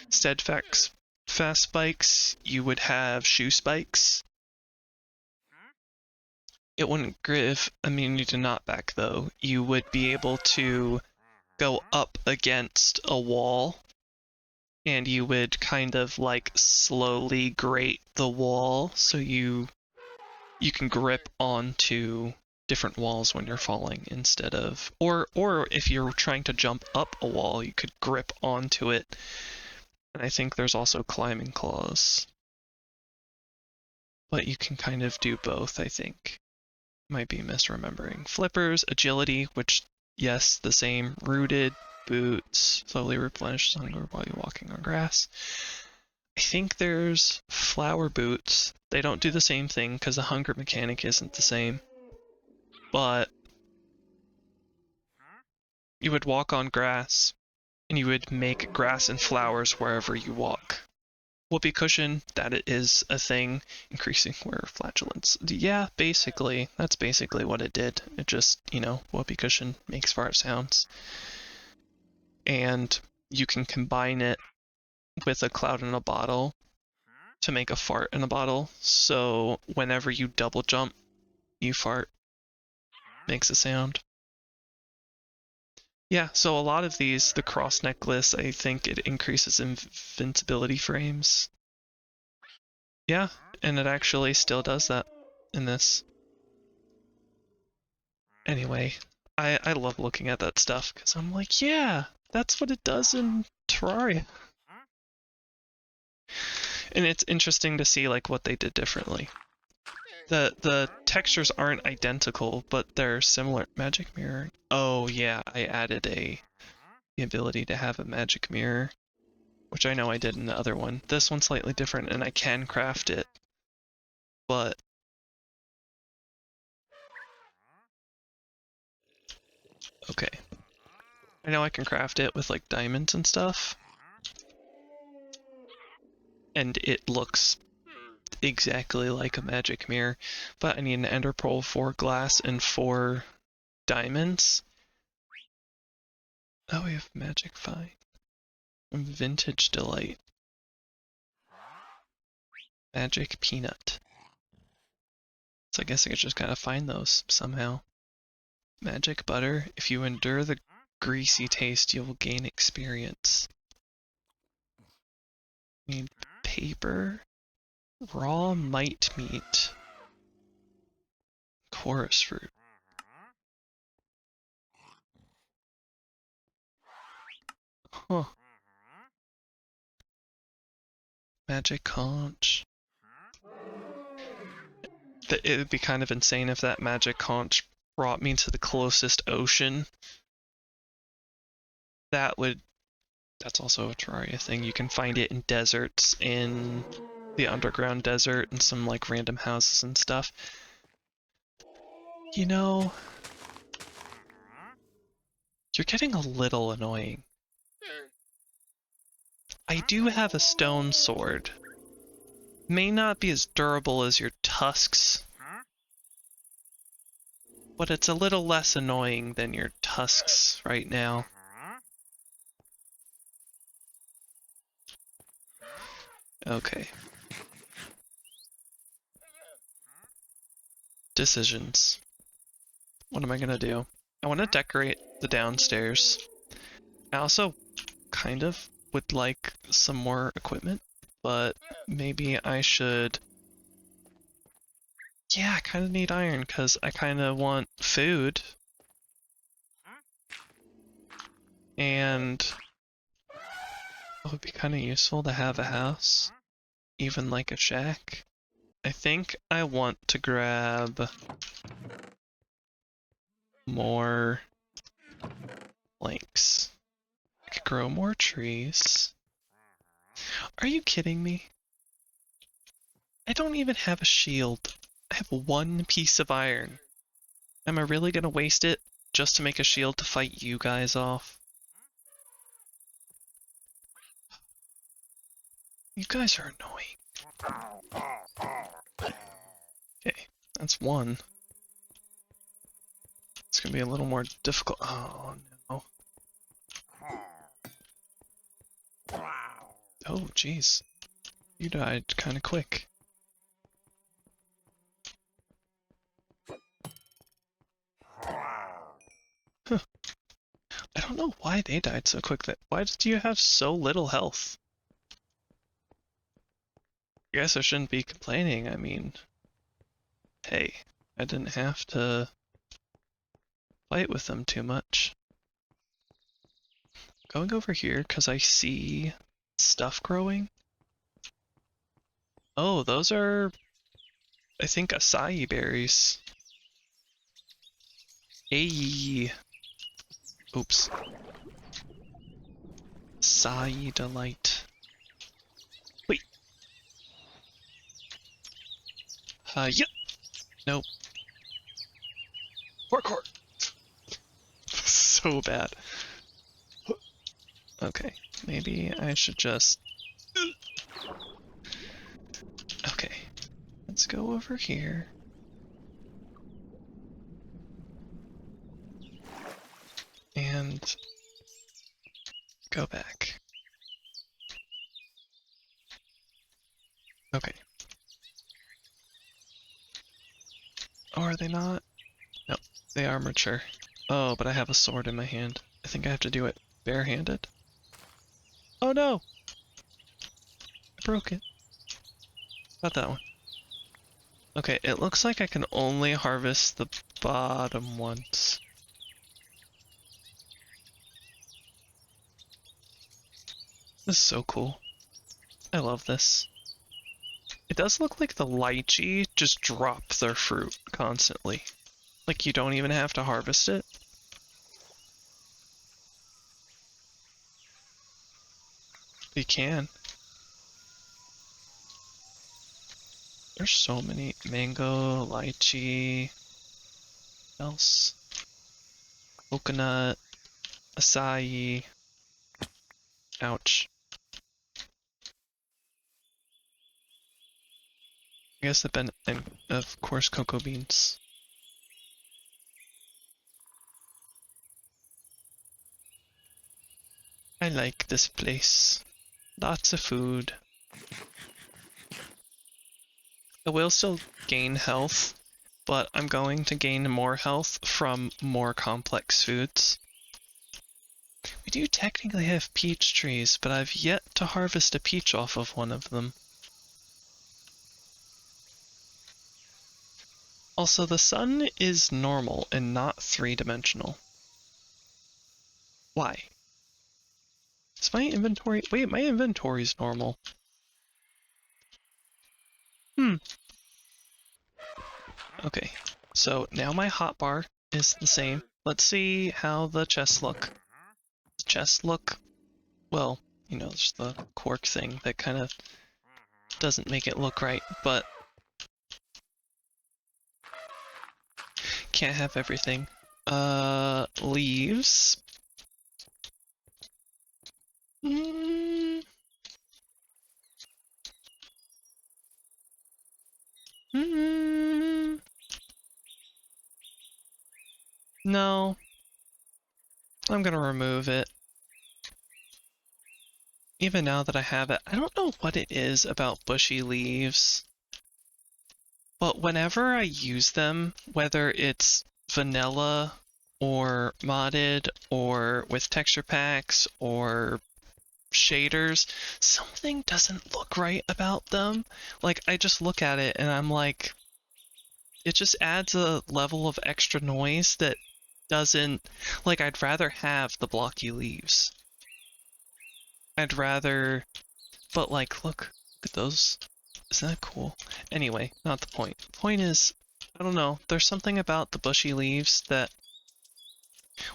Steadfast fast spikes, you would have shoe spikes. It wouldn't give immunity to knockback though. You would be able to go up against a wall and you would kind of like slowly grate the wall so you can grip onto different walls when you're falling instead of or if you're trying to jump up a wall you could grip onto it. And I think there's also climbing claws, but you can kind of do both. I think might be misremembering. Flippers, agility, which yes, the same. Rooted boots, slowly replenish hunger while you're walking on grass. I think there's flower boots. They don't do the same thing because the hunger mechanic isn't the same. But you would walk on grass, and you would make grass and flowers wherever you walk. Whoopee cushion, that is a thing, increasing wearer flatulence. Yeah, basically, that's basically what it did. It just, whoopee cushion makes fart sounds. And you can combine it with a cloud in a bottle to make a fart in a bottle. So whenever you double jump, you fart. Makes a sound. Yeah, so a lot of these, the cross necklace, I think it increases invincibility frames. Yeah, and it actually still does that in this. Anyway, I love looking at that stuff because I'm like, yeah, that's what it does in Terraria. And it's interesting to see like what they did differently. The textures aren't identical, but they're similar. Magic mirror. Oh yeah, I added the ability to have a magic mirror, which I know I did in the other one. This one's slightly different, and I can craft it, but okay. I know I can craft it with like diamonds and stuff, and it looks exactly like a magic mirror, but I need an ender pearl, 4 glass, and 4 diamonds. Oh, we have magic find. Vintage delight. Magic peanut. So I guess I could just kind of find those somehow. Magic butter. If you endure the greasy taste, you will gain experience. Need paper. Raw mite meat. Chorus fruit. Huh. Magic conch. It would be kind of insane if that magic conch brought me to the closest ocean. That's also a Terraria thing. You can find it in deserts, in the underground desert, and some like random houses and stuff. You're getting a little annoying. I do have a stone sword. May not be as durable as your tusks, but it's a little less annoying than your tusks right now. Okay. Decisions. What am I gonna do? I want to decorate the downstairs. I also kind of would like some more equipment, but maybe I should... Yeah, I kind of need iron because I kind of want food. And it would be kind of useful to have a house, even like a shack. I think I want to grab more planks. I could grow more trees. Are you kidding me? I don't even have a shield. I have one piece of iron. Am I really gonna waste it just to make a shield to fight you guys off? You guys are annoying. Okay, that's one. It's gonna be a little more difficult. Oh no. Oh jeez. You died kinda quick. Huh. I don't know why they died so quick. Why did you have so little health? I guess I shouldn't be complaining. I mean, hey, I didn't have to fight with them too much. Going over here because I see stuff growing. Oh, those are, I think, acai berries. Hey. Oops. Acai delight. Wait. Yeah. Nope. Parkour. So bad. Okay, maybe I should just... Okay, let's go over here. And go back. Okay. Oh, are they not? No, they are mature. Oh, but I have a sword in my hand. I think I have to do it barehanded. Oh no! I broke it. Not that one. Okay, it looks like I can only harvest the bottom ones. This is so cool. I love this. It does look like the lychee just drop their fruit constantly. Like you don't even have to harvest it. You can. There's so many. Mango, lychee, else? Coconut, acai. Ouch. I guess and of course cocoa beans. I like this place. Lots of food. I will still gain health, but I'm going to gain more health from more complex foods. We do technically have peach trees, but I've yet to harvest a peach off of one of them. Also, the sun is normal and not three-dimensional. Why? Is my inventory... Wait, my inventory's normal. Okay, so now my hotbar is the same. Let's see how the chests look. The chests look... Well, you know, there's the cork thing that kind of doesn't make it look right, but... Can't have everything. Leaves. Mm. Mm. No. I'm gonna remove it. Even now that I have it, I don't know what it is about bushy leaves, but whenever I use them, whether it's vanilla or modded or with texture packs or shaders, something doesn't look right about them. Like, I just look at it and I'm like, it just adds a level of extra noise that doesn't, like, I'd rather have the blocky leaves. I'd rather, but like, look at those. Isn't that cool? Anyway, not the point. The point is, I don't know, there's something about the bushy leaves that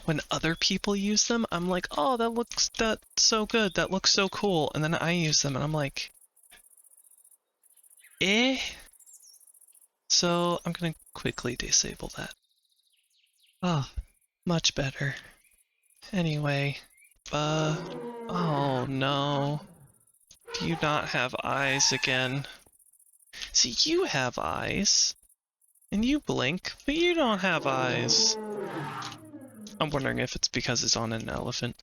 when other people use them, I'm like, oh, that's so good, that looks so cool. And then I use them and I'm like, Eh. So I'm gonna quickly disable that. Ah, much better. Anyway, oh no. Do you not have eyes again? See, you have eyes. And you blink, but you don't have eyes. I'm wondering if it's because it's on an elephant.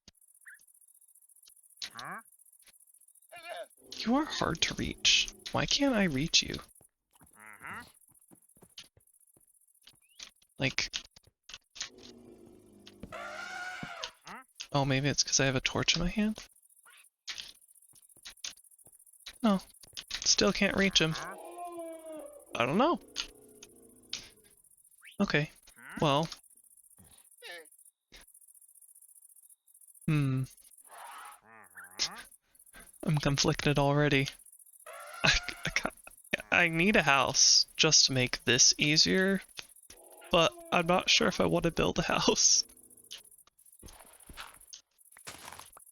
You are hard to reach. Why can't I reach you? Like... Oh, maybe it's because I have a torch in my hand? No. Still can't reach him. I don't know. Okay. Well. I'm conflicted already. I, I need a house just to make this easier, but I'm not sure if I want to build a house.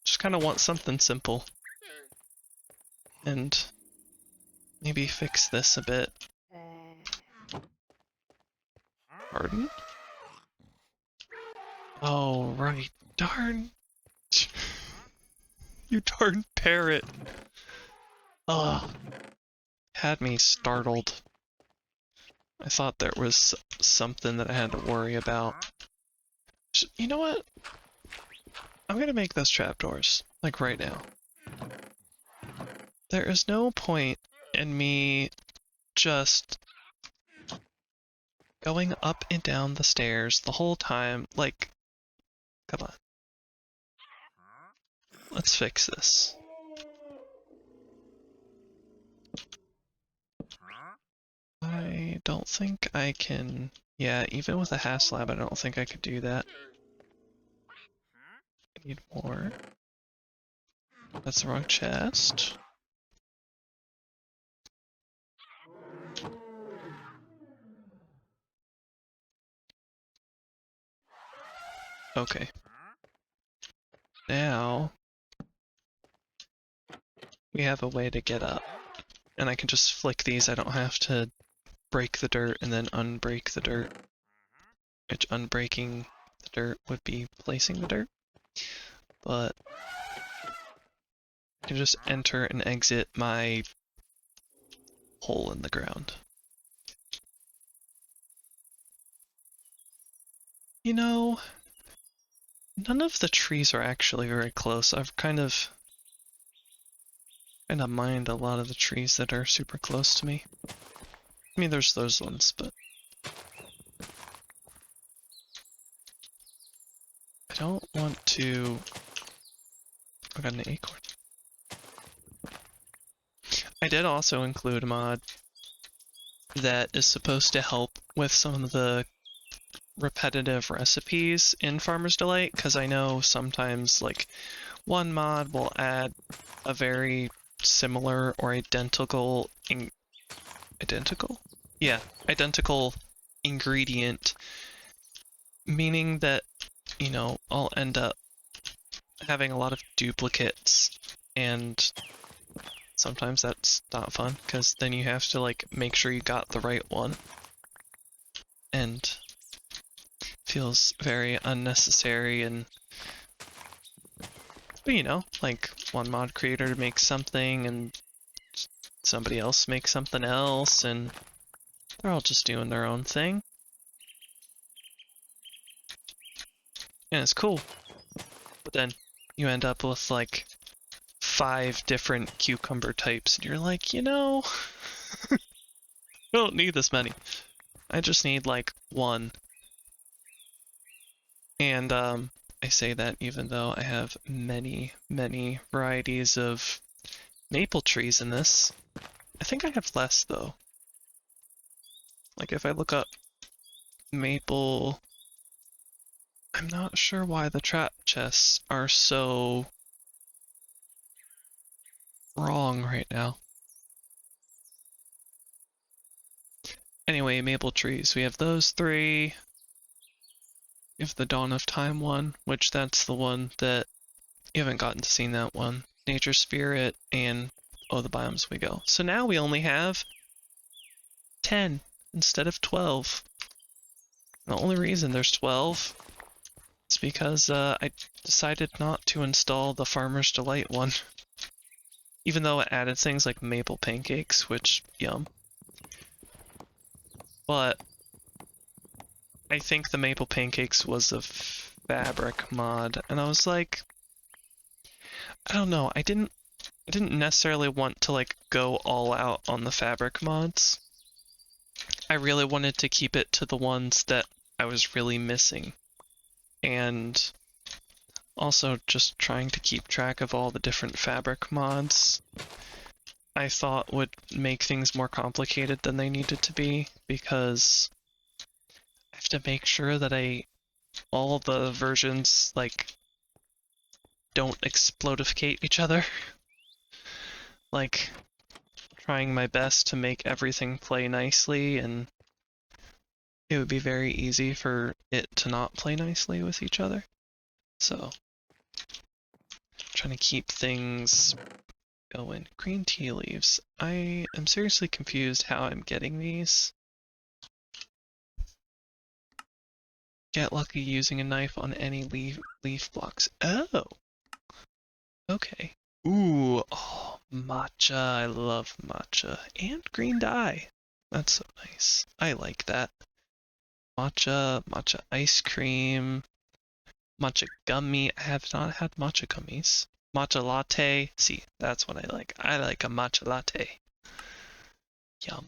Just kind of want something simple. And maybe fix this a bit. Pardon? Oh, right. Darn. You darn parrot. Ugh. Had me startled. I thought there was something that I had to worry about. You know what? I'm gonna make those trapdoors. Like right now. There is no point in me just going up and down the stairs the whole time. Like, come on. Let's fix this. I don't think I can... Yeah, even with a half slab, I don't think I could do that. I need more. That's the wrong chest. Okay. Now... we have a way to get up. And I can just flick these, I don't have to break the dirt and then unbreak the dirt. Which unbreaking the dirt would be placing the dirt. But I can just enter and exit my hole in the ground. You know, none of the trees are actually very close. I've kind of mined a lot of the trees that are super close to me. I mean, there's those ones, but I don't want to... I got an acorn. I did also include a mod that is supposed to help with some of the repetitive recipes in Farmer's Delight, because I know sometimes, like, one mod will add a very similar or identical identical ingredient, meaning that, you know, I'll end up having a lot of duplicates, and sometimes that's not fun, because then you have to, like, make sure you got the right one, and feels very unnecessary. And but you know, like, one mod creator makes something and somebody else makes something else, and they're all just doing their own thing, and it's cool. But then you end up with like 5 different cucumber types, and you're like, you know, I don't need this many. I just need like one. And I say that even though I have many, many varieties of maple trees in this. I think I have less though. Like if I look up maple, I'm not sure why the trap chests are so wrong right now. Anyway, maple trees. We have those 3. We have the Dawn of Time one, which that's the one that you haven't gotten to see that one. Nature Spirit and oh, the Biomes we go. So now we only have 10 instead of 12. The only reason there's 12 is because I decided not to install the Farmer's Delight one. Even though it added things like maple pancakes, which, yum. But I think the maple pancakes was a fabric mod, and I was like, I don't know, I didn't necessarily want to like go all out on the fabric mods. I really wanted to keep it to the ones that I was really missing. And also just trying to keep track of all the different fabric mods I thought would make things more complicated than they needed to be, because I have to make sure that all the versions like don't explodificate each other. Like trying my best to make everything play nicely, and it would be very easy for it to not play nicely with each other. So trying to keep things going. Green tea leaves. I am seriously confused how I'm getting these. Get lucky using a knife on any leaf blocks. Oh! Okay. Ooh, oh, matcha. I love matcha. And green dye. That's so nice. I like that. Matcha, matcha ice cream, matcha gummy. I have not had matcha gummies. Matcha latte. See, that's what I like. I like a matcha latte. Yum.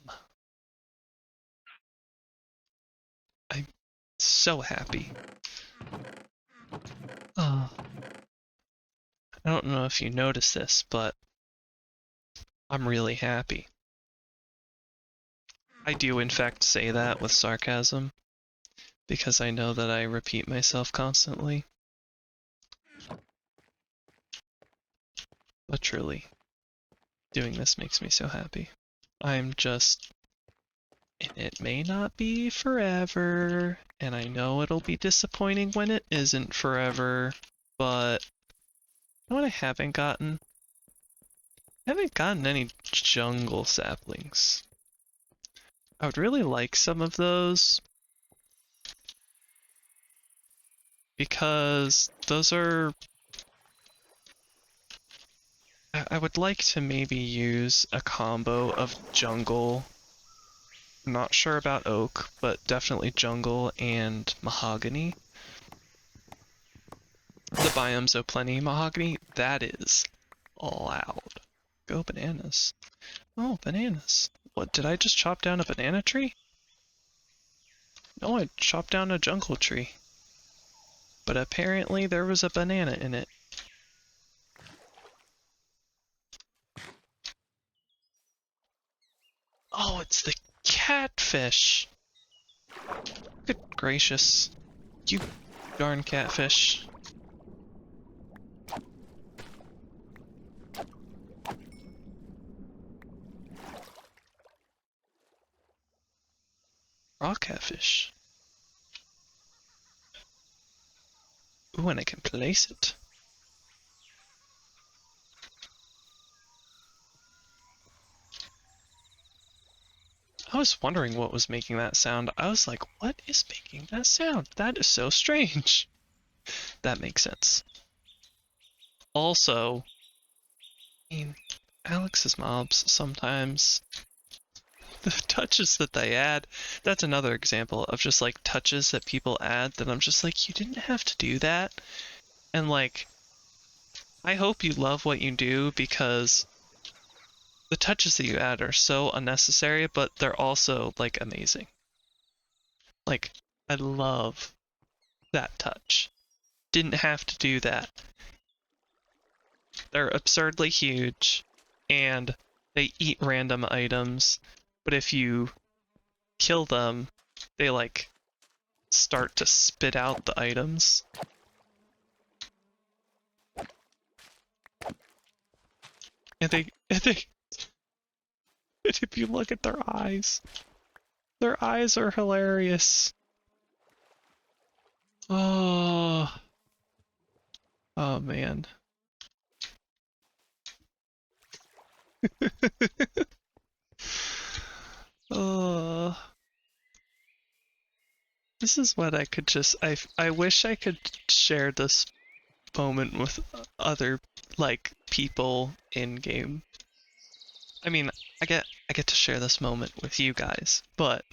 I'm so happy. Oh. I don't know if you noticed this, but I'm really happy. I do in fact say that with sarcasm, because I know that I repeat myself constantly. But truly, doing this makes me so happy. I'm just... And it may not be forever, and I know it'll be disappointing when it isn't forever, but... You know what I haven't gotten? I haven't gotten any jungle saplings. I would really like some of those, because those are... I would like to maybe use a combo of jungle, I'm not sure about oak, but definitely jungle and mahogany. The Biomes O Plenty mahogany, that is loud. Go bananas. Oh, bananas. What, did I just chop down a banana tree? No, I chopped down a jungle tree. But apparently there was a banana in it. Oh, it's the catfish! Good gracious. You darn catfish. Raw catfish. Ooh, and I can place it. I was wondering what was making that sound. I was like, what is making that sound? That is so strange. That makes sense. Also, I mean, Alex's mobs sometimes, the touches that they add, that's another example of just like touches that people add that I'm just like, you didn't have to do that. And like, I hope you love what you do, because the touches that you add are so unnecessary, but they're also like amazing. Like, I love that touch. Didn't have to do that. They're absurdly huge, and they eat random items, but if you kill them, they like start to spit out the items. And and if you look at their eyes are hilarious. Oh, oh man. Oh. This is what I could just, I wish I could share this moment with other, like, people in game. I mean, I get to share this moment with you guys, but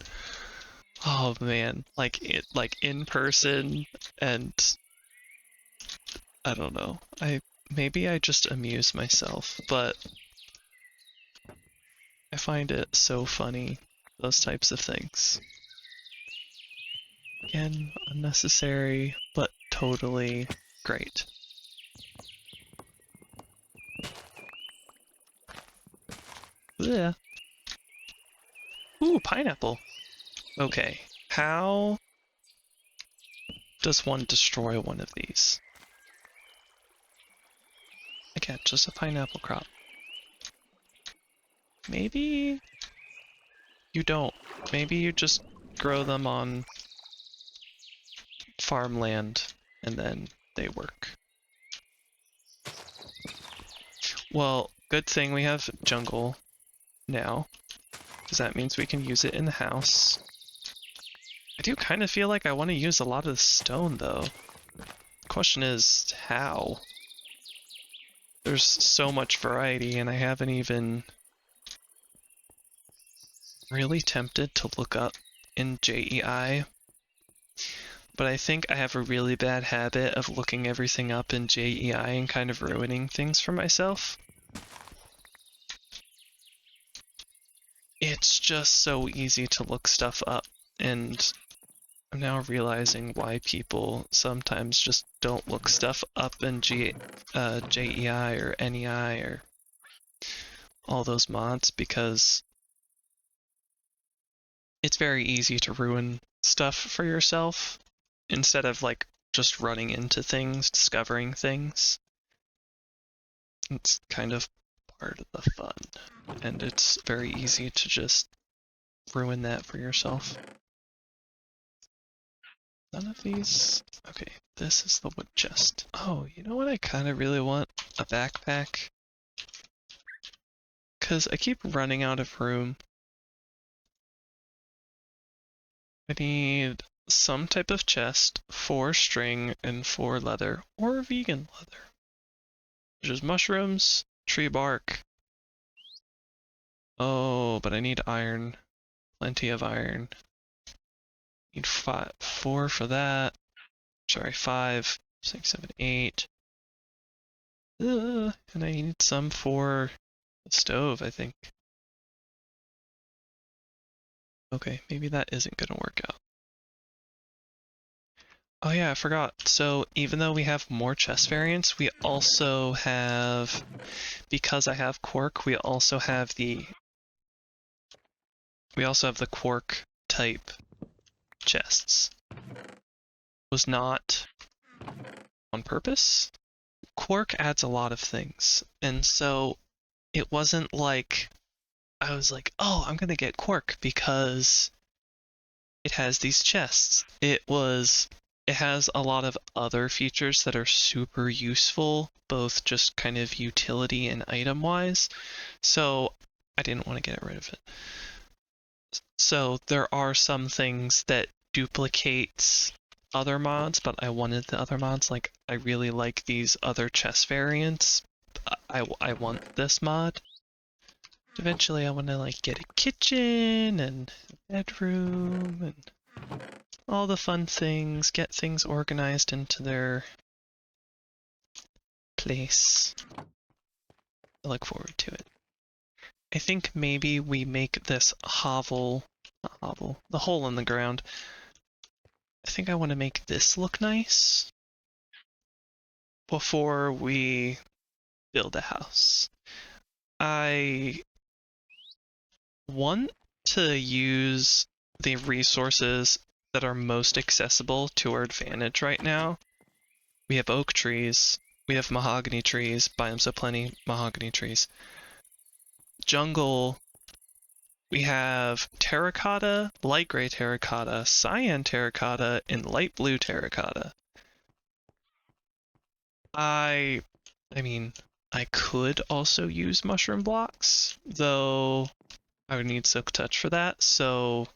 oh man, like in person, and I don't know. Maybe I just amuse myself, but I find it so funny, those types of things. Again, unnecessary, but totally great. Yeah. Ooh, pineapple. Okay, how does one destroy one of these? Again, just a pineapple crop. Maybe you don't. Maybe you just grow them on farmland and then they work. Well, good thing we have jungle now, because that means we can use it in the house. I do kind of feel like I want to use a lot of the stone, though. Question is, how? There's so much variety, and I haven't even really tempted to look up in JEI. But I think I have a really bad habit of looking everything up in JEI and kind of ruining things for myself. It's just so easy to look stuff up, and I'm now realizing why people sometimes just don't look stuff up in JEI or NEI or all those mods, because it's very easy to ruin stuff for yourself instead of like just running into things, discovering things. It's kind of part of the fun, and it's very easy to just ruin that for yourself. None of these. Okay, this is the wood chest. Oh, you know what I kind of really want? A backpack. Because I keep running out of room. I need some type of chest, 4 string, and 4 leather, or vegan leather. Which is mushrooms, tree bark. Oh, but I need iron. Plenty of iron. Need 4 for that. Sorry, 5, 6, 7, 8. And I need some for the stove, I think. Okay, maybe that isn't gonna work out. Oh yeah, I forgot. So even though we have more chest variants, we also have, because I have quark, we also have the quark type chests. Was not on purpose. Quark adds a lot of things, and so it wasn't like I was like, oh, I'm gonna get quark because it has these chests. It has a lot of other features that are super useful, both just kind of utility and item wise. So I didn't want to get rid of it. So there are some things that duplicate other mods, but I wanted the other mods. Like, I really like these other chest variants. I want this mod. Eventually I want to like get a kitchen and a bedroom and all the fun things, get things organized into their place. I look forward to it. I think maybe we make this hovel, not hovel, the hole in the ground. I think I want to make this look nice before we build a house. I want to use the resources that are most accessible to our advantage right now. We have oak trees, we have mahogany trees, biomes of plenty, mahogany trees. Jungle, we have terracotta, light gray terracotta, cyan terracotta, and light blue terracotta. I mean, I could also use mushroom blocks, though I would need silk touch for that, so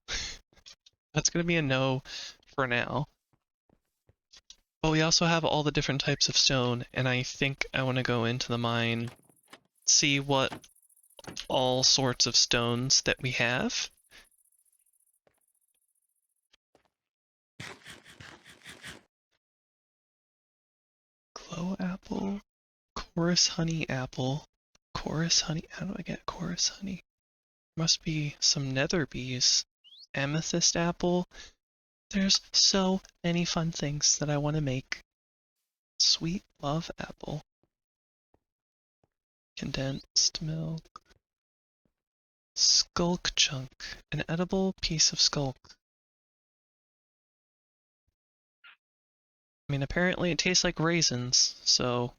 that's gonna be a no for now. But we also have all the different types of stone, and I think I want to go into the mine, see what all sorts of stones that we have. Glow apple, chorus honey apple, chorus honey. How do I get chorus honey? Must be some nether bees. Amethyst apple. There's so many fun things that I want to make. Sweet love apple. Condensed milk. Skulk chunk. An edible piece of skulk. I mean, apparently it tastes like raisins, so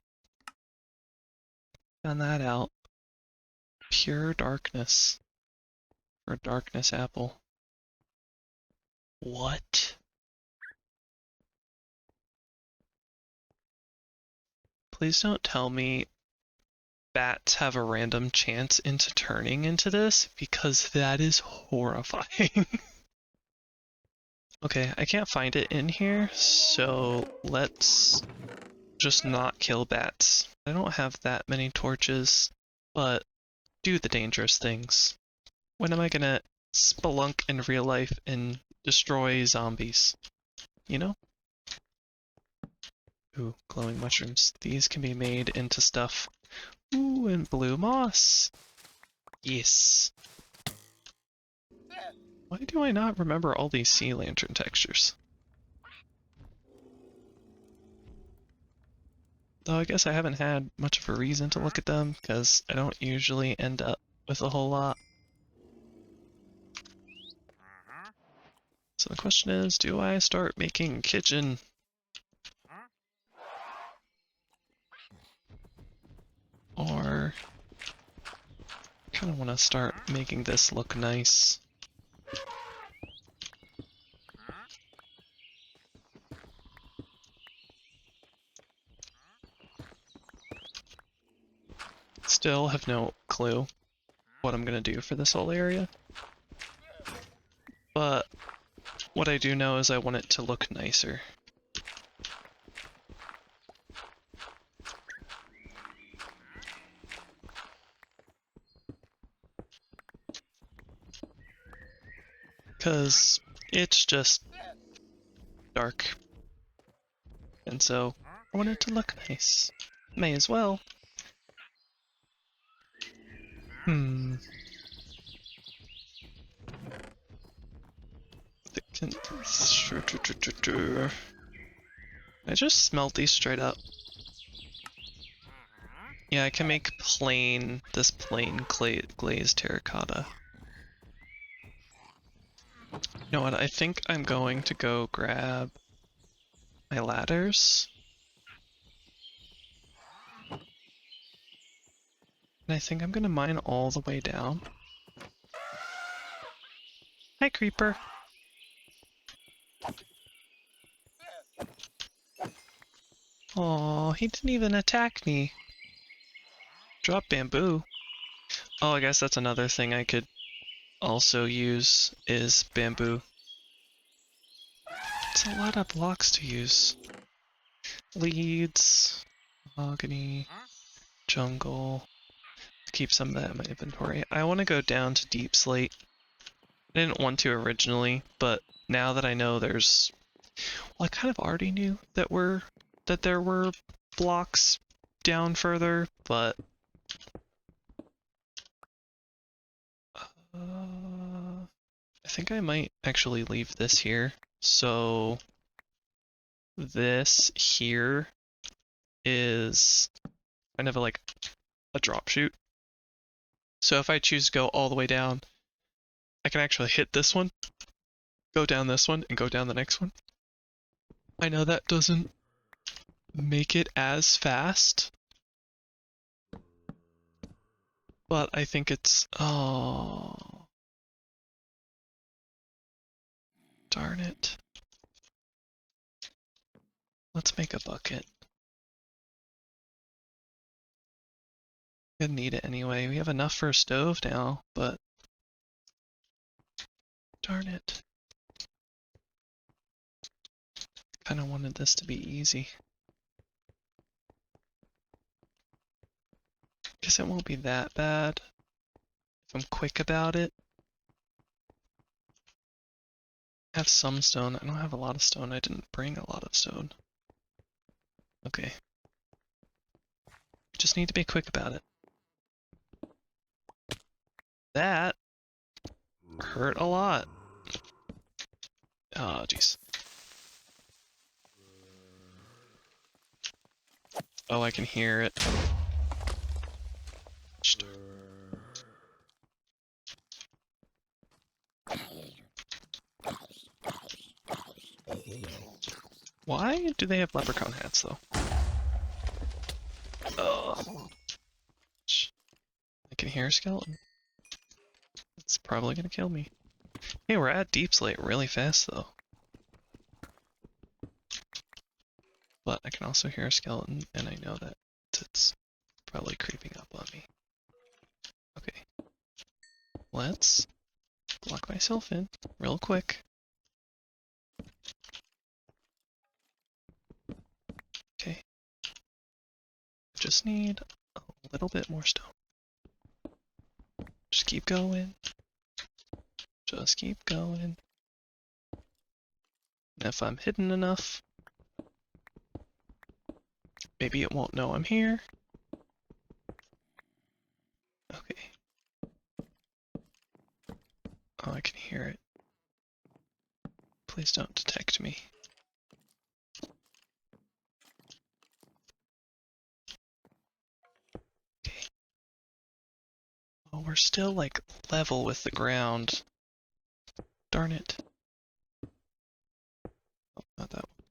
found that out. Pure darkness. Or darkness apple. What? Please don't tell me bats have a random chance into turning into this, because that is horrifying. Okay, I can't find it in here, so let's just not kill bats. I don't have that many torches, but do the dangerous things. When am I gonna spelunk in real life and destroy zombies? You know? Ooh, glowing mushrooms. These can be made into stuff. Ooh, and blue moss. Yes. Why do I not remember all these sea lantern textures? Though I guess I haven't had much of a reason to look at them, because I don't usually end up with a whole lot. So the question is, do I start making a kitchen? Or I kind of want to start making this look nice. Still have no clue what I'm going to do for this whole area. But what I do know is I want it to look nicer. Because it's just dark. And so I want it to look nice. May as well. I just smelt these straight up. Yeah, I can make this plain glazed terracotta. You know what, I think I'm going to go grab my ladders. And I think I'm gonna mine all the way down. Hi, creeper. Aw, he didn't even attack me. Drop bamboo. Oh, I guess that's another thing I could also use is bamboo. It's a lot of blocks to use. Leads, mahogany, jungle. Keep some of that in my inventory. I want to go down to deep slate. I didn't want to originally, but now that I know there's... Well, I kind of already knew that there were blocks down further, but... I think I might actually leave this here. So this here is kind of like a drop chute. So if I choose to go all the way down, I can actually hit this one, go down this one, and go down the next one. I know that doesn't make it as fast, but I think it's... Oh... Darn it. Let's make a bucket. Gonna need it anyway. We have enough for a stove now, but... Darn it. Kind of wanted this to be easy. Guess it won't be that bad if I'm quick about it. I have some stone. I don't have a lot of stone. I didn't bring a lot of stone. Okay. Just need to be quick about it. That hurt a lot. Oh, jeez. Oh, I can hear it. Why do they have leprechaun hats, though? Ugh. I can hear a skeleton. It's probably gonna kill me. Hey, we're at Deep Slate really fast, though. But I can also hear a skeleton, and I know that it's probably creeping up on me. Okay. Let's lock myself in real quick. Okay. Just need a little bit more stone. Just keep going. Just keep going. And if I'm hidden enough, maybe it won't know I'm here. Okay. Oh, I can hear it. Please don't detect me. Okay. Oh, we're still like level with the ground. Darn it. Oh, not that one.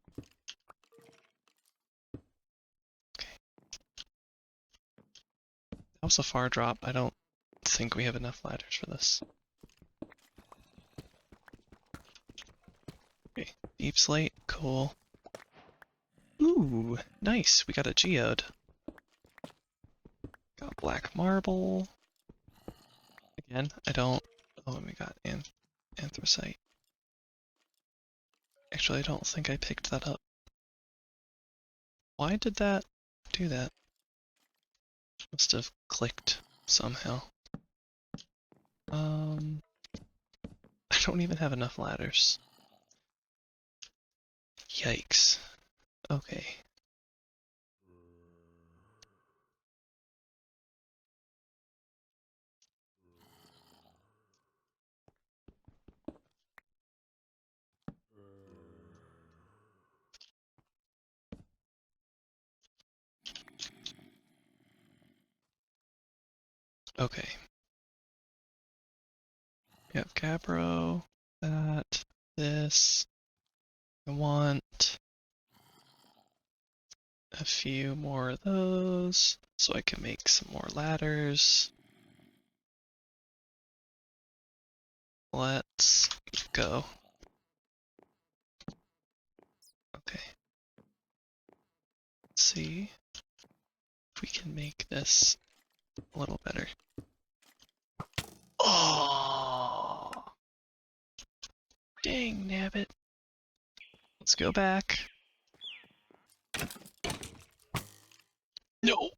Okay. That was a far drop. I don't think we have enough ladders for this. Okay. Deep slate. Cool. Ooh, nice. We got a geode. Got black marble. Again, I don't... Oh, and we got anthracite. Actually, I don't think I picked that up. Why did that do that? Must have clicked somehow. I don't even have enough ladders. Yikes. Okay. Okay. We have Capro, that, this. I want a few more of those so I can make some more ladders. Let's go. Okay. Let's see if we can make this a little better. Oh! Dang nabbit. Let's go back. No!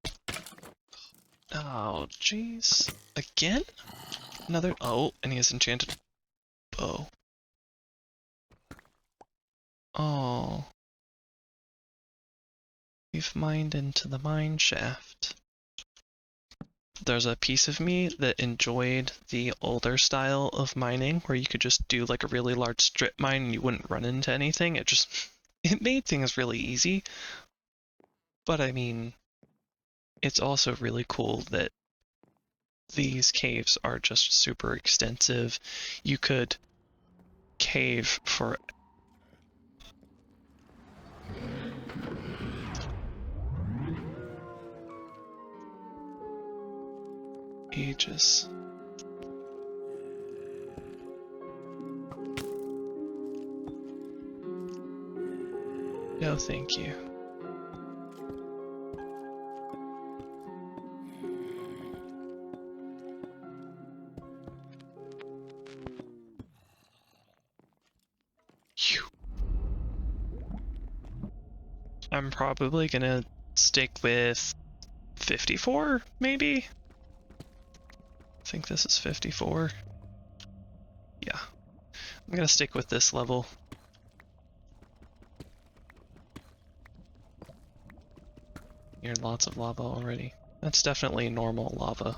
Oh, jeez. Again? Another. Oh, and he has enchanted bow. Oh. We've mined into the mine shaft. There's a piece of me that enjoyed the older style of mining where you could just do like a really large strip mine and you wouldn't run into anything. It made things really easy. But I mean, it's also really cool that these caves are just super extensive. You could cave for ages. No, thank you. Phew. I'm probably gonna stick with 54, maybe? I think this is 54. Yeah. I'm gonna stick with this level. Here, lots of lava already. That's definitely normal lava.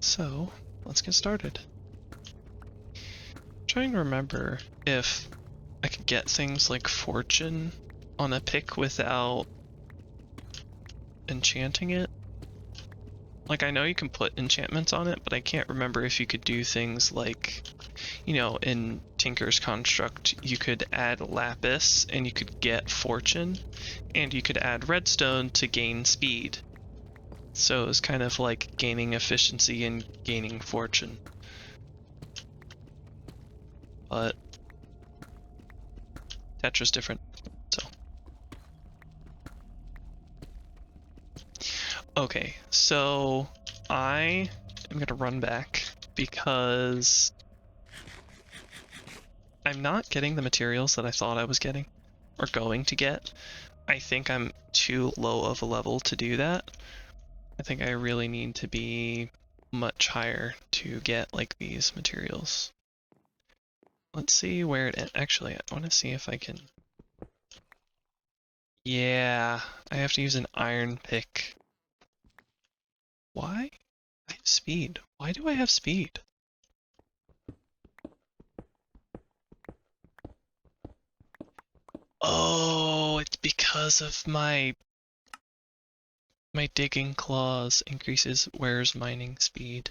So, let's get started. I'm trying to remember if I could get things like fortune on a pick without enchanting it. Like, I know you can put enchantments on it, but I can't remember if you could do things like, you know, in Tinker's Construct, you could add lapis and you could get fortune, and you could add redstone to gain speed. So it's kind of like gaining efficiency and gaining fortune. But Tetra's different, so. Okay, so I am gonna run back because I'm not getting the materials that I thought I was getting, or going to get. I think I'm too low of a level to do that. I think I really need to be much higher to get like these materials. Let's see where it actually, I want to see if I can. Yeah, I have to use an iron pick. Why? I have speed. Why do I have speed? Oh, it's because of my digging claws increases where's mining speed.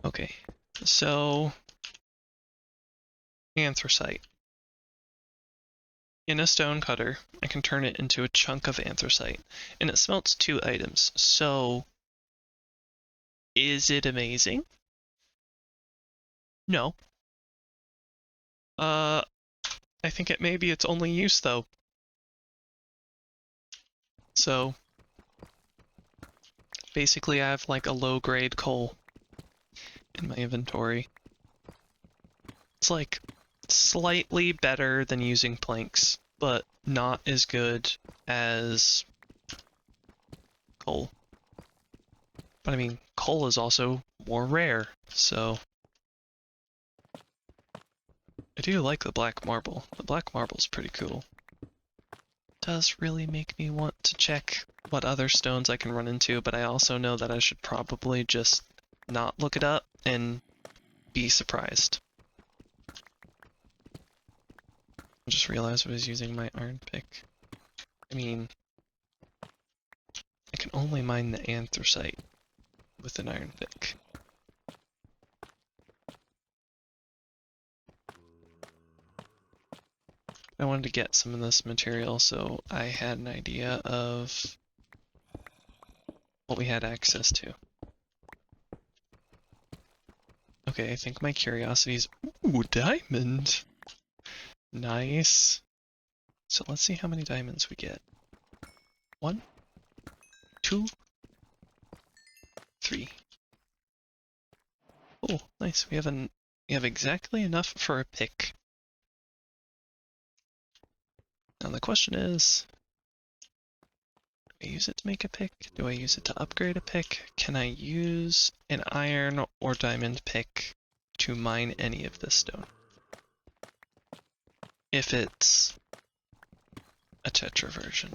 Okay, so anthracite. In a stone cutter, I can turn it into a chunk of anthracite, and it smelts 2 items. So, is it amazing? No. I think it may be its only use though. So, basically I have like a low-grade coal in my inventory. It's like slightly better than using planks, but not as good as coal. But I mean, coal is also more rare, so I do like the black marble. The black marble's pretty cool. Does really make me want to check what other stones I can run into, but I also know that I should probably just not look it up and be surprised. I just realized I was using my iron pick. I mean, I can only mine the anthracite with an iron pick. I wanted to get some of this material, so I had an idea of what we had access to. Okay, I think my curiosity is... Ooh, diamond! Nice. So let's see how many diamonds we get. 1, 2, 3. Oh, nice. We have exactly enough for a pick. Now the question is, do I use it to make a pick? Do I use it to upgrade a pick? Can I use an iron or diamond pick to mine any of this stone? If it's a Tetra version.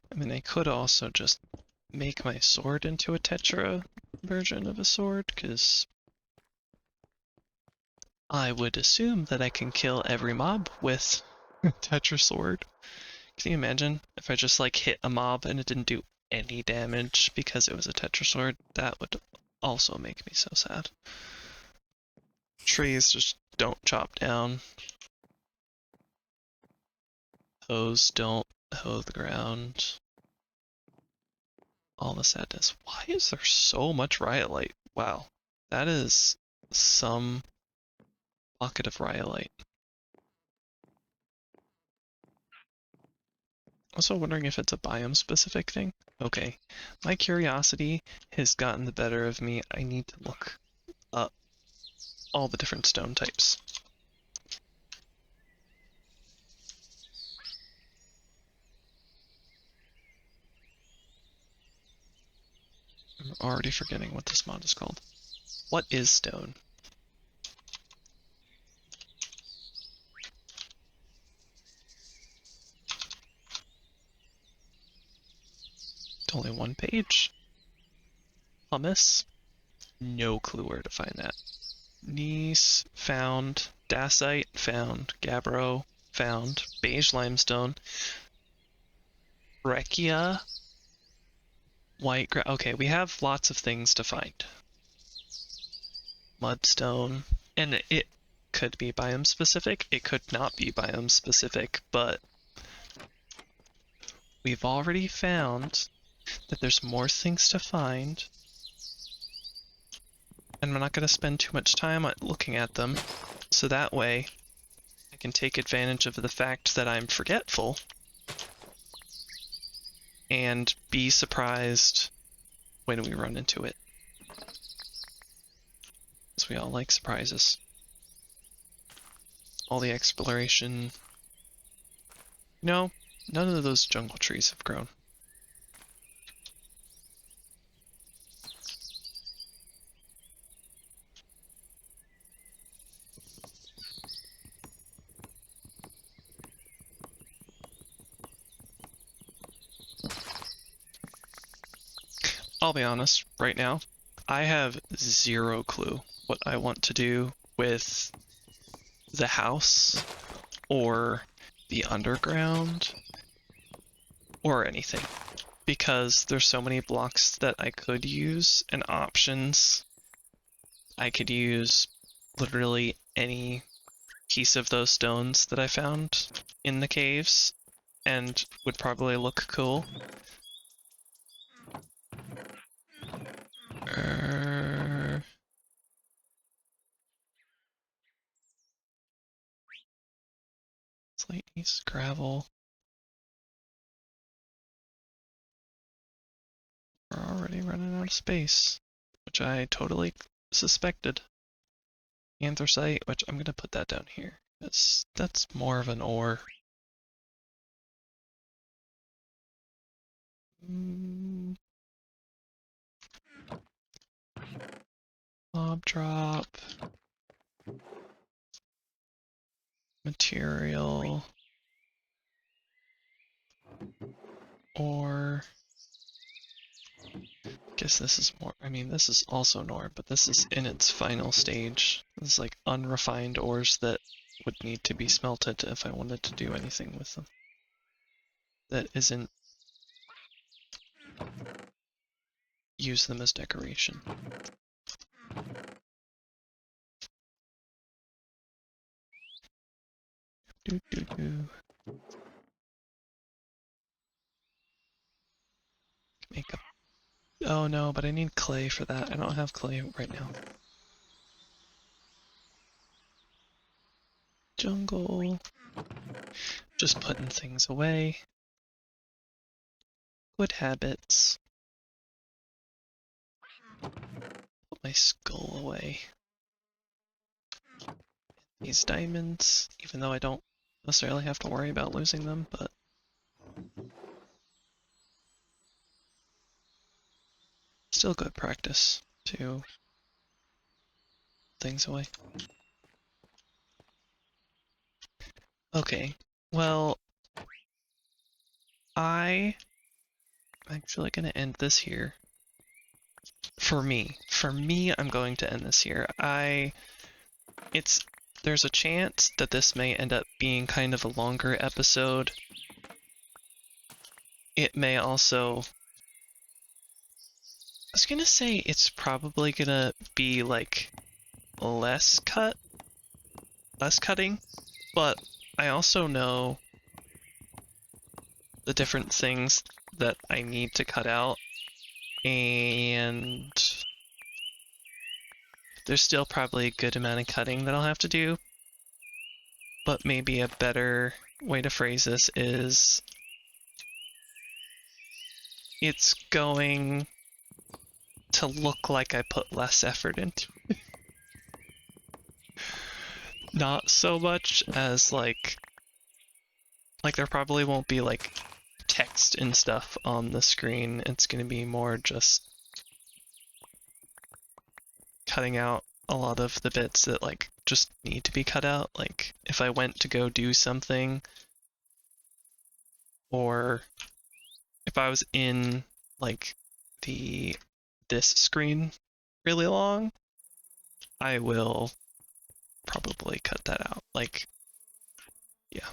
I mean, I could also just make my sword into a Tetra version of a sword, because I would assume that I can kill every mob with Tetra sword. Can you imagine if I just like hit a mob and it didn't do any damage because it was a Tetra sword? That would also make me so sad. Trees just don't chop down. Hoes don't hoe the ground. All the sadness. Why is there so much rhyolite? Wow, that is some pocket of rhyolite. Also wondering if it's a biome specific thing. Okay, my curiosity has gotten the better of me. I need to look up all the different stone types. I'm already forgetting what this mod is called. What is stone? It's only one page. Hummus? No clue where to find that. Gneiss, found. Dacite, found. Gabbro, found. Beige limestone. Breccia. White okay, we have lots of things to find. Mudstone. And it could be biome specific, it could not be biome specific, but we've already found that there's more things to find. And I'm not going to spend too much time looking at them, so that way I can take advantage of the fact that I'm forgetful and be surprised when we run into it. Because we all like surprises. All the exploration. No, none of those jungle trees have grown. I'll be honest, right now, I have zero clue what I want to do with the house, or the underground, or anything. Because there's so many blocks that I could use, and options. I could use literally any piece of those stones that I found in the caves, and would probably look cool. Slate, east, gravel. We're already running out of space, which I totally suspected. Anthracite, which I'm gonna put that down here. That's more of an ore. Mob drop. Material. Ore. Guess this is more, I mean, this is also an ore, but this is in its final stage. This is like unrefined ores that would need to be smelted if I wanted to do anything with them. That isn't use them as decoration. Do do do. Make up. Oh no, but I need clay for that. I don't have clay right now. Jungle. Just putting things away. Good habits. Put my skull away. These diamonds, even though I don't necessarily have to worry about losing them, but still good practice to put things away. Okay, well, I'm actually going to end this here. For me, I'm going to end this here. There's a chance that this may end up being kind of a longer episode. It may also, I was gonna say it's probably gonna be like less cutting, but I also know the different things that I need to cut out, and there's still probably a good amount of cutting that I'll have to do, but maybe a better way to phrase this is it's going to look like I put less effort into it. Not so much as like there probably won't be like text and stuff on the screen. It's going to be more just cutting out a lot of the bits that like just need to be cut out. Like if I went to go do something, or if I was in like this screen really long, I will probably cut that out. Like, yeah.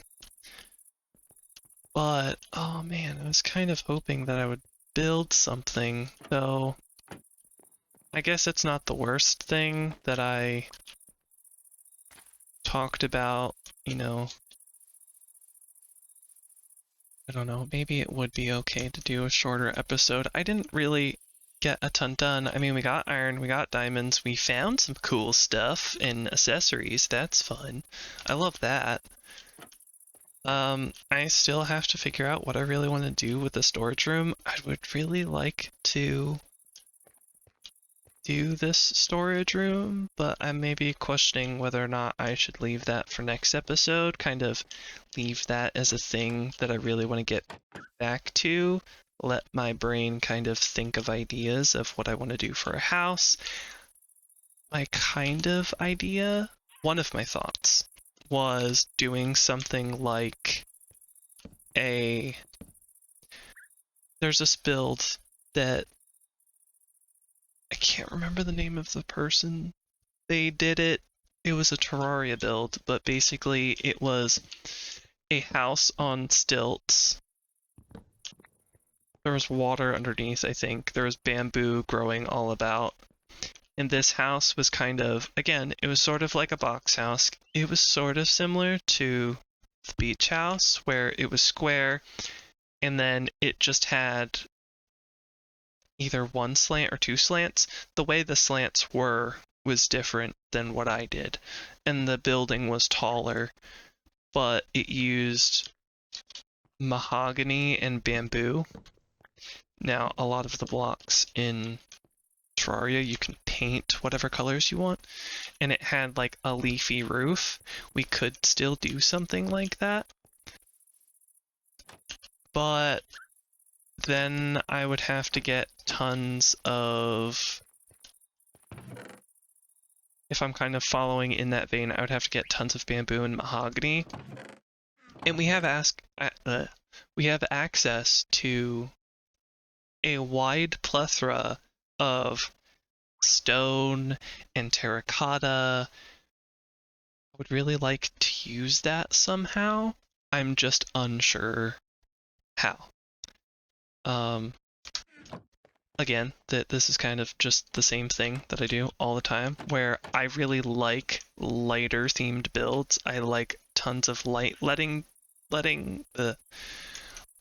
But, oh man, I was kind of hoping that I would build something, though I guess it's not the worst thing that I talked about, you know. I don't know, maybe it would be okay to do a shorter episode. I didn't really get a ton done. I mean, we got iron, we got diamonds, we found some cool stuff and accessories. That's fun. I love that. I still have to figure out what I really want to do with the storage room. I would really like to do this storage room, but I'm maybe questioning whether or not I should leave that for next episode, kind of leave that as a thing that I really want to get back to, let my brain kind of think of ideas of what I want to do for a house. My kind of idea, one of my thoughts, was doing something like there's this build that I can't remember the name of the person. They did it. It was a Terraria build, but basically it was a house on stilts. There was water underneath, I think. There was bamboo growing all about. And this house was kind of, again, it was sort of like a box house. It was sort of similar to the beach house, where it was square, and then it just had either one slant or two slants. The way the slants was different than what I did, and the building was taller, but it used mahogany and bamboo. Now, a lot of the blocks in Terraria, you can paint whatever colors you want, and it had like a leafy roof. We could still do something like that, but then I would have to get tons of, if I'm kind of following in that vein, I would have to get tons of bamboo and mahogany. And we have access to a wide plethora of stone and terracotta. I would really like to use that somehow. I'm just unsure how. Again, this is kind of just the same thing that I do all the time, where I really like lighter themed builds. I like tons of light, I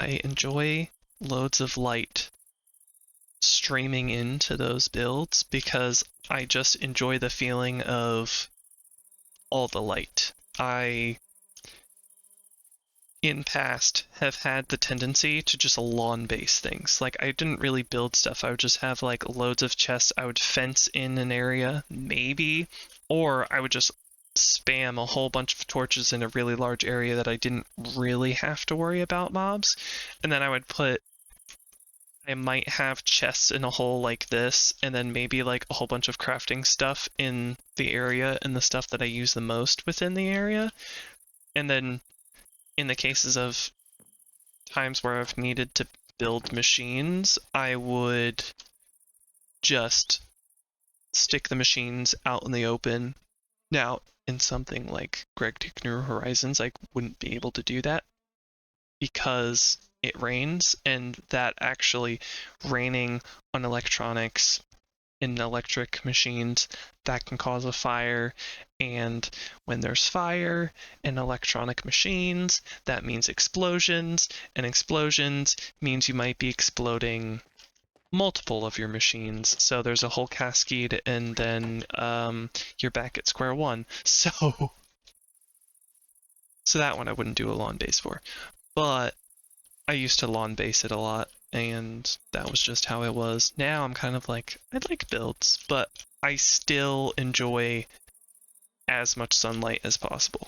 enjoy loads of light streaming into those builds because I just enjoy the feeling of all the light. I, in past, have had the tendency to just lawn base things. Like, I didn't really build stuff. I would just have like loads of chests. I would fence in an area, maybe, or I would just spam a whole bunch of torches in a really large area that I didn't really have to worry about mobs. And then I might have chests in a hole like this, and then maybe like a whole bunch of crafting stuff in the area and the stuff that I use the most within the area. And then in the cases of times where I've needed to build machines, I would just stick the machines out in the open. Now, in something like Greg Took New Horizons, I wouldn't be able to do that because it rains, and that actually raining on electronics in electric machines, that can cause a fire. And when there's fire in electronic machines, that means explosions, and explosions means you might be exploding multiple of your machines. So there's a whole cascade, and then you're back at square one. So that one I wouldn't do a lawn base for. But I used to lawn base it a lot. and that was just how it was. Now I'm kind of like, I like builds, but I still enjoy as much sunlight as possible.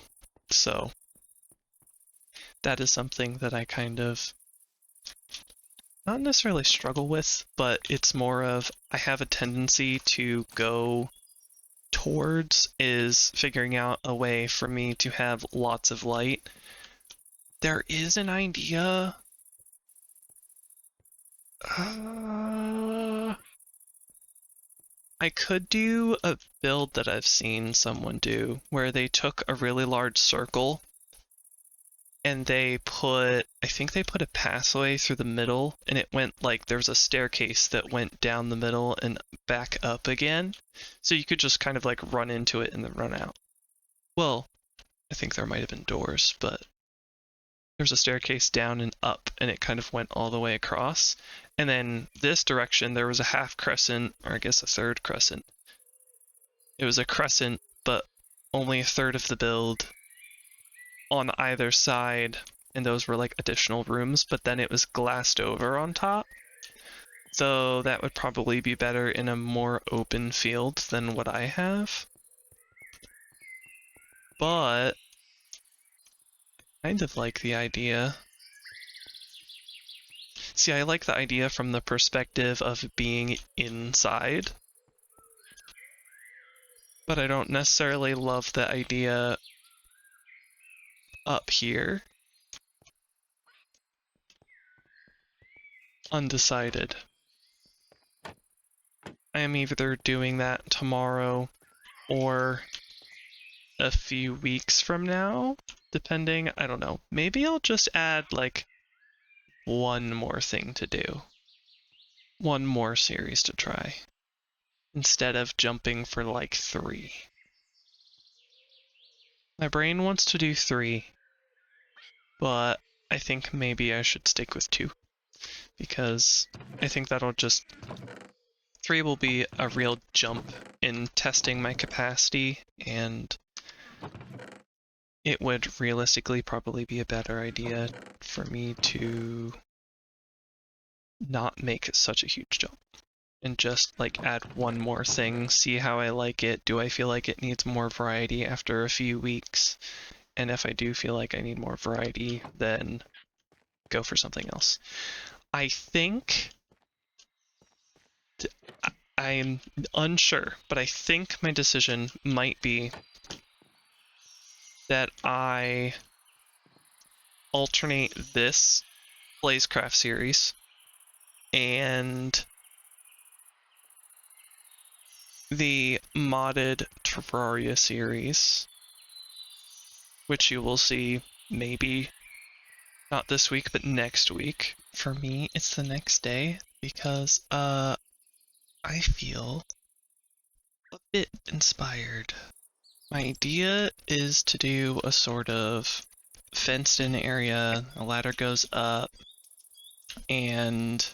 So that is something that I kind of not necessarily struggle with, but it's more of I have a tendency to go towards is figuring out a way for me to have lots of light. There is an idea. I could do a build that I've seen someone do where they took a really large circle and they put, I think they put a passway through the middle, and it went like there was a staircase that went down the middle and back up again. So you could just kind of like run into it and then run out. Well, I think there might have been doors, but there's a staircase down and up, and it kind of went all the way across. And then this direction, there was a half crescent, or I guess a third crescent. It was a crescent, but only a third of the build on either side, and those were like additional rooms, but then it was glassed over on top. So that would probably be better in a more open field than what I have. But I kind of like the idea. See, I like the idea from the perspective of being inside, but I don't necessarily love the idea up here. Undecided. I am either doing that tomorrow or a few weeks from now, depending. I don't know. Maybe I'll just add like one more thing to do. One more series to try. Instead of jumping for like 3. My brain wants to do 3, but I think maybe I should stick with 2. Because I think that'll just... 3 will be a real jump in testing my capacity, and it would realistically probably be a better idea for me to not make such a huge jump and just like add one more thing, see how I like it. Do I feel like it needs more variety after a few weeks? And if I do feel like I need more variety, then go for something else. I think I'm unsure, but I think my decision might be that I alternate this BlazeCraft series and the modded Terraria series, which you will see maybe not this week, but next week. For me, it's the next day because I feel a bit inspired. My idea is to do a sort of fenced-in area. A ladder goes up, and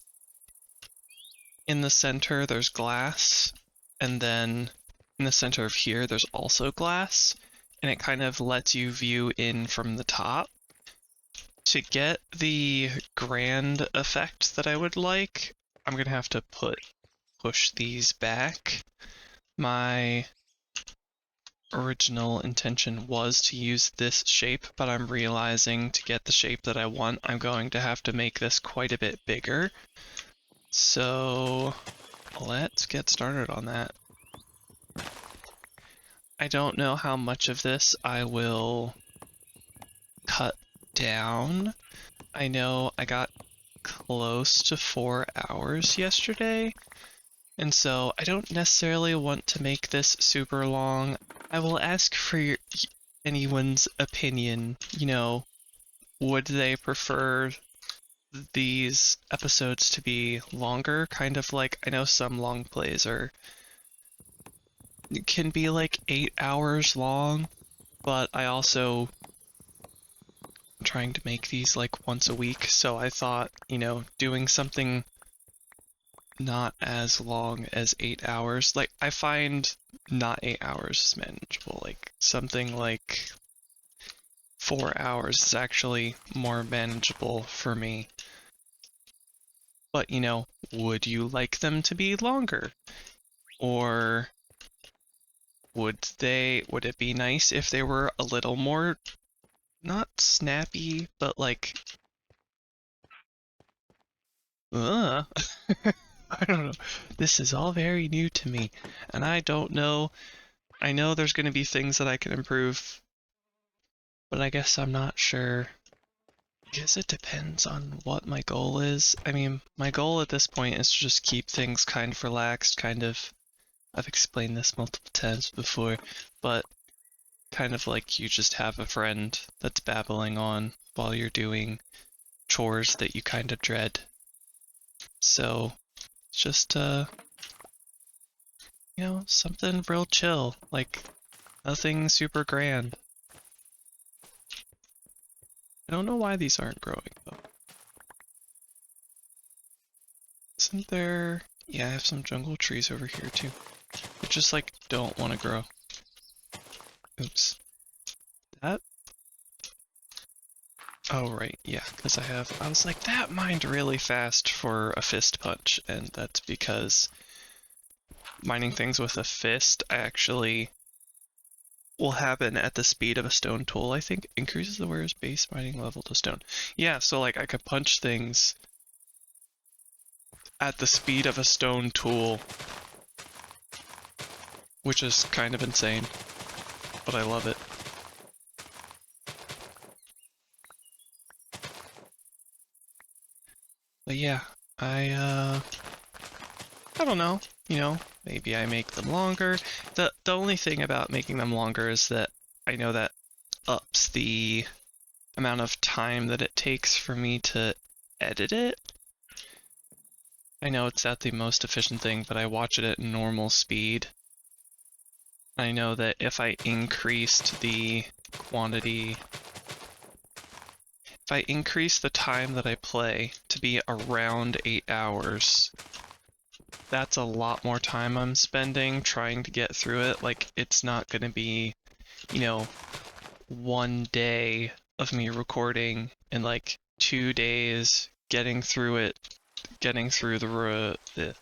in the center there's glass, and then in the center of here there's also glass, and it kind of lets you view in from the top. To get the grand effect that I would like, I'm gonna have to push these back. My original intention was to use this shape, but I'm realizing to get the shape that I want, I'm going to have to make this quite a bit bigger. So let's get started on that. I don't know how much of this I will cut down. I know I got close to 4 hours yesterday, and so I don't necessarily want to make this super long. I will ask for anyone's opinion. You know, would they prefer these episodes to be longer? Kind of like, I know some long plays can be like 8 hours long, but I also am trying to make these like once a week, so I thought, you know, doing something not as long as 8 hours. Like, I find not 8 hours is manageable. Like, something like 4 hours is actually more manageable for me. But, you know, would you like them to be longer? Or would it be nice if they were a little more, not snappy, but like, I don't know. This is all very new to me, and I don't know. I know there's going to be things that I can improve, but I guess I'm not sure. I guess it depends on what my goal is. I mean, my goal at this point is to just keep things kind of relaxed, kind of, I've explained this multiple times before, but kind of like you just have a friend that's babbling on while you're doing chores that you kind of dread. So, just, you know, something real chill, like nothing super grand. I don't know why these aren't growing, though. Isn't there... Yeah, I have some jungle trees over here, too. They just, like, don't want to grow. Oops. That? Oh, right, yeah, because I was like, that mined really fast for a fist punch, and that's because mining things with a fist actually will happen at the speed of a stone tool, I think. Increases the wearer's base mining level to stone. Yeah, so, like, I could punch things at the speed of a stone tool, which is kind of insane, but I love it. But yeah, I don't know, you know, maybe I make them longer. The only thing about making them longer is that I know that ups the amount of time that it takes for me to edit it. I know it's not the most efficient thing, but I watch it at normal speed. I know that if I increased the quantity, if I increase the time that I play to be around 8 hours, that's a lot more time I'm spending trying to get through it. Like, it's not going to be, you know, 1 day of me recording and like 2 days getting through it, getting through the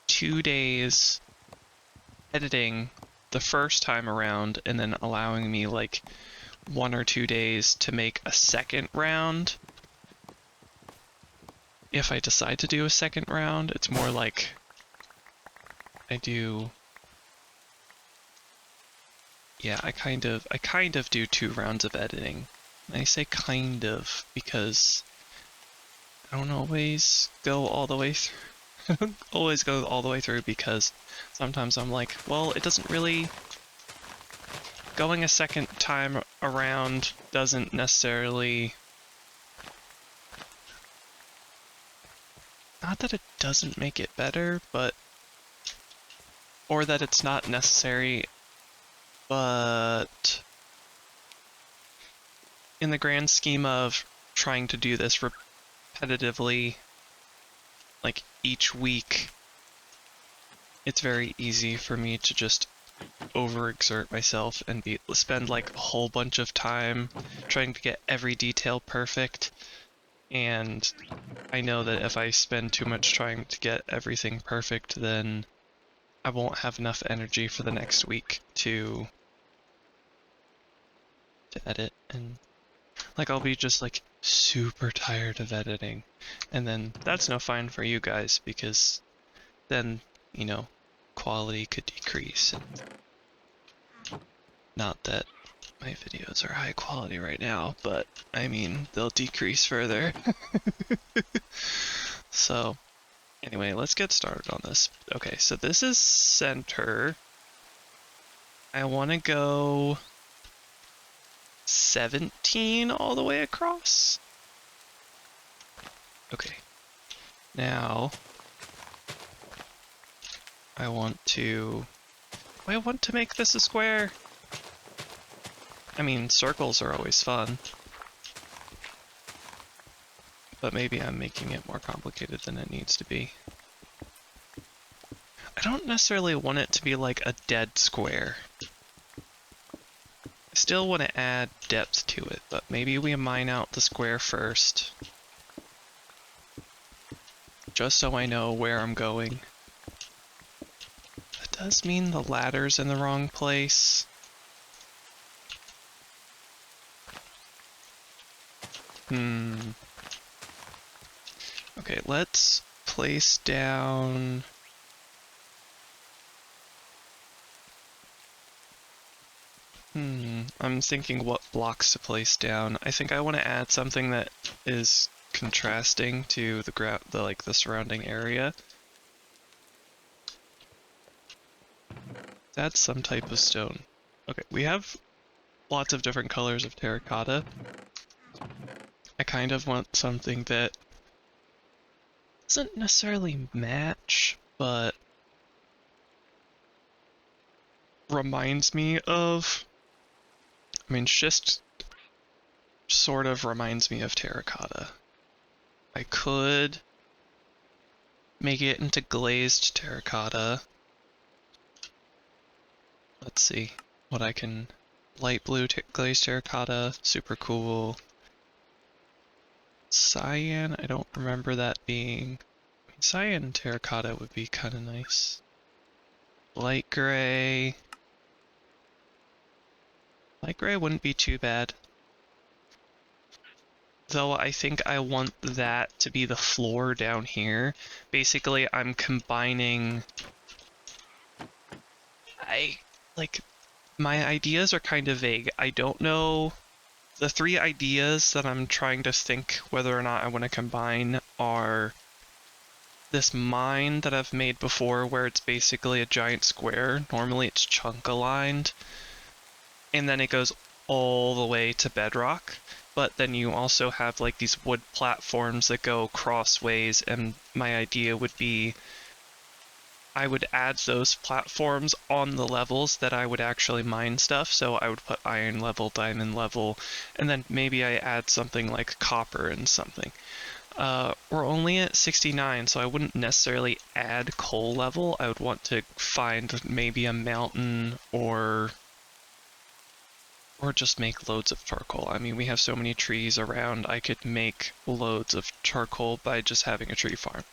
2 days editing the first time around and then allowing me like 1 or 2 days to make a second round. If I decide to do a second round, it's more like I do, yeah, I kind of do 2 rounds of editing. And I say kind of because I don't always go all the way through. Always go all the way through because sometimes I'm like, well, it doesn't really, going a second time around doesn't necessarily, not that it doesn't make it better, but, or that it's not necessary, but in the grand scheme of trying to do this repetitively, like each week, it's very easy for me to just overexert myself and spend like a whole bunch of time trying to get every detail perfect. And I know that if I spend too much trying to get everything perfect, then I won't have enough energy for the next week to edit. And like I'll be just like super tired of editing. And then that's no fine for you guys because then, you know, quality could decrease. And not that my videos are high quality right now, but I mean, they'll decrease further. So, anyway, let's get started on this. Okay, so this is center. I want to go 17 all the way across. Okay, now I want to make this a square. I mean, circles are always fun, but maybe I'm making it more complicated than it needs to be. I don't necessarily want it to be like a dead square. I still want to add depth to it, but maybe we mine out the square first. just so I know where I'm going. That does mean the ladder's in the wrong place. Okay, let's place down... I'm thinking what blocks to place down. I think I want to add something that is contrasting to the surrounding area. That's some type of stone. Okay, we have lots of different colors of terracotta. I kind of want something that doesn't necessarily match, but reminds me of... I mean, schist sort of reminds me of terracotta. I could make it into glazed terracotta. Let's see what I can... Light blue glazed terracotta, super cool. Cyan, I don't remember that being... I mean, cyan and terracotta would be kind of nice. Light gray... Light gray wouldn't be too bad. Though I think I want that to be the floor down here. Basically, I'm combining... my ideas are kind of vague. I don't know... The three ideas that I'm trying to think whether or not I want to combine are this mine that I've made before, where it's basically a giant square. Normally it's chunk aligned, and then it goes all the way to bedrock. But then you also have like these wood platforms that go crossways, and my idea would be I would add those platforms on the levels that I would actually mine stuff. So I would put iron level, diamond level, and then maybe I add something like copper and something. We're only at 69, so I wouldn't necessarily add coal level. I would want to find maybe a mountain or just make loads of charcoal. I mean, we have so many trees around, I could make loads of charcoal by just having a tree farm.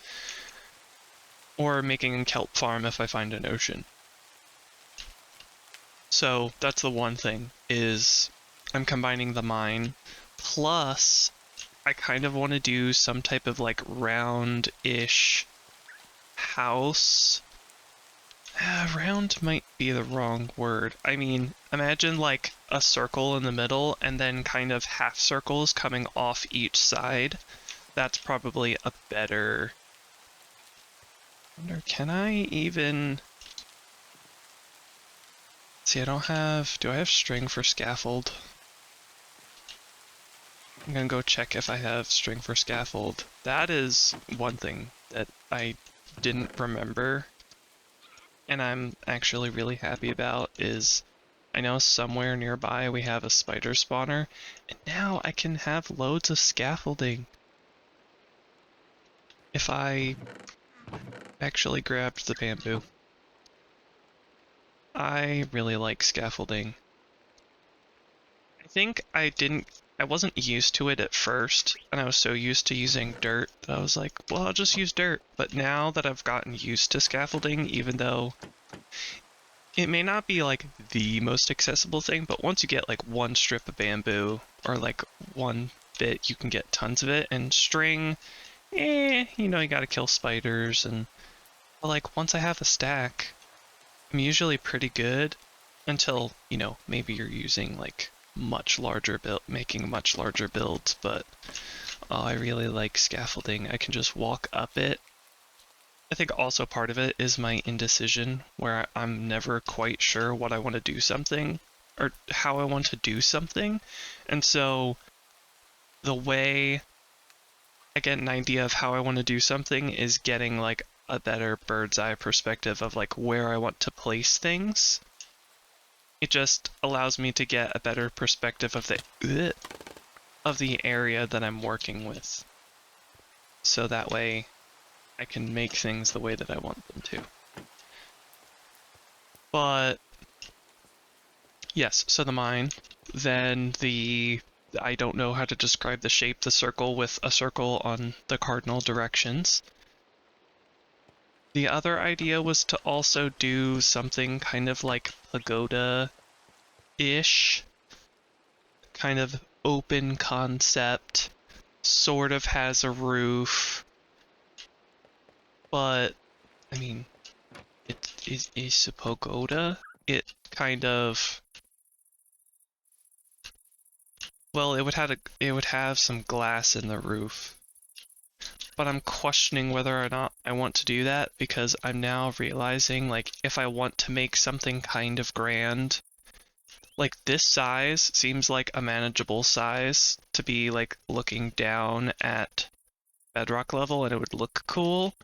Or making a kelp farm if I find an ocean. So that's the one thing, is I'm combining the mine, plus I kind of want to do some type of like round-ish house. Round might be the wrong word. I mean, imagine like a circle in the middle and then kind of half circles coming off each side. That's probably a better... I wonder, can I even... See, I don't have... Do I have string for scaffold? I'm gonna go check if I have string for scaffold. That is one thing that I didn't remember, and I'm actually really happy about, is I know somewhere nearby we have a spider spawner, and now I can have loads of scaffolding. If I actually grabbed the bamboo. I really like scaffolding. I think I wasn't used to it at first, and I was so used to using dirt that I was like, well, I'll just use dirt. But now that I've gotten used to scaffolding, even though it may not be like the most accessible thing, but once you get like one strip of bamboo or like one bit, you can get tons of it. And string, you know, you gotta kill spiders, and but like once I have a stack, I'm usually pretty good until, you know, maybe you're using like making much larger builds. But I really like scaffolding. I can just walk up it. I think also part of it is my indecision, where I'm never quite sure what I want to do something or how I want to do something. And so the way I get an idea of how I want to do something is getting like a better bird's eye perspective of like where I want to place things. It just allows me to get a better perspective of the area that I'm working with. So that way I can make things the way that I want them to. But yes, so the mine, then I don't know how to describe the shape, the circle with a circle on the cardinal directions. The other idea was to also do something kind of like pagoda-ish, kind of open concept, sort of has a roof, but I mean, it is a pagoda. It kind of, well, it would have some glass in the roof, but I'm questioning whether or not I want to do that because I'm now realizing, like, if I want to make something kind of grand, like this size seems like a manageable size to be like looking down at bedrock level and it would look cool.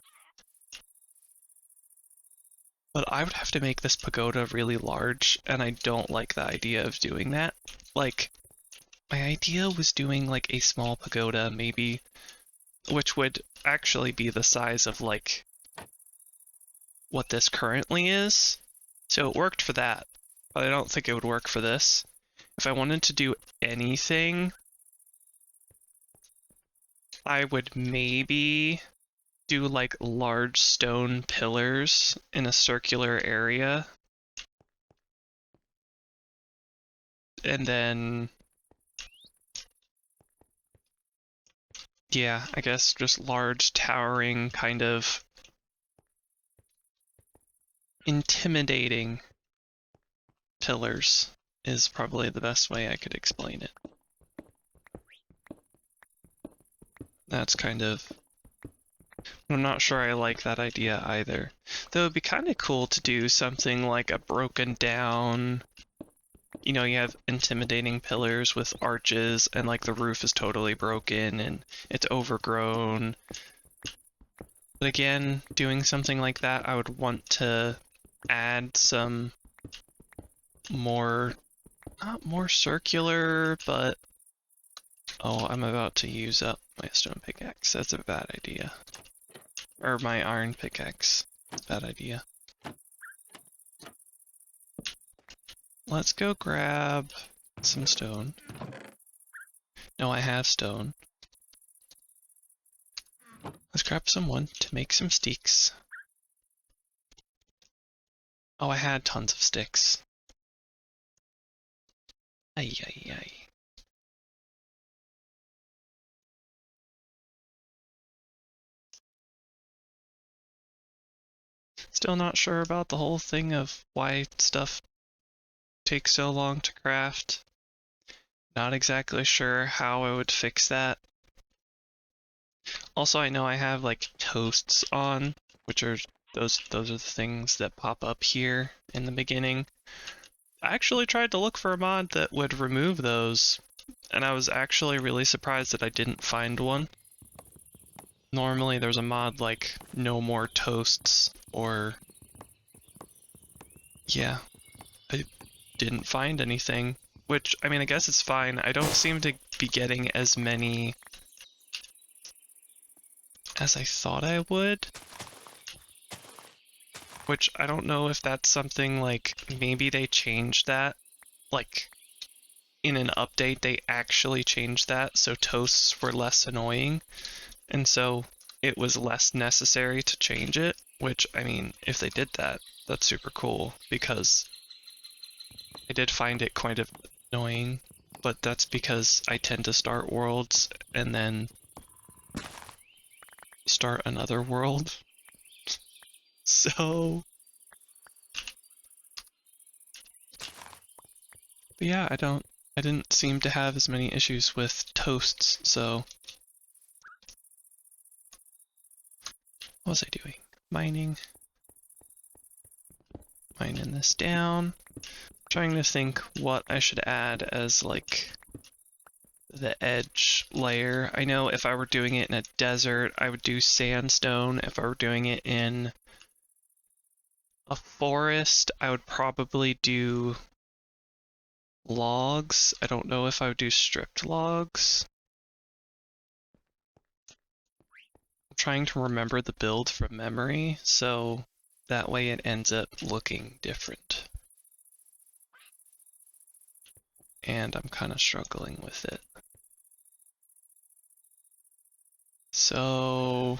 But I would have to make this pagoda really large, and I don't like the idea of doing that. Like, my idea was doing like a small pagoda, maybe, which would actually be the size of like what this currently is. So it worked for that, but I don't think it would work for this. If I wanted to do anything, I would maybe do like large stone pillars in a circular area. And then, yeah, I guess just large towering kind of intimidating pillars is probably the best way I could explain it. That's kind of, I'm not sure I like that idea either. Though it'd be kind of cool to do something like a broken down, you know, you have intimidating pillars with arches and like the roof is totally broken and it's overgrown. But again, doing something like that, I would want to add some more, not more circular, but, oh, I'm about to use up my stone pickaxe. That's a bad idea. Or my iron pickaxe. Bad idea. Let's go grab some stone. No, I have stone. Let's grab some wood to make some sticks. Oh, I had tons of sticks. Ay, ay, ay. Still not sure about the whole thing of why stuff takes so long to craft. Not exactly sure how I would fix that. Also, I know I have like toasts on, which are those are the things that pop up here in the beginning. I actually tried to look for a mod that would remove those, and I was actually really surprised that I didn't find one. Normally there's a mod like no more toasts, or yeah, I didn't find anything, which, I mean, I guess it's fine. I don't seem to be getting as many as I thought I would, which I don't know if that's something like maybe they changed that, like in an update they actually changed that so toasts were less annoying, and so it was less necessary to change it, which, I mean, if they did that, that's super cool, because I did find it kind of annoying, but that's because I tend to start worlds and then start another world. So, but yeah, I didn't seem to have as many issues with toasts, so what was I doing? Mining this down. Trying to think what I should add as like the edge layer. I know if I were doing it in a desert, I would do sandstone. If I were doing it in a forest, I would probably do logs. I don't know if I would do stripped logs. I'm trying to remember the build from memory, so that way it ends up looking different. And I'm kind of struggling with it. So,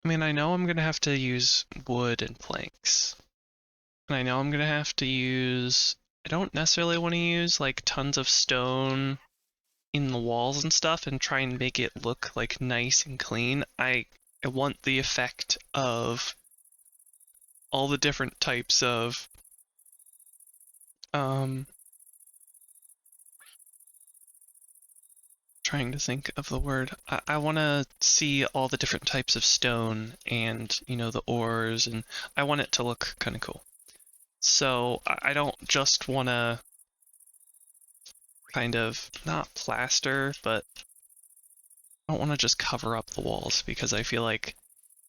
I mean, I know I'm gonna have to use wood and planks. And I know I'm gonna have to use... I don't necessarily want to use, like, tons of stone in the walls and stuff and try and make it look, like, nice and clean. I want the effect of all the different types of, trying to think of the word. I want to see all the different types of stone and, you know, the ores, and I want it to look kind of cool. So I don't just want to kind of, not plaster, but I don't want to just cover up the walls, because I feel like,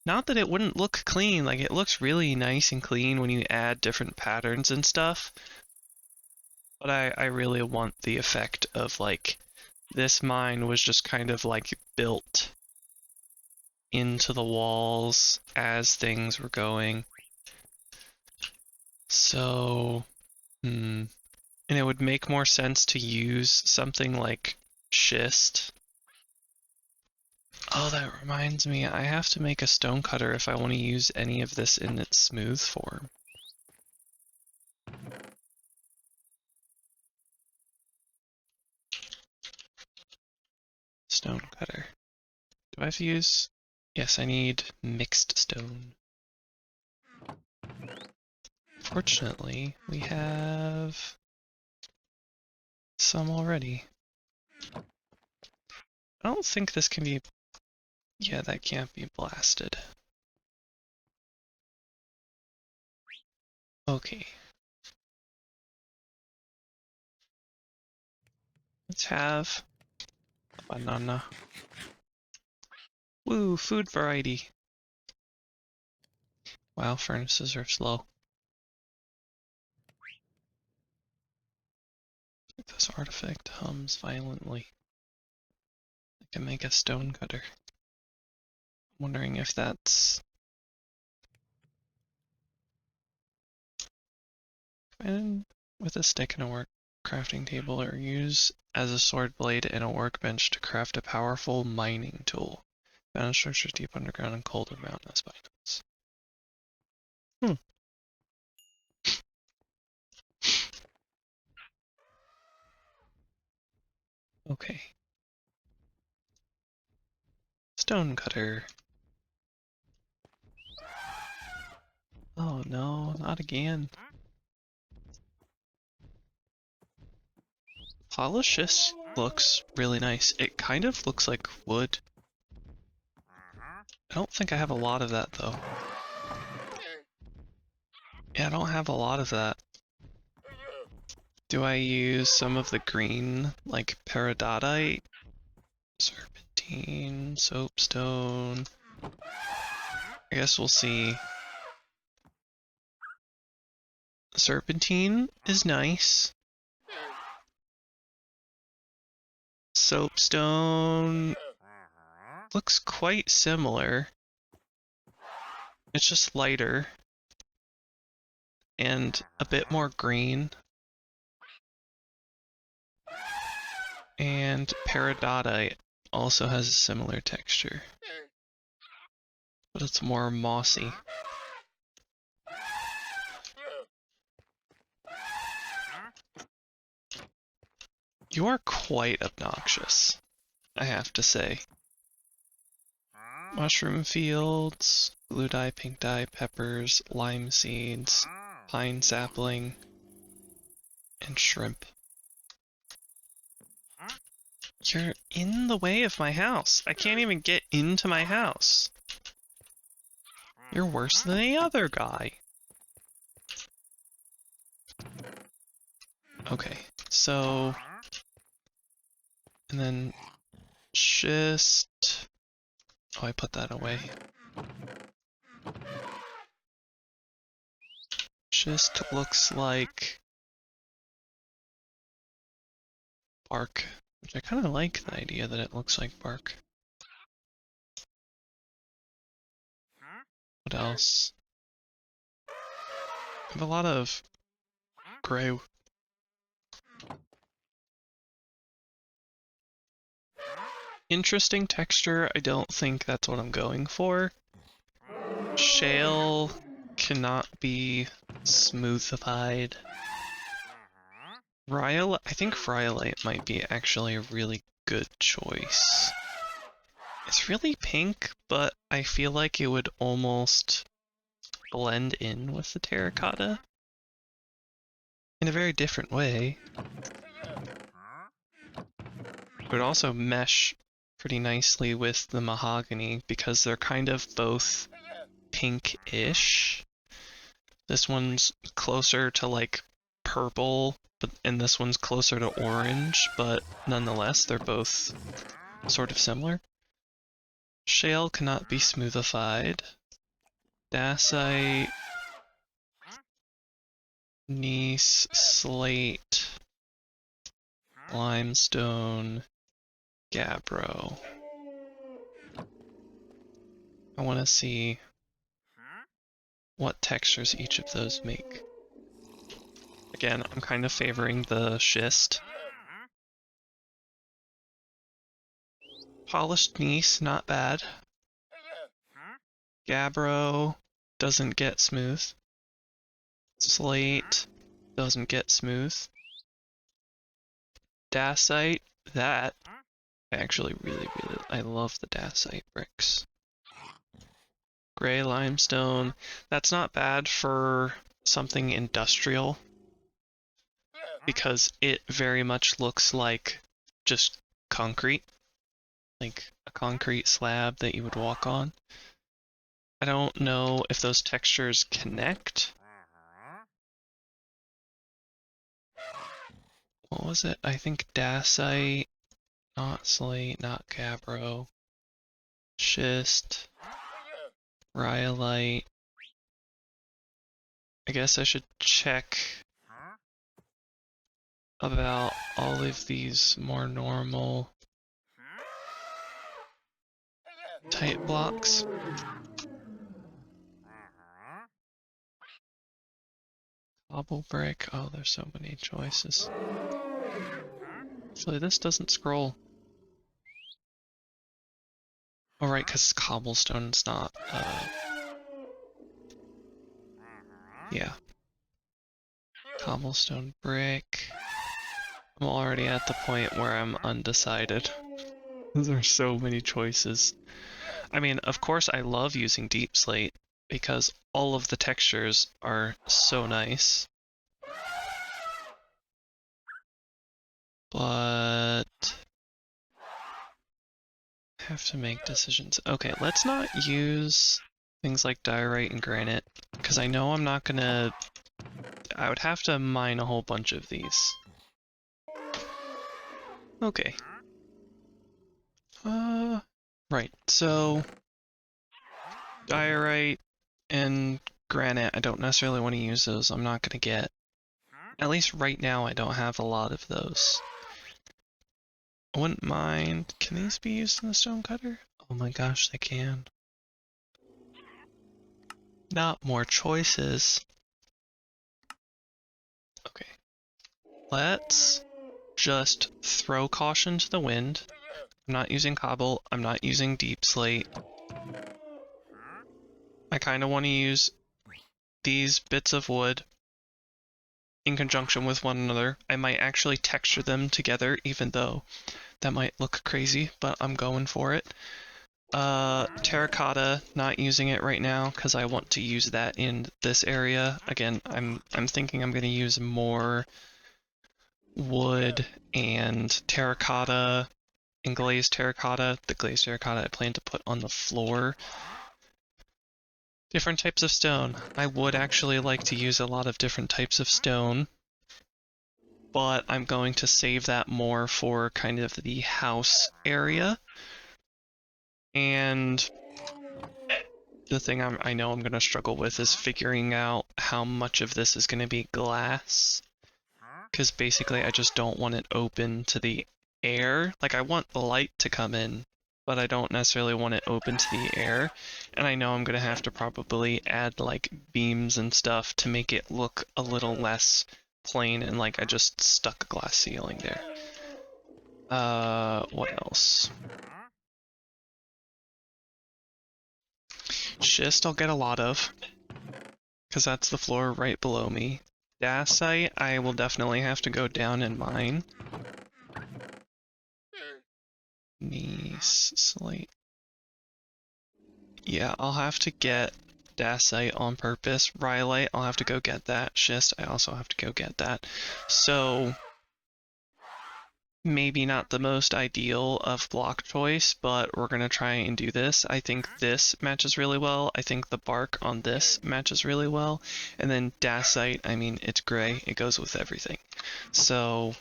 not that it wouldn't look clean, like it looks really nice and clean when you add different patterns and stuff, but I really want the effect of, like, this mine was just kind of like built into the walls as things were going. So, and it would make more sense to use something like schist. Oh, that reminds me, I have to make a stonecutter if I want to use any of this in its smooth form. Stonecutter. Do I have to use... Yes, I need mixed stone. Fortunately, we have some already. I don't think this can be... Yeah, that can't be blasted. Okay. Let's have a banana. Woo, food variety. Wow, furnaces are slow. This artifact hums violently. I can make a stone cutter. I'm wondering if that's... And with a stick and a work crafting table, or use as a sword blade and a workbench to craft a powerful mining tool. Found in structures deep underground and colder mountainous biomes. Okay. Stone cutter. Oh no, not again. Polished looks really nice. It kind of looks like wood. I don't think I have a lot of that though. Yeah, I don't have a lot of that. Do I use some of the green, like peridotite? Serpentine, soapstone. I guess we'll see. Serpentine is nice. Soapstone looks quite similar. It's just lighter and a bit more green. And peridotite also has a similar texture, but it's more mossy. You are quite obnoxious, I have to say. Mushroom fields, blue dye, pink dye, peppers, lime seeds, pine sapling, and shrimp. You're in the way of my house. I can't even get into my house. You're worse than any other guy. Okay, so... And then... Schist... Oh, I put that away. Schist looks like... bark. Which I kind of like the idea that it looks like bark. What else? I have a lot of gray. Interesting texture. I don't think that's what I'm going for. Shale cannot be smoothified. I think Rhyolite might be actually a really good choice. It's really pink, but I feel like it would almost blend in with the terracotta in a very different way. It would also mesh pretty nicely with the mahogany because they're kind of both pink-ish. This one's closer to like purple, and this one's closer to orange, but nonetheless they're both sort of similar. Shale cannot be smoothified. Dacite, gneiss, slate, limestone, gabbro. I want to see what textures each of those make. Again, I'm kind of favoring the schist. Polished gneiss, not bad. Gabbro doesn't get smooth. Slate doesn't get smooth. Dacite, that I actually I love the dacite bricks. Gray limestone, that's not bad for something industrial because it very much looks like just concrete, like a concrete slab that you would walk on. I don't know if those textures connect. What was it? I think dacite, not slate, not gabbro, schist, rhyolite. I guess I should check about all of these more normal type blocks. Cobble brick. Oh, there's so many choices. Actually, this doesn't scroll. Oh, right, because cobblestone is not, yeah. Cobblestone brick. I'm already at the point where I'm undecided. There are so many choices. I mean, of course I love using deep slate because all of the textures are so nice. But I have to make decisions. Okay, let's not use things like diorite and granite because I know I'm not gonna... I would have to mine a whole bunch of these. Okay. Right, so diorite and granite, I don't necessarily want to use those. I'm not gonna get... At least right now I don't have a lot of those. I wouldn't mind... Can these be used in the stone cutter? Oh my gosh, they can. Not more choices. Okay. Let's just throw caution to the wind. I'm not using cobble. I'm not using deep slate. I kind of want to use these bits of wood in conjunction with one another. I might actually texture them together, even though that might look crazy, but I'm going for it. Terracotta, not using it right now because I want to use that in this area. Again, I'm thinking I'm going to use more wood and terracotta and glazed terracotta. The glazed terracotta I plan to put on the floor. Different types of stone. I would actually like to use a lot of different types of stone, but I'm going to save that more for kind of the house area. And the thing I know I'm going to struggle with is figuring out how much of this is going to be glass. Because basically I just don't want it open to the air. Like I want the light to come in, but I don't necessarily want it open to the air. And I know I'm going to have to probably add like beams and stuff to make it look a little less plain and like I just stuck a glass ceiling there. What else? schist I'll get a lot of, because that's the floor right below me. Dacite, I will definitely have to go down and mine. Gneiss, slate. Yeah, I'll have to get dacite on purpose. Rhyolite, I'll have to go get that. Schist, I also have to go get that. So, maybe not the most ideal of block choice, but we're gonna try and do this. I think this matches really well. I think the bark on this matches really well. And then dacite, I mean, it's gray. It goes with everything. So,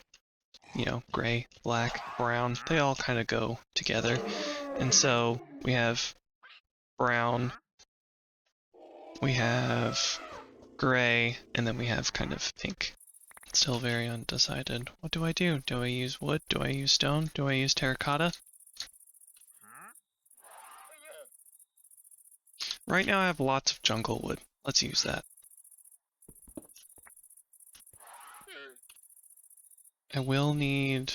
you know, gray, black, brown, they all kind of go together. And so we have brown, we have gray, and then we have kind of pink. Still very undecided. What do I do? Do I use wood? Do I use stone? Do I use terracotta? Right now I have lots of jungle wood. Let's use that. I will need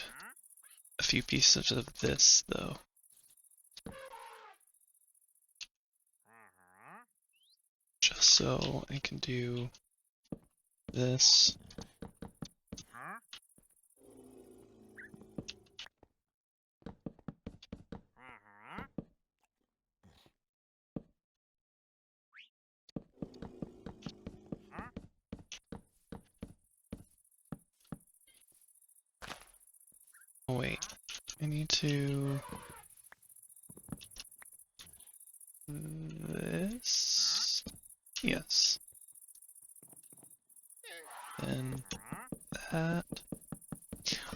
a few pieces of this, though. Just so I can do this. Oh wait, I need to... This? Yes. Then that.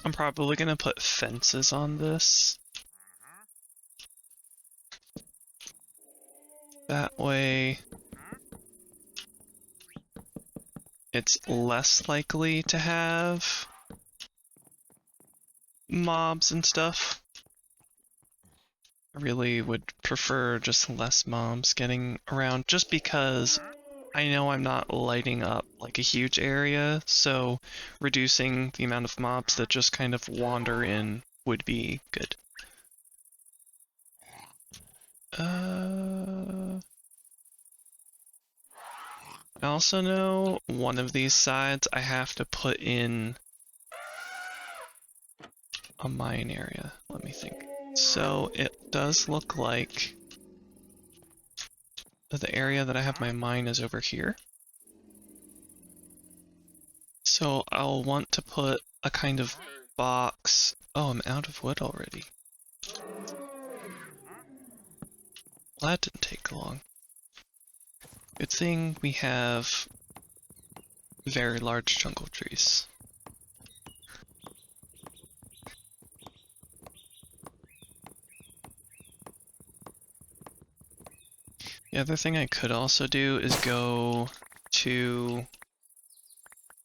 I'm probably gonna put fences on this. That way it's less likely to have mobs and stuff. I really would prefer just less mobs getting around, just because I know I'm not lighting up like a huge area, so reducing the amount of mobs that just kind of wander in would be good. I also know one of these sides I have to put in a mine area. Let me think. So it does look like the area that I have my mine is over here. So I'll want to put a kind of box. Oh, I'm out of wood already. Well, that didn't take long. Good thing we have very large jungle trees. The other thing I could also do is go to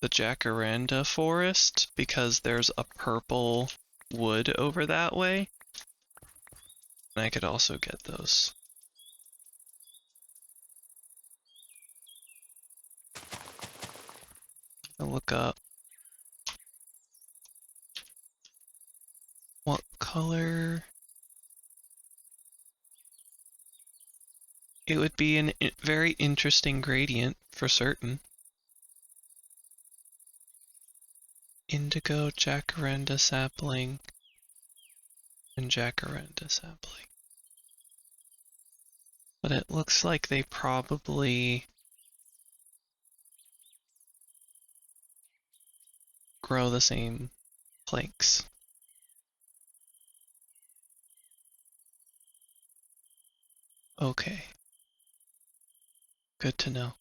the jacaranda forest, because there's a purple wood over that way. And I could also get those. I'll look up what color. It would be a very interesting gradient for certain. Indigo, jacaranda sapling, and jacaranda sapling. But it looks like they probably grow the same planks. Okay. Good to know.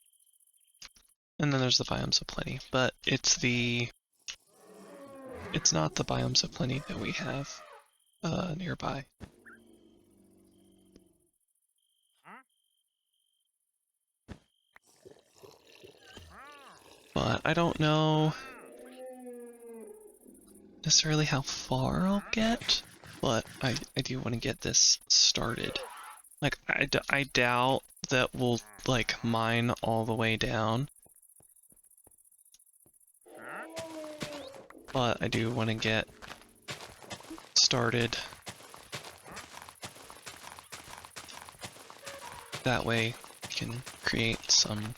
And then there's the Biomes of Plenty, but it's not the Biomes of Plenty that we have nearby. But I don't know necessarily how far I'll get, but I do want to get this started. Like, I doubt that we'll, like, mine all the way down. But I do want to get started. That way can create some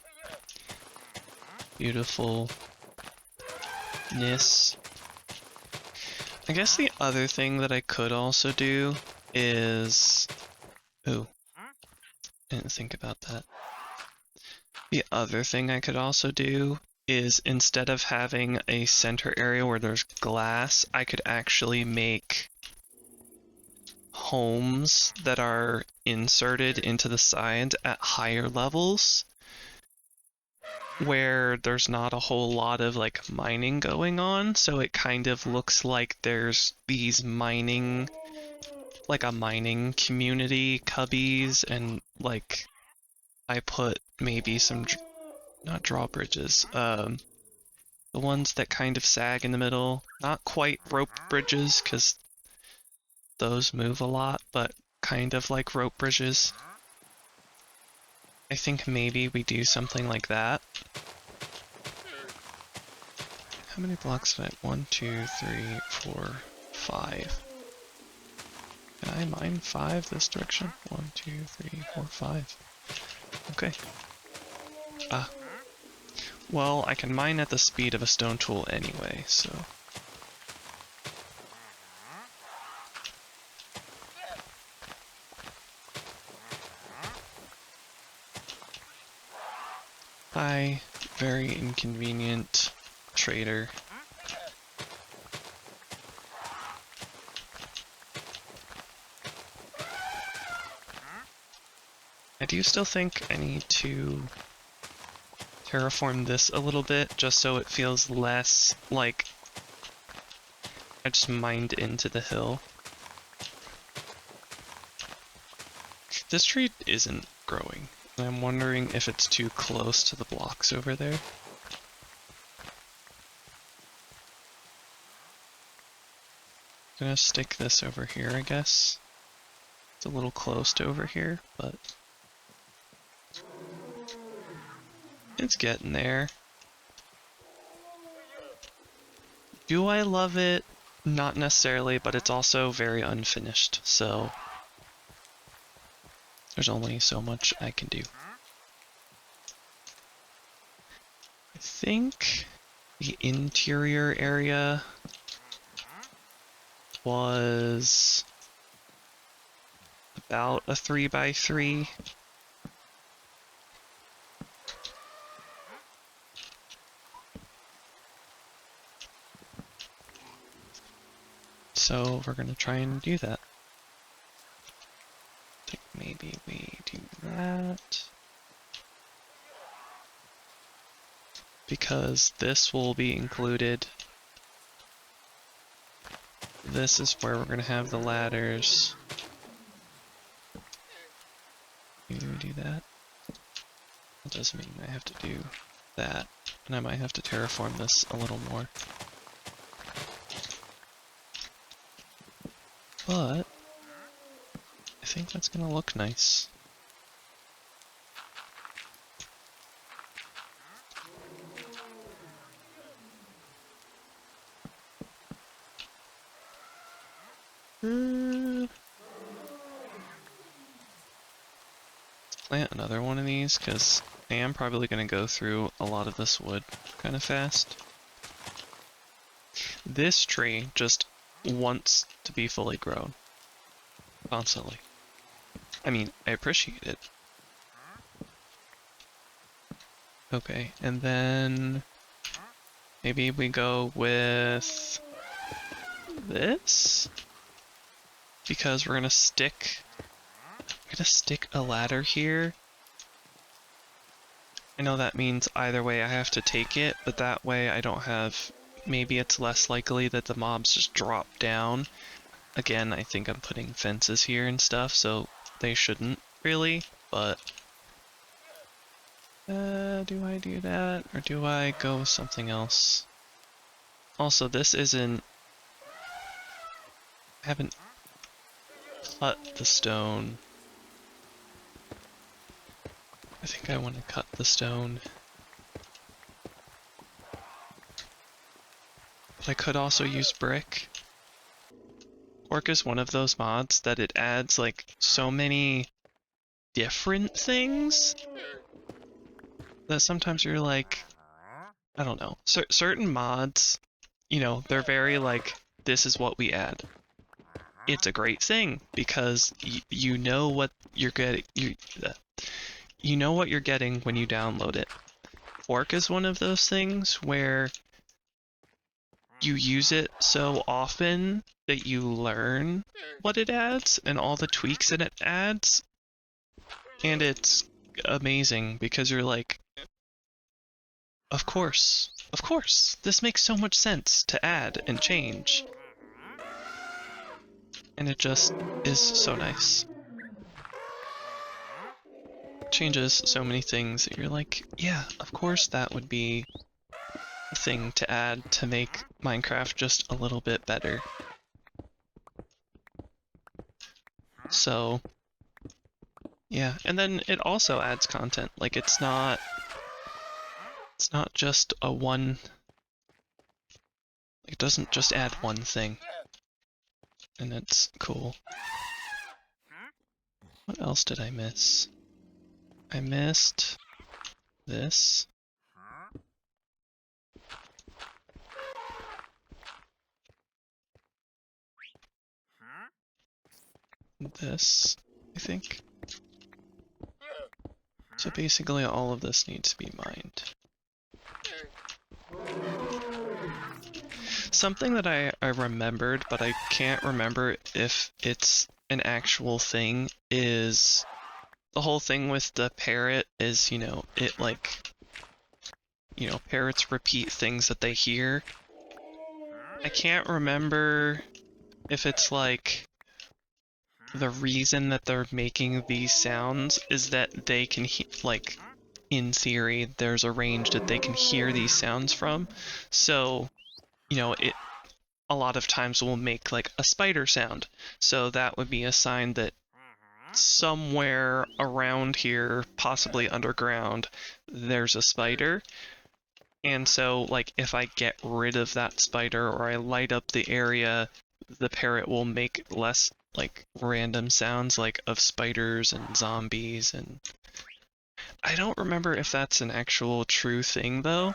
beautifulness. I guess the other thing that I could also do is... Ooh, I didn't think about that. The other thing I could also do is instead of having a center area where there's glass, I could actually make homes that are inserted into the side at higher levels where there's not a whole lot of like mining going on, so it kind of looks like there's these mining, like a mining community cubbies, and like I put maybe some not drawbridges, the ones that kind of sag in the middle, not quite rope bridges because those move a lot, but kind of like rope bridges. I think maybe we do something like that. How many blocks did I have? 1, 2, 3, 4, 5. Can I mine 5 this direction? 1, 2, 3, 4, 5. Okay. Well, I can mine at the speed of a stone tool anyway, so... Hi, very inconvenient trader. I do still think I need to terraform this a little bit, just so it feels less like I just mined into the hill. This tree isn't growing, and I'm wondering if it's too close to the blocks over there. I'm gonna stick this over here, I guess. It's a little close to over here, but it's getting there. Do I love it? Not necessarily, but it's also very unfinished, so there's only so much I can do. I think the interior area was about a 3x3. So we're gonna try and do that. I think maybe we do that. Because this will be included. This is where we're gonna have the ladders. Maybe we do that. That does mean I have to do that. And I might have to terraform this a little more. But I think that's gonna look nice. Let's plant another one of these, because I am probably gonna go through a lot of this wood kind of fast. This tree just wants to be fully grown. Constantly. I mean, I appreciate it. Okay, and then maybe we go with this? Because we're gonna stick a ladder here. I know that means either way I have to take it, but that way I don't have... Maybe it's less likely that the mobs just drop down. Again, I think I'm putting fences here and stuff, so they shouldn't really, but... do I do that, or do I go with something else? Also, this isn't... I haven't cut the stone. I think I want to cut the stone. But I could also use brick. Orc is one of those mods that it adds like so many different things that sometimes you're like, I don't know. Certain mods, you know, they're very like, this is what we add. It's a great thing because you know what you're getting. You know what you're getting when you download it. Fork is one of those things where you use it so often that you learn what it adds and all the tweaks that it adds, and it's amazing because you're like, of course, this makes so much sense to add and change, and it just is so nice. Changes so many things that you're like, yeah, of course that would be a thing to add to make Minecraft just a little bit better. So yeah, and then it also adds content. Like it's not just a one, it doesn't just add one thing. And it's cool. What else did I miss? I missed this. This, I think. So basically all of this needs to be mined. Something that I remembered, but I can't remember if it's an actual thing, is the whole thing with the parrot is, you know, it like, you know, parrots repeat things that they hear. I can't remember if it's like the reason that they're making these sounds is that they can like, in theory, there's a range that they can hear these sounds from. So, you know, it a lot of times will make like a spider sound. So that would be a sign that somewhere around here, possibly underground, there's a spider. And so, like, if I get rid of that spider or I light up the area, the parrot will make less, like, random sounds, like, of spiders and zombies. And I don't remember if that's an actual true thing, though.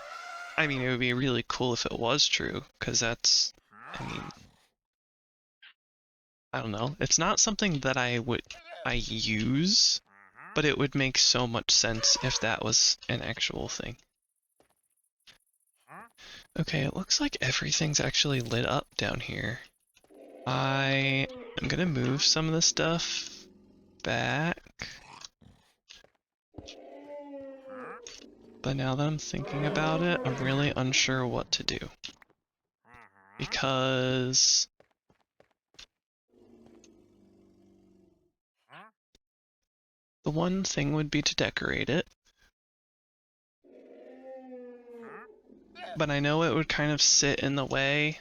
I mean, it would be really cool if it was true, because that's, I mean, I don't know. It's not something that I use, but it would make so much sense if that was an actual thing. Okay, it looks like everything's actually lit up down here. I am gonna move some of the stuff back. But now that I'm thinking about it, I'm really unsure what to do. Because the one thing would be to decorate it. But I know it would kind of sit in the way.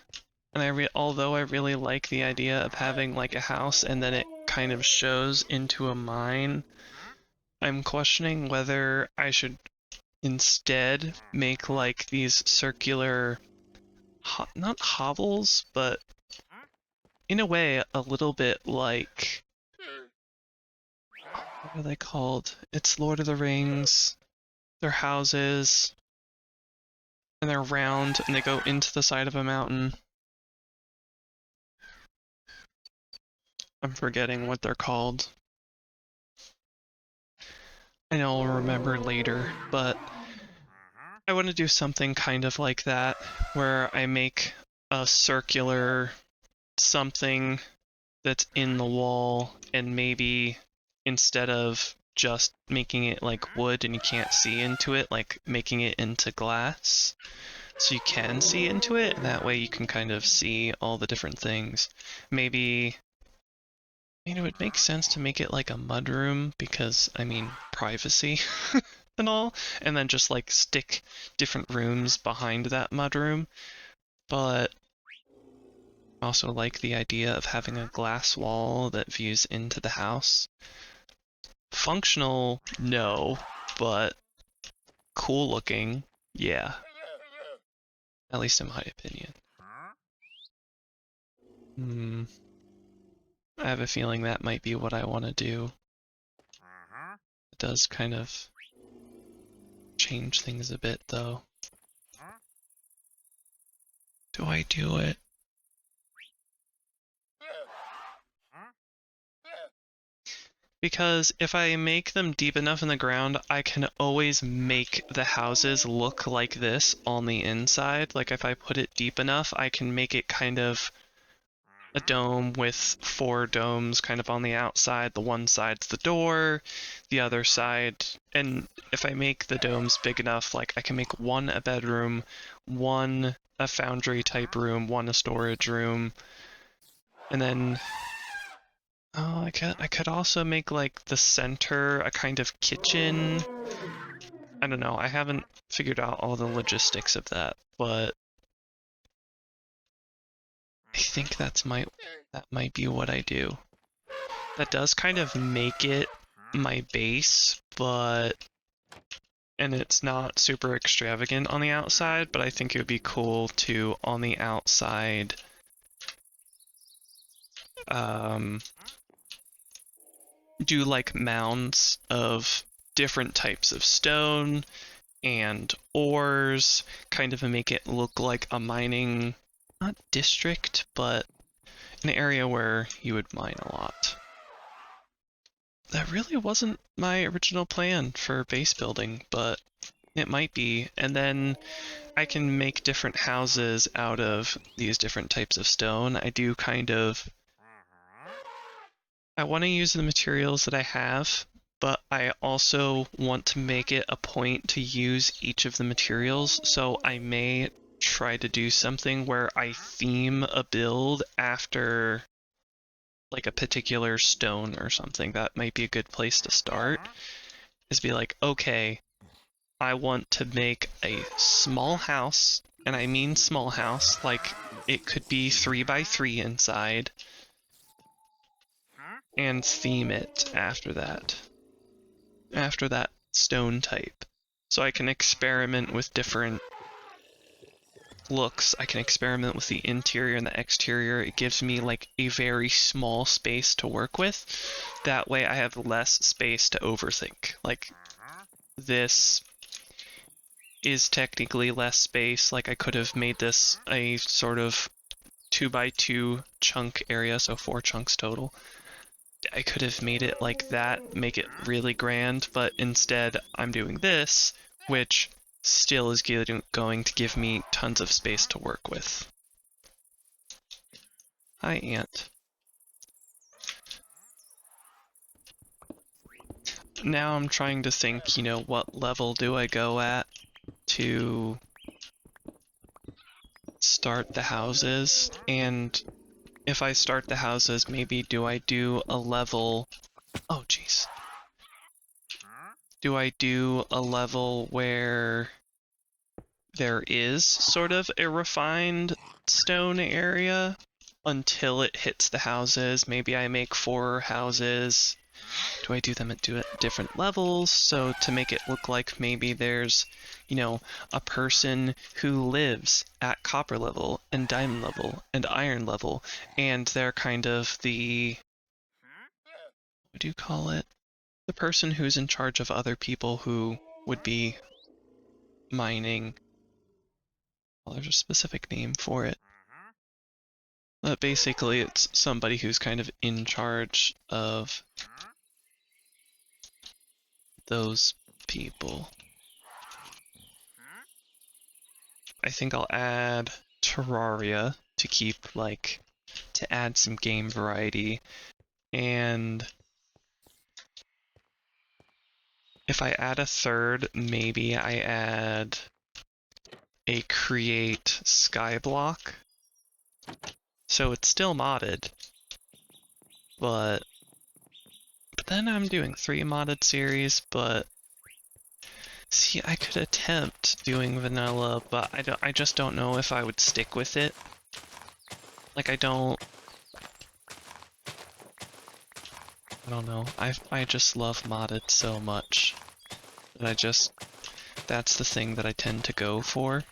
And although I really like the idea of having like a house and then it kind of shows into a mine, I'm questioning whether I should instead make like these circular, not hovels, but in a way a little bit like, what are they called? It's Lord of the Rings. They're houses, and they're round, and they go into the side of a mountain. I'm forgetting what they're called. I know I'll remember later, but I want to do something kind of like that, where I make a circular something that's in the wall, and maybe instead of just making it like wood and you can't see into it, like making it into glass so you can see into it, and that way you can kind of see all the different things. Maybe, it would make sense to make it like a mudroom because, I mean, privacy and all, and then just like stick different rooms behind that mudroom. But I also like the idea of having a glass wall that views into the house. Functional, no, but cool looking, yeah. At least in my opinion. I have a feeling that might be what I want to do. does kind of change things a bit, though. Do I do it? Because if I make them deep enough in the ground, I can always make the houses look like this on the inside. Like if I put it deep enough, I can make it kind of a dome with 4 domes kind of on the outside. The one side's the door, the other side, and if I make the domes big enough, like I can make one a bedroom, one a foundry type room, one a storage room, and then I could also make like the center a kind of kitchen. I don't know. I haven't figured out all the logistics of that, but I think that might be what I do. That does kind of make it my base, and it's not super extravagant on the outside, but I think it would be cool to on the outside do like mounds of different types of stone and ores, kind of make it look like a mining, not district, but an area where you would mine a lot. That really wasn't my original plan for base building, but it might be. And then I can make different houses out of these different types of stone. I want to use the materials that I have, but I also want to make it a point to use each of the materials, so I may try to do something where I theme a build after like a particular stone or something. That might be a good place to start, is be like, okay, I want to make a small house, and I mean small house, like it could be 3x3 inside, and theme it after that stone type. So I can experiment with different looks. I can experiment with the interior and the exterior. It gives me like a very small space to work with. That way I have less space to overthink. Like this is technically less space. Like I could have made this a sort of 2x2 chunk area, so 4 chunks total. I could have made it like that, make it really grand, but instead I'm doing this, which still is going to give me tons of space to work with. Hi, Ant. Now I'm trying to think, what level do I go at to start the houses, and if I start the houses, maybe do I do a level... Oh, jeez. Do I do a level where there is sort of a refined stone area until it hits the houses? Maybe I make 4 houses. Do I do them at different levels? So to make it look like maybe there's, a person who lives at copper level and diamond level and iron level, and they're kind of the, what do you call it? The person who's in charge of other people who would be mining. Well, there's a specific name for it. But basically, it's somebody who's kind of in charge of those people. I think I'll add Terraria to keep, to add some game variety. And if I add a third, maybe I add a create skyblock. So it's still modded, but then I'm doing 3 modded series, but see, I could attempt doing vanilla, but I just don't know if I would stick with it. Like, I don't know. I just love modded so much that that's the thing that I tend to go for.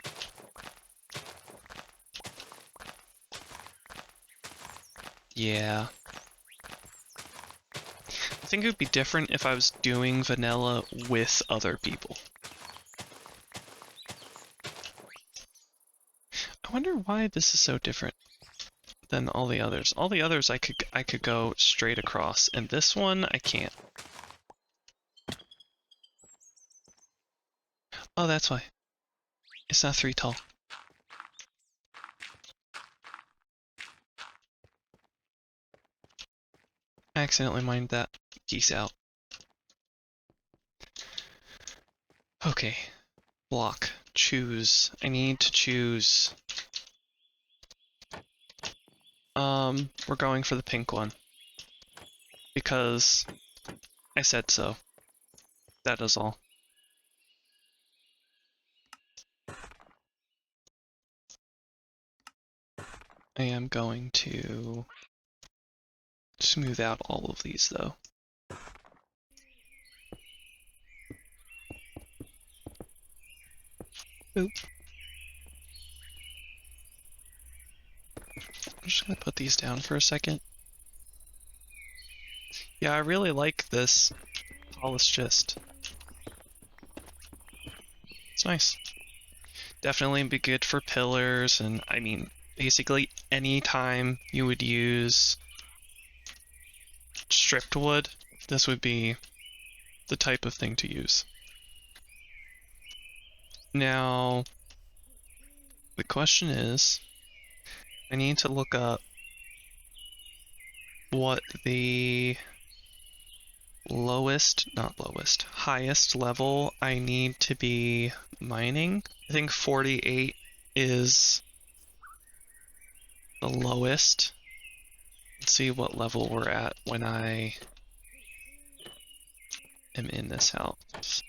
Yeah. I think it would be different if I was doing vanilla with other people. I wonder why this is so different than all the others. All the others I could go straight across, and this one I can't. Oh, that's why. It's not 3 tall. I accidentally mined that piece out. Okay. Block. Choose. I need to choose. We're going for the pink one. Because I said so. That is all. I am going to smooth out all of these, though. Oop. I'm just gonna put these down for a second. Yeah, I really like this polished gist. It's nice. Definitely be good for pillars, and I mean, basically any time you would use stripped wood, this would be the type of thing to use. Now, the question is, I need to look up what the highest level I need to be mining. I think 48 is the lowest. Let's see what level we're at when I am in this house.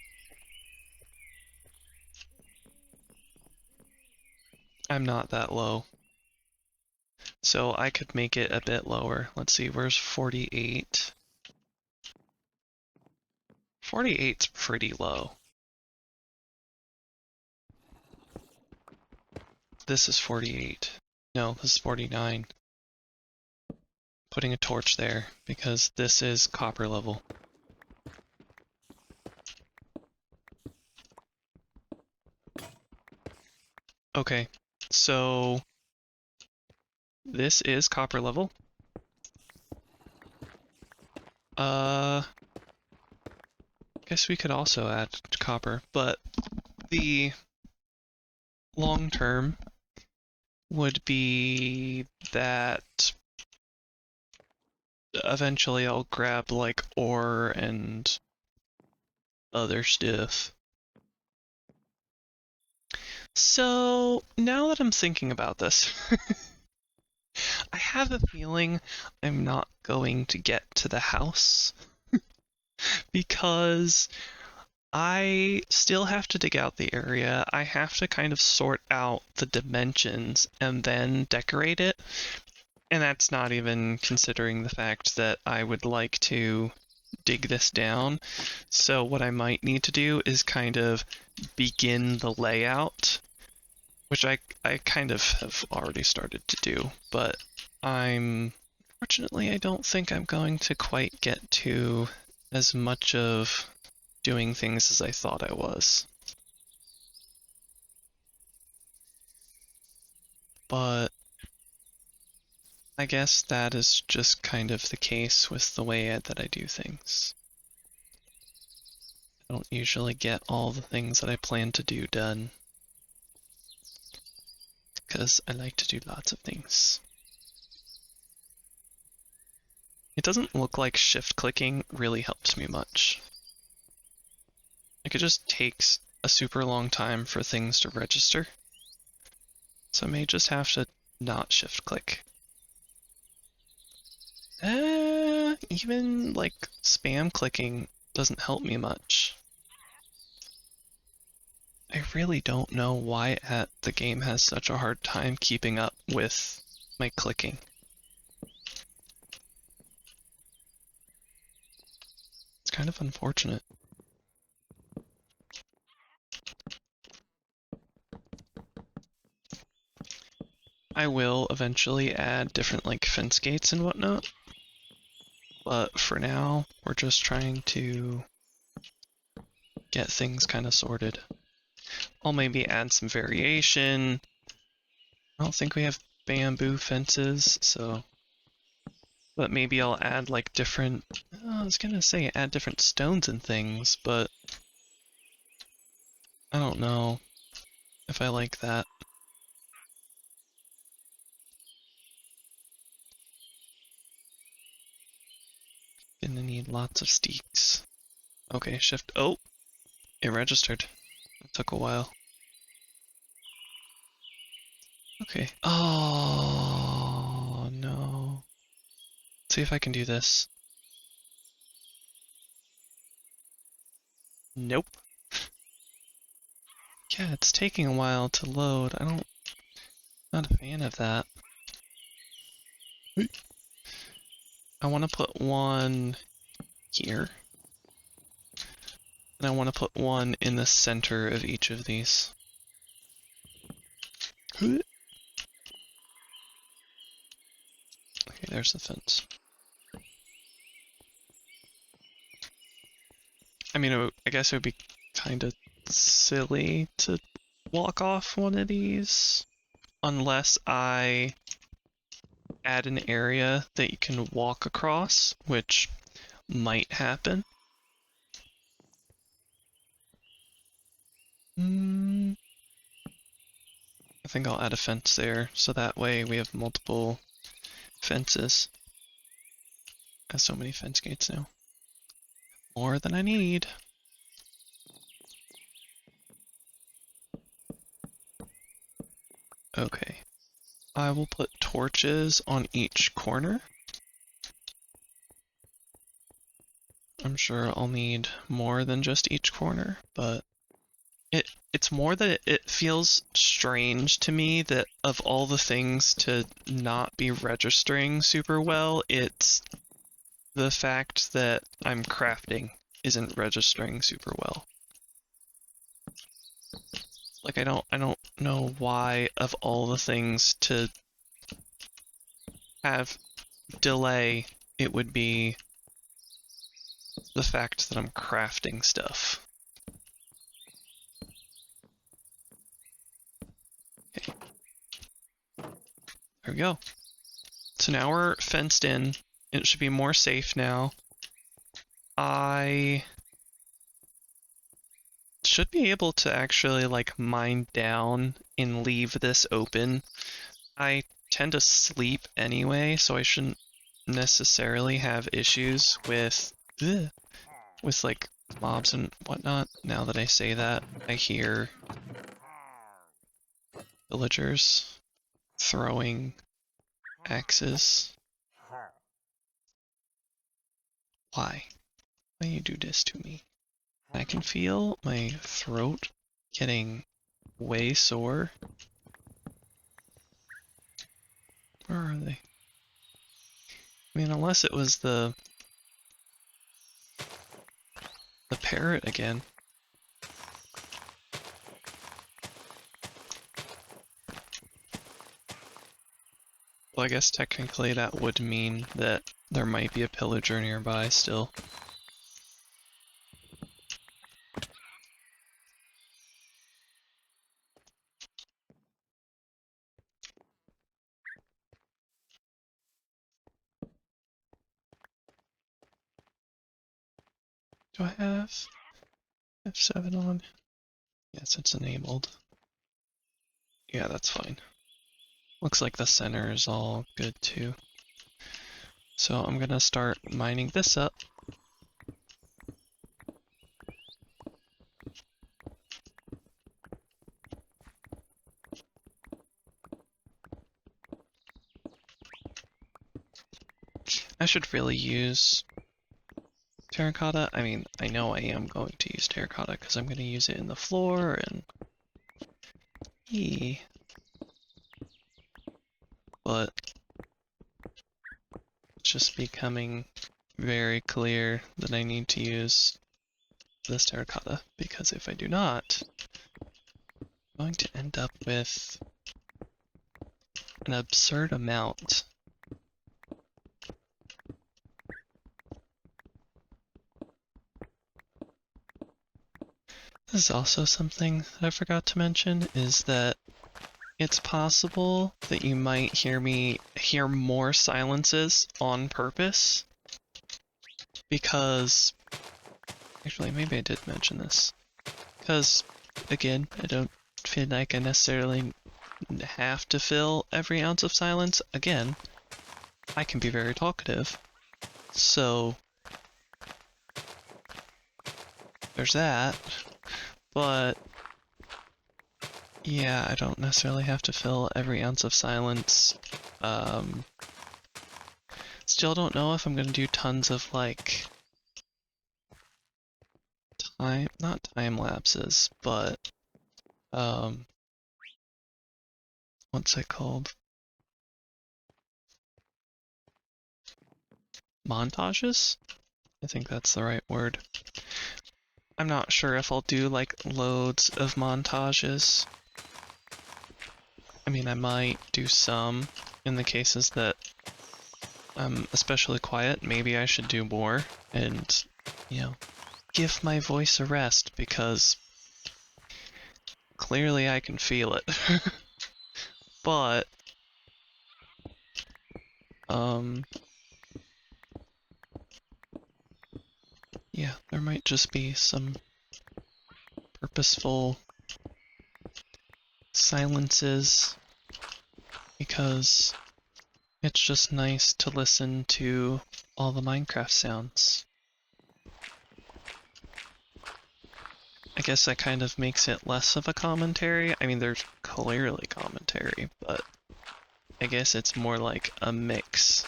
I'm not that low. So I could make it a bit lower. Let's see, where's 48? 48's pretty low. This is 48. No, this is 49. Putting a torch there, because this is copper level. Okay, so this is copper level. Guess we could also add copper, but the long term would be that eventually I'll grab like ore and other stuff. So now that I'm thinking about this, I have a feeling I'm not going to get to the house because I still have to dig out the area. I have to kind of sort out the dimensions and then decorate it. And that's not even considering the fact that I would like to dig this down. So what I might need to do is kind of begin the layout, which I kind of have already started to do, but fortunately I don't think I'm going to quite get to as much of doing things as I thought I was. But I guess that is just kind of the case with the way that I do things. I don't usually get all the things that I plan to do done, because I like to do lots of things. It doesn't look like shift clicking really helps me much. Like, it just takes a super long time for things to register. So I may just have to not shift click. Even like spam clicking doesn't help me much. I really don't know why the game has such a hard time keeping up with my clicking. It's kind of unfortunate. I will eventually add different like fence gates and whatnot, but for now we're just trying to get things kind of sorted. I'll maybe add some variation. I don't think we have bamboo fences, so... But maybe I'll add like different... I was gonna say add different stones and things, but... I don't know if I like that. Gonna need lots of steaks. Okay, shift... Oh! It registered. It took a while. Okay. Oh, no. Let's see if I can do this. Nope. Yeah, it's taking a while to load. Not a fan of that. I want to put one here. And I want to put one in the center of each of these. Okay, there's the fence. I mean, I guess it would be kind of silly to walk off one of these. Unless I add an area that you can walk across, which might happen. I think I'll add a fence there, so that way we have multiple fences. I have so many fence gates now. More than I need. Okay. I will put torches on each corner. I'm sure I'll need more than just each corner, but it's more that it feels strange to me that of all the things to not be registering super well, it's the fact that I'm crafting isn't registering super well. Like I don't know why of all the things to have delay, it would be the fact that I'm crafting stuff. Okay. There we go. So now we're fenced in. It should be more safe now. I should be able to actually like mine down and leave this open. I tend to sleep anyway, so I shouldn't necessarily have issues with like mobs and whatnot. Now that I say that, I hear villagers throwing axes. Why? Why you do this to me? I can feel my throat getting way sore. Where are they? I mean, unless it was the parrot again. Well, I guess technically that would mean that there might be a pillager nearby still. Do I have F7 on? Yes, it's enabled. Yeah, that's fine. Looks like the center is all good too. So I'm gonna start mining this up. I should really use terracotta. I mean, I know I am going to use terracotta because I'm going to use it in the floor and... But it's just becoming very clear that I need to use this terracotta, because if I do not, I'm going to end up with an absurd amount. This is also something that I forgot to mention, is that it's possible that you might hear more silences on purpose, because, actually maybe I did mention this, because, again, I don't feel like I necessarily have to fill every ounce of silence. Again, I can be very talkative, so there's that, but yeah, I don't necessarily have to fill every ounce of silence. Still don't know if I'm gonna do tons of, like, not time lapses, but, what's it called? Montages? I think that's the right word. I'm not sure if I'll do, like, loads of montages. I mean, I might do some in the cases that I'm especially quiet. Maybe I should do more and, you know, give my voice a rest, because clearly I can feel it. But, yeah, there might just be some purposeful silences, because it's just nice to listen to all the Minecraft sounds. I guess that kind of makes it less of a commentary. I mean, there's clearly commentary, but I guess it's more like a mix.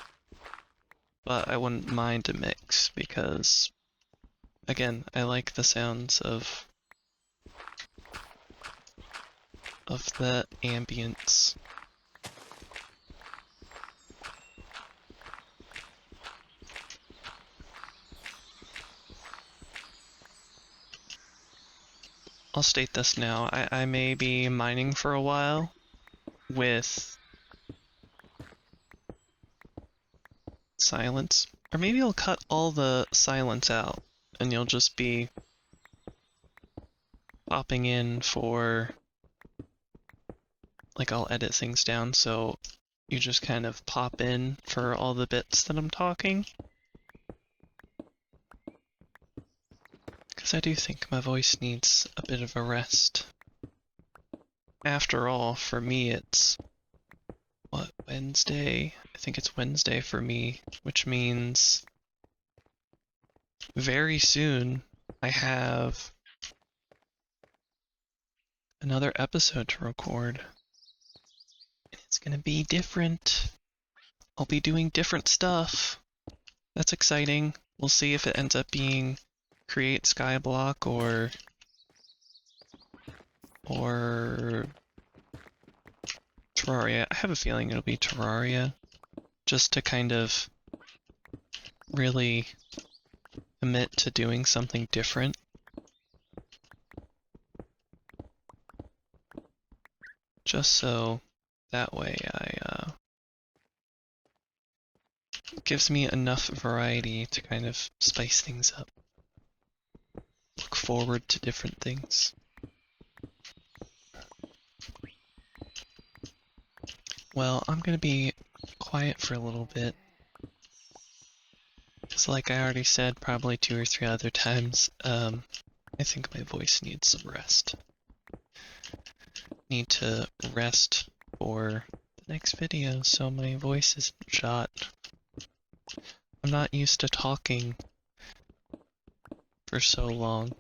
But I wouldn't mind a mix, because, again, I like the sounds of the ambience. I'll state this now. I may be mining for a while with silence. Or maybe I'll cut all the silence out, and you'll just be popping in for, like, I'll edit things down so you just kind of pop in for all the bits that I'm talking. Because I do think my voice needs a bit of a rest. After all, for me it's, what, Wednesday? I think it's Wednesday for me, which means very soon I have another episode to record. And it's gonna be different. I'll be doing different stuff. That's exciting. We'll see if it ends up being create Skyblock or Terraria. I have a feeling it'll be Terraria, just to kind of really commit to doing something different. Just so that way it gives me enough variety to kind of spice things up. Look forward to different things. Well, I'm gonna be quiet for a little bit. Because, like I already said probably 2 or 3 other times, I think my voice needs some rest. Need to rest for the next video so my voice isn't shot. I'm not used to talking for so long.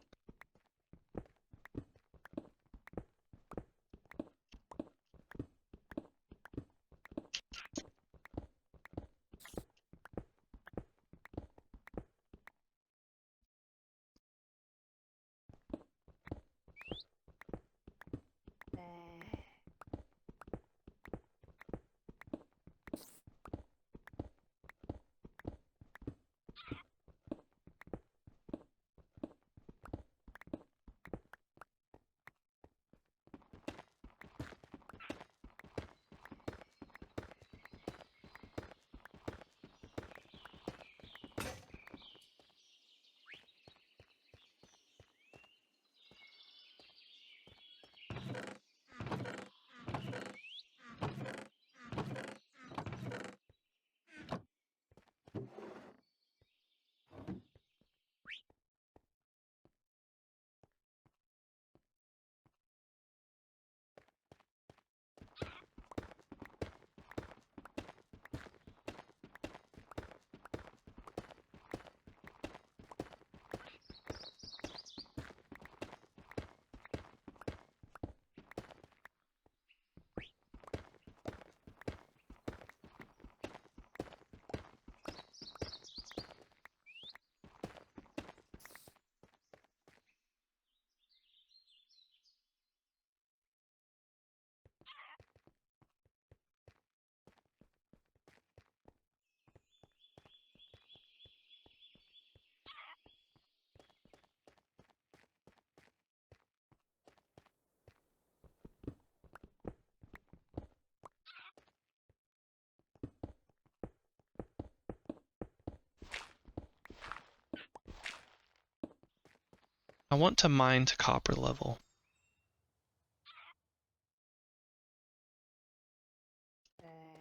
I want to mine to copper level.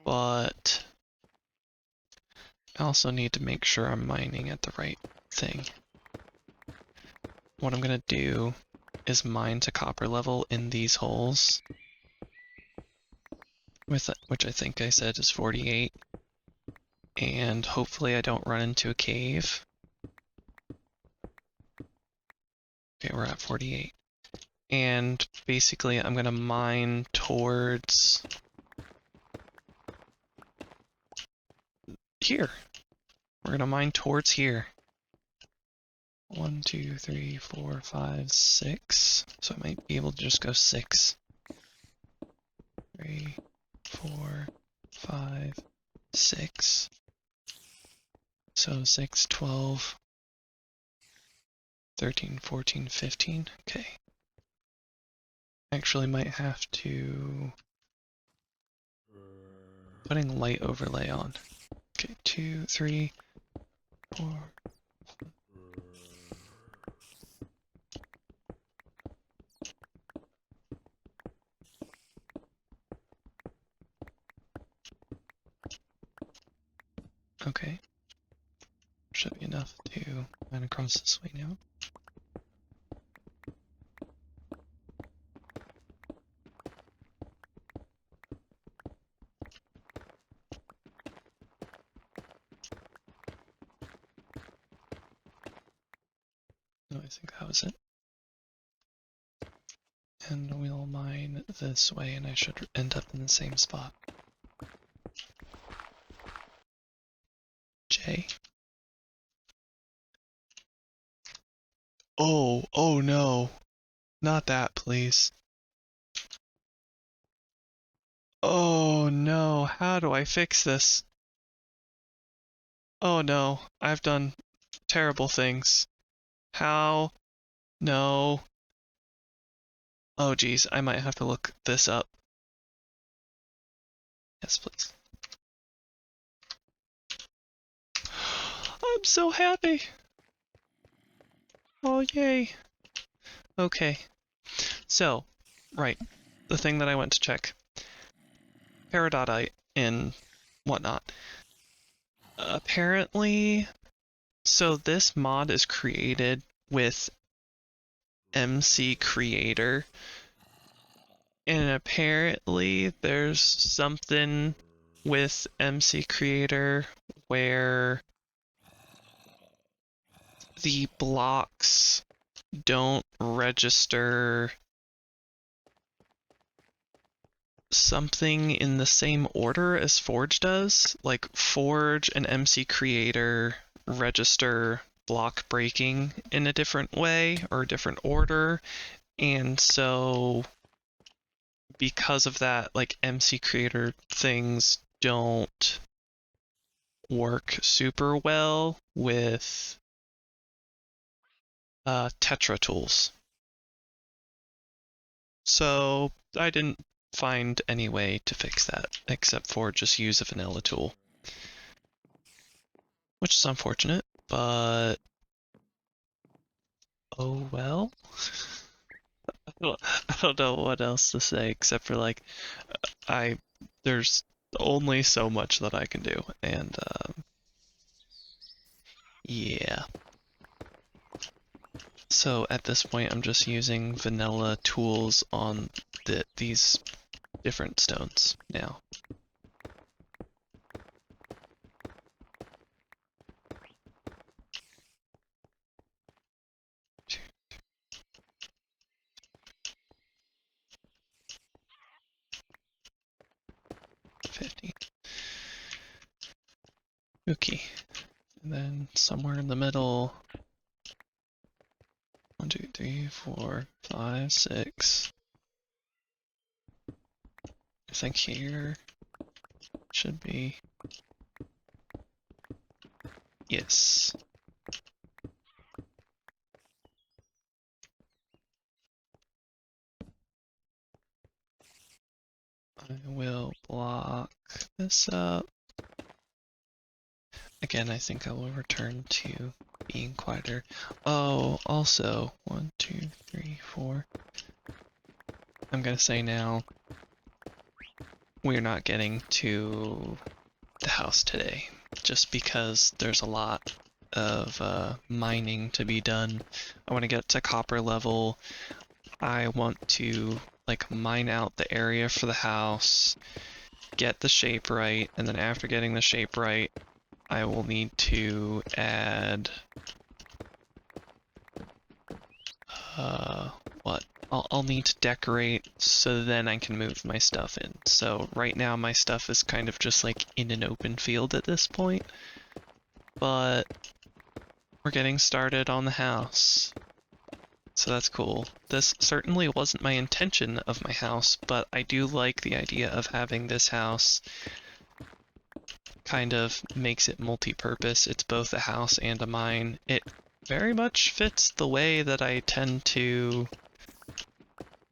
But I also need to make sure I'm mining at the right thing. What I'm gonna do is mine to copper level in these holes, which I think I said is 48, and hopefully I don't run into a cave. Okay, we're at 48. And basically I'm gonna mine towards here. We're gonna mine towards here. 1, 2, 3, 4, 5, 6. So I might be able to just go 6. 3, 4, 5, 6. So 6, 12, 13, 14, 15. Okay. Actually might have to putting light overlay on. Okay, 2, 3, 4. Okay. Should be enough to mine across this way now. No, I think that was it. And we'll mine this way, and I should end up in the same spot. J. Oh no. Not that, please. Oh no, how do I fix this? Oh no, I've done terrible things. How? No. Oh geez, I might have to look this up. Yes, please. I'm so happy. Oh yay. Okay. So, right. The thing that I went to check. Peridotite and whatnot. Apparently, so this mod is created with MC Creator, and apparently there's something with MC Creator where the blocks don't register something in the same order as Forge does. Like Forge and MC Creator register block breaking in a different way or a different order. And so because of that, like MC Creator things don't work super well with Tetra tools. So I didn't find any way to fix that except for just use a vanilla tool. Which is unfortunate, but oh well. I don't know what else to say except for like there's only so much that I can do, and yeah. So at this point I'm just using vanilla tools on these different stones now. Okay, and then somewhere in the middle, 1, 2, 3, 4, 5, 6. I think here should be, yes. I will block this up. Again, I think I will return to being quieter. Oh, also, 1, 2, 3, 4. I'm gonna say now, we're not getting to the house today, just because there's a lot of mining to be done. I want to get to copper level. I want to like mine out the area for the house, get the shape right, and then after getting the shape right, I will need to add what? I'll need to decorate so then I can move my stuff in. So right now my stuff is kind of just like in an open field at this point, but we're getting started on the house. So that's cool. This certainly wasn't my intention of my house, but I do like the idea of having this house. Kind of makes it multi-purpose. It's both a house and a mine. It very much fits the way that I tend to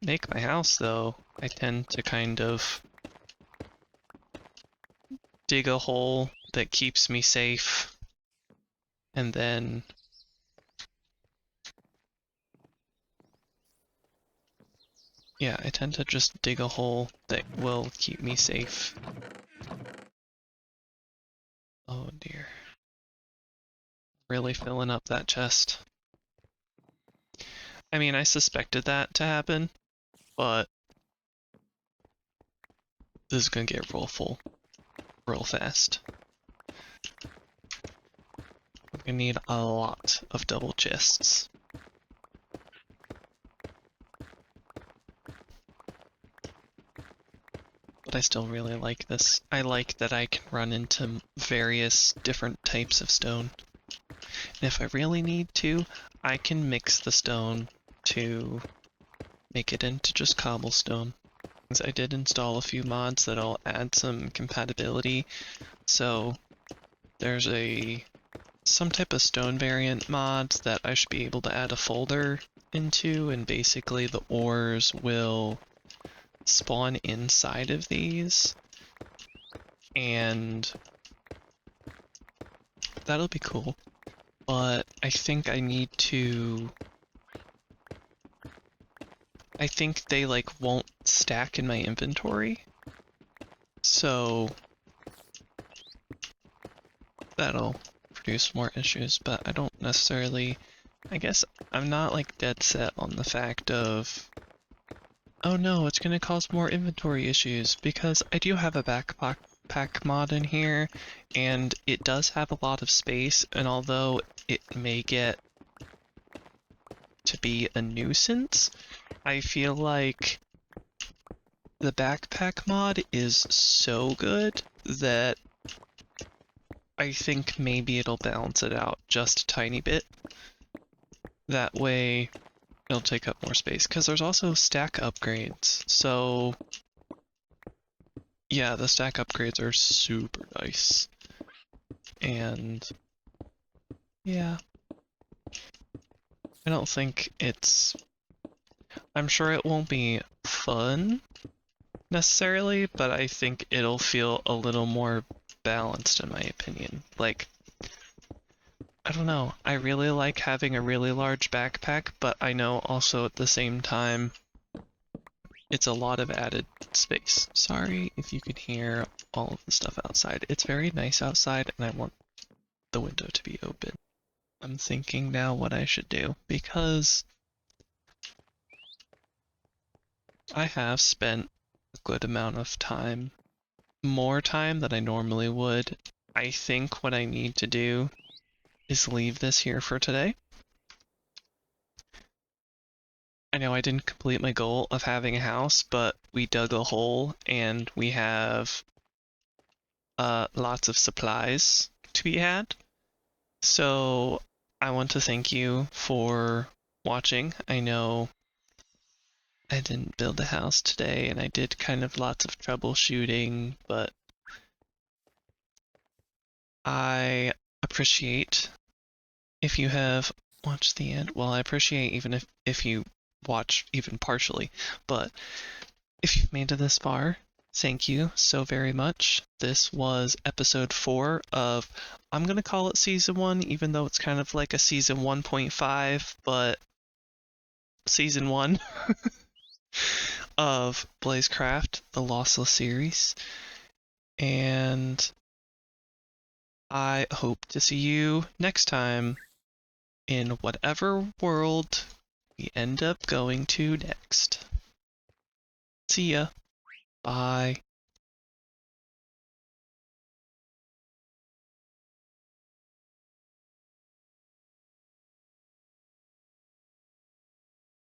make my house, though. I tend to kind of dig a hole that keeps me safe, and then yeah, I tend to just dig a hole that will keep me safe. Oh dear. Really filling up that chest. I mean, I suspected that to happen, but this is gonna get real full real fast. I'm gonna need a lot of double chests. But I still really like this. I like that I can run into various different types of stone. And if I really need to, I can mix the stone to make it into just cobblestone. I did install a few mods that'll add some compatibility. So there's some type of stone variant mod that I should be able to add a folder into, and basically the ores will spawn inside of these, and that'll be cool. But I think I need to... I think they like won't stack in my inventory, so that'll produce more issues, but I don't necessarily... I guess I'm not like dead set on the fact of, oh no, it's gonna cause more inventory issues, because I do have a backpack mod in here, and it does have a lot of space, and although it may get to be a nuisance, I feel like the backpack mod is so good that I think maybe it'll balance it out just a tiny bit. That way it'll take up more space, because there's also stack upgrades. So yeah, the stack upgrades are super nice. And yeah, I don't think it's... I'm sure it won't be fun necessarily, but I think it'll feel a little more balanced in my opinion. Like, I don't know, I really like having a really large backpack, but I know also at the same time it's a lot of added space. Sorry if you can hear all of the stuff outside. It's very nice outside and I want the window to be open. I'm thinking now what I should do, because I have spent a good amount of time, more time than I normally would. I think what I need to do is leave this here for today. I know I didn't complete my goal of having a house, but we dug a hole and we have lots of supplies to be had. So I want to thank you for watching. I know I didn't build a house today and I did kind of lots of troubleshooting, but I appreciate if you have watched the end. Well, I appreciate even if you watch even partially, but if you've made it this far, Thank you so very much. This was episode 4 of, I'm going to call it season 1, even though it's kind of like a season 1.5, but season 1 of BlazeCraft, the Lossless series. And I hope to see you next time in whatever world we end up going to next. See ya. Bye.